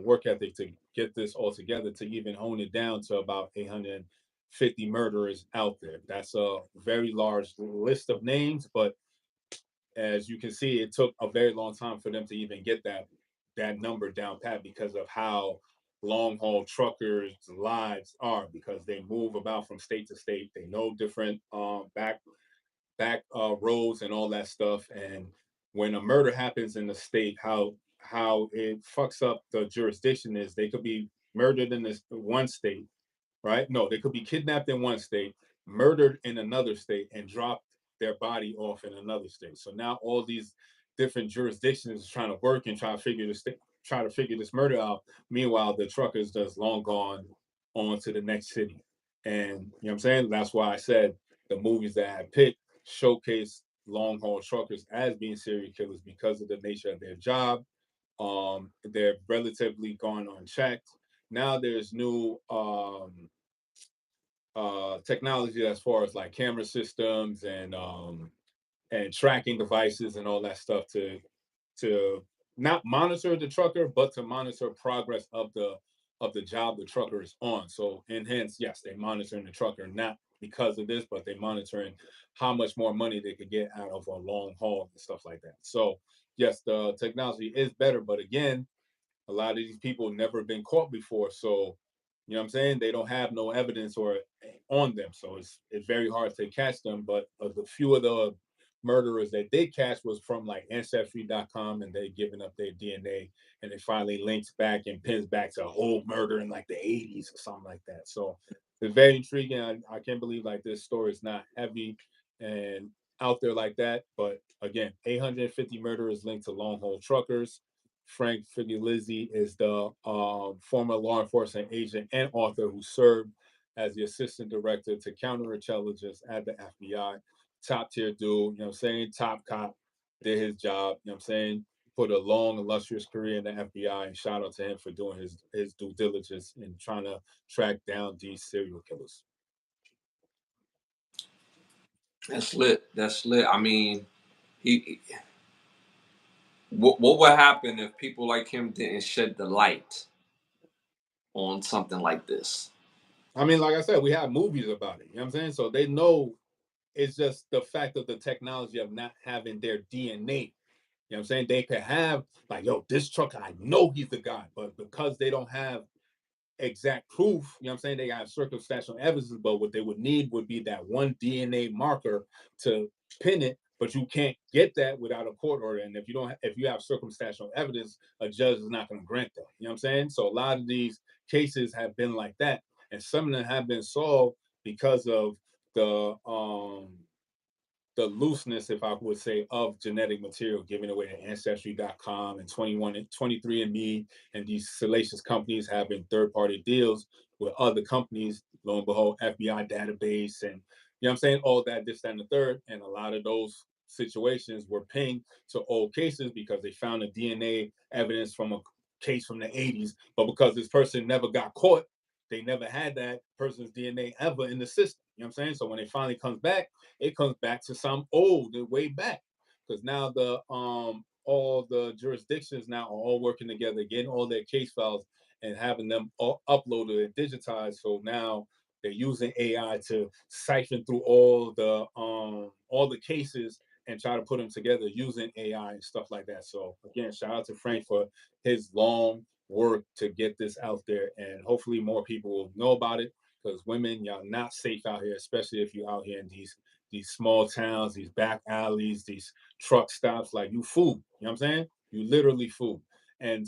work ethic to get this all together to even hone it down to about 850 murderers out there. That's a very large list of names, but as you can see, it took a very long time for them to even get that number down pat because of how long haul truckers' lives are, because they move about from state to state. They know different back roads and all that stuff. And when a murder happens in the state, how it fucks up the jurisdiction is they could be murdered in this one state, right? No, they could be kidnapped in one state, murdered in another state, and dropped their body off in another state. So now all these different jurisdictions is trying to work and try to figure this murder out. Meanwhile, the truckers just long gone on to the next city. And you know what I'm saying? That's why I said the movies that I picked showcase long haul truckers as being serial killers because of the nature of their job. They're relatively gone unchecked. Now there's new technology as far as like camera systems and tracking devices and all that stuff to not monitor the trucker, but to monitor progress of the job the trucker is on. So, and hence, yes, they monitoring the trucker not because of this, but they monitoring how much more money they could get out of a long haul and stuff like that. So, yes, the technology is better, but again, a lot of these people never been caught before, so you know what I'm saying, they don't have no evidence or on them, so it's very hard to catch them. But the few of the murderers that they catch was from like ancestry.com, and they giving up their DNA, and it finally links back and pins back to a whole murder in like the 80s or something like that. So it's very intriguing. I can't believe like this story is not heavy and out there like that. But again, 850 murderers linked to long haul truckers. Frank Figilizzi is the former law enforcement agent and author who served as the assistant director to counterintelligence at the FBI. Top tier dude, you know what I'm saying? Top cop, did his job, you know what I'm saying? Put a long, illustrious career in the FBI, and shout out to him for doing his due diligence in trying to track down these serial killers. That's lit. That's lit. I mean, he what would happen if people like him didn't shed the light on something like this? I mean, like I said, we have movies about it, you know what I'm saying? So they know it's just the fact of the technology of not having their DNA. You know what I'm saying? They could have like, yo, this trucker, I know he's the guy, but because they don't have exact proof, you know what I'm saying? They have circumstantial evidence, but what they would need would be that one DNA marker to pin it, but you can't get that without a court order. And if you have circumstantial evidence, a judge is not going to grant that. You know what I'm saying? So a lot of these cases have been like that, and some of them have been solved because of the looseness, if I would say, of genetic material given away to ancestry.com and 23andMe and these salacious companies having third-party deals with other companies, lo and behold, FBI database, and you know what I'm saying, all that, this, that, and the third. And a lot of those situations were pinged to old cases because they found a DNA evidence from a case from the 80s, but because this person never got caught, they never had that person's DNA ever in the system. You know what I'm saying? So when it finally comes back, it comes back to some old way back, because now the all the jurisdictions now are all working together, getting all their case files and having them all uploaded and digitized. So now they're using AI to siphon through all the cases and try to put them together using AI and stuff like that. So again, shout out to Frank for his long work to get this out there, and hopefully more people will know about it, because women, y'all not safe out here, especially if you're out here in these small towns, these back alleys, these truck stops. Like, you fool. You know what I'm saying? You literally fool. And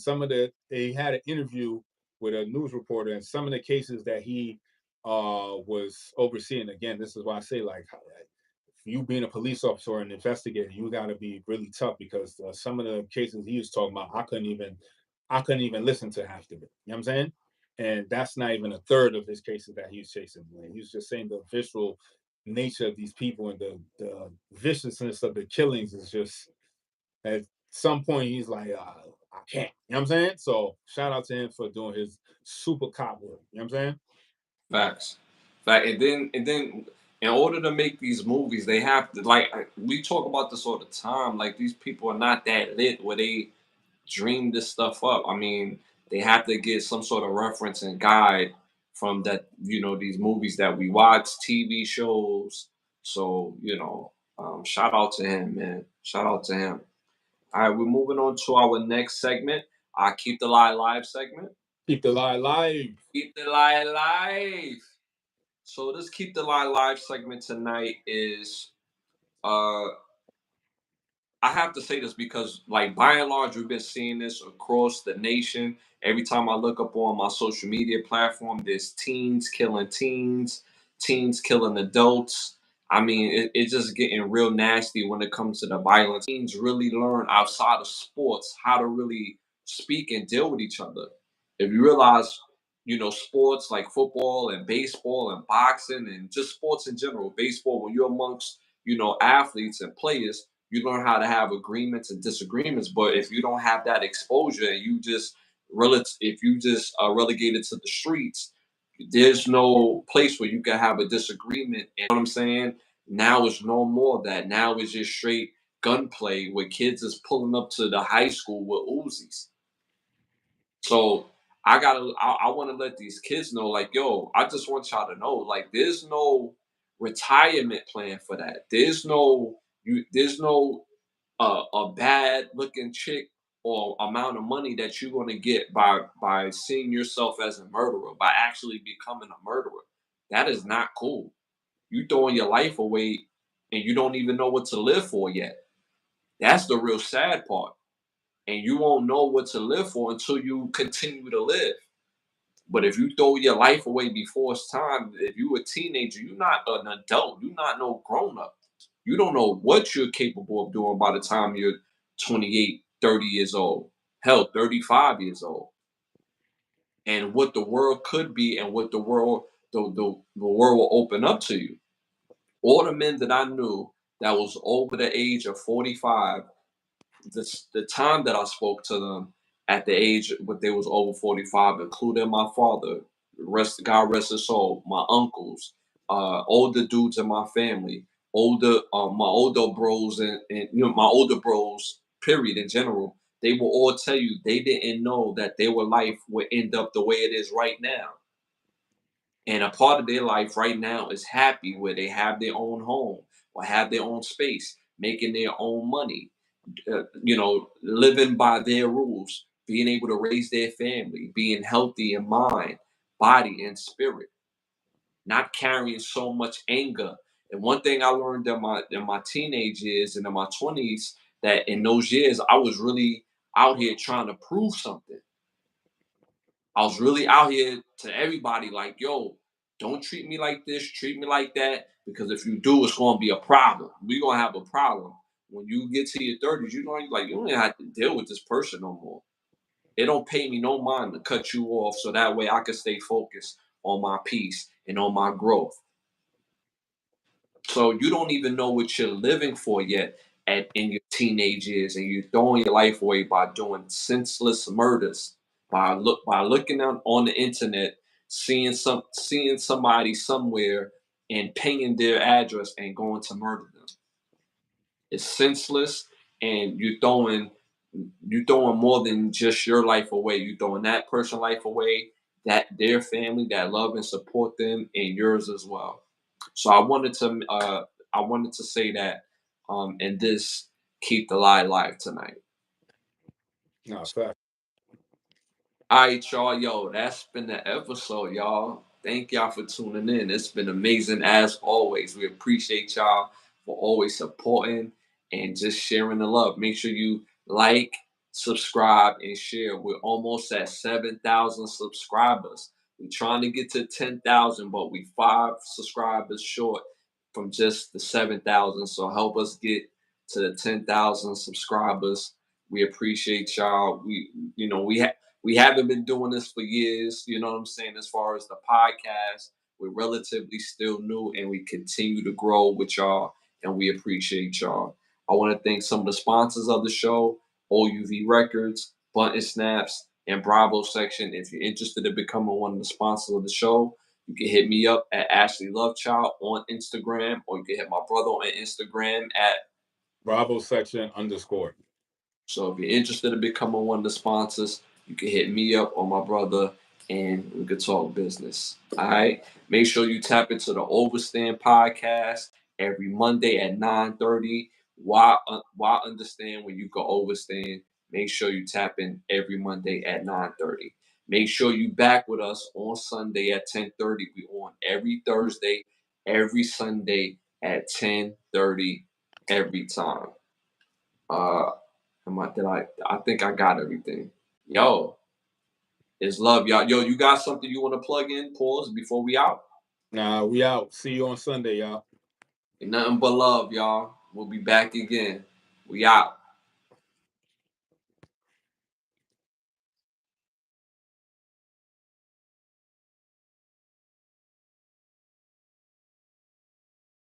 they had an interview with a news reporter, and some of the cases that he was overseeing. Again, this is why I say, like, you being a police officer or an investigator, you got to be really tough, because some of the cases he was talking about, I couldn't even listen to half of it. You know what I'm saying? And that's not even a third of his cases that he was chasing. Like, he was just saying the visceral nature of these people and the viciousness of the killings is just, at some point he's like, I can't. You know what I'm saying? So shout out to him for doing his super cop work. You know what I'm saying? Facts. Fact. And then in order to make these movies, they have to, like, we talk about this all the time. Like, these people are not that lit where they dream this stuff up. I mean, they have to get some sort of reference and guide from that, these movies that we watch, TV shows. So, shout out to him, man. Shout out to him. All right, we're moving on to our next segment, our Keep the Lie Live segment. Keep the lie alive. Keep the Lie Live. So this Keep the Lie Live segment tonight is uh I have to say this because, like, by and large, we've been seeing this across the nation. Every time I look up on my social media platform, there's teens killing teens, teens killing adults. I mean, it's just getting real nasty when it comes to the violence. Teens really learn outside of sports how to really speak and deal with each other. If you realize, sports like football and baseball and boxing and just sports in general, baseball, when you're amongst, athletes and players, you learn how to have agreements and disagreements. But if you don't have that exposure and if you just are relegated to the streets, there's no place where you can have a disagreement. And you know what I'm saying? Now it's no more of that. Now it's just straight gunplay where kids is pulling up to the high school with Uzis. So I want to let these kids know, like, yo, I just want y'all to know, like, there's no retirement plan for that. There's no a bad looking chick or amount of money that you're going to get by seeing yourself as a murderer, by actually becoming a murderer. That is not cool. You throwing your life away and you don't even know what to live for yet. That's the real sad part. And you won't know what to live for until you continue to live. But if you throw your life away before it's time, if you a teenager, you're not an adult. You're not no grown up. You don't know what you're capable of doing by the time you're 28, 30 years old. Hell, 35 years old. And what the world could be and what the world will open up to you. All the men that I knew that was over the age of 45, the time that I spoke to them at the age when they was over 45, including my father, God rest his soul, my uncles, older dudes in my family, my older bros and my older bros, period, in general, they will all tell you they didn't know that their life would end up the way it is right now. And a part of their life right now is happy, where they have their own home or have their own space, making their own money, living by their rules, being able to raise their family, being healthy in mind, body, and spirit, not carrying so much anger. And one thing I learned in my teenage years and in my 20s, that in those years I was really out here trying to prove something. I was really out here to everybody like, yo, don't treat me like this, treat me like that, because if you do, it's going to be a problem. We're going to have a problem. When you get to your 30s, you don't even have to deal with this person no more. It don't pay me no mind to cut you off so that way I can stay focused on my peace and on my growth. So you don't even know what you're living for yet in your teenage years, and you're throwing your life away by doing senseless murders, by looking out on the internet, seeing somebody somewhere and pinging their address and going to murder them. It's senseless, and you're throwing more than just your life away. You're throwing that person's life away, that their family that love and support them, and yours as well. So I wanted to say that in this Keep the Lie Live tonight. No, fact. All right, y'all. Yo, that's been the episode, y'all. Thank y'all for tuning in. It's been amazing as always. We appreciate y'all for always supporting and just sharing the love. Make sure you like, subscribe, and share. We're almost at 7,000 subscribers. We're trying to get to 10,000, but we 5 subscribers short from just the 7,000. So help us get to the 10,000 subscribers. We appreciate y'all. We haven't been doing this for years, you know what I'm saying, as far as the podcast. We're relatively still new and we continue to grow with y'all and we appreciate y'all. I want to thank some of the sponsors of the show, OUV Records, Button Snaps, and Bravo Section. If you're interested in becoming one of the sponsors of the show, you can hit me up at Ashley Lovechild on Instagram, or you can hit my brother on Instagram at Bravo Section _ So if you're interested in becoming one of the sponsors, you can hit me up or my brother and we could talk business. All right. Make sure you tap into the Overstand podcast every Monday at 9:30. Why understand when you can overstand? Make sure you tap in every Monday at 9:30. Make sure you back with us on Sunday at 10:30. We on every Thursday, every Sunday at 10:30 every time. Uh I think I got everything. Yo, it's love, y'all. Yo, you got something you want to plug in? Pause before we out. Nah, we out. See you on Sunday, y'all. Ain't nothing but love, y'all. We'll be back again. We out.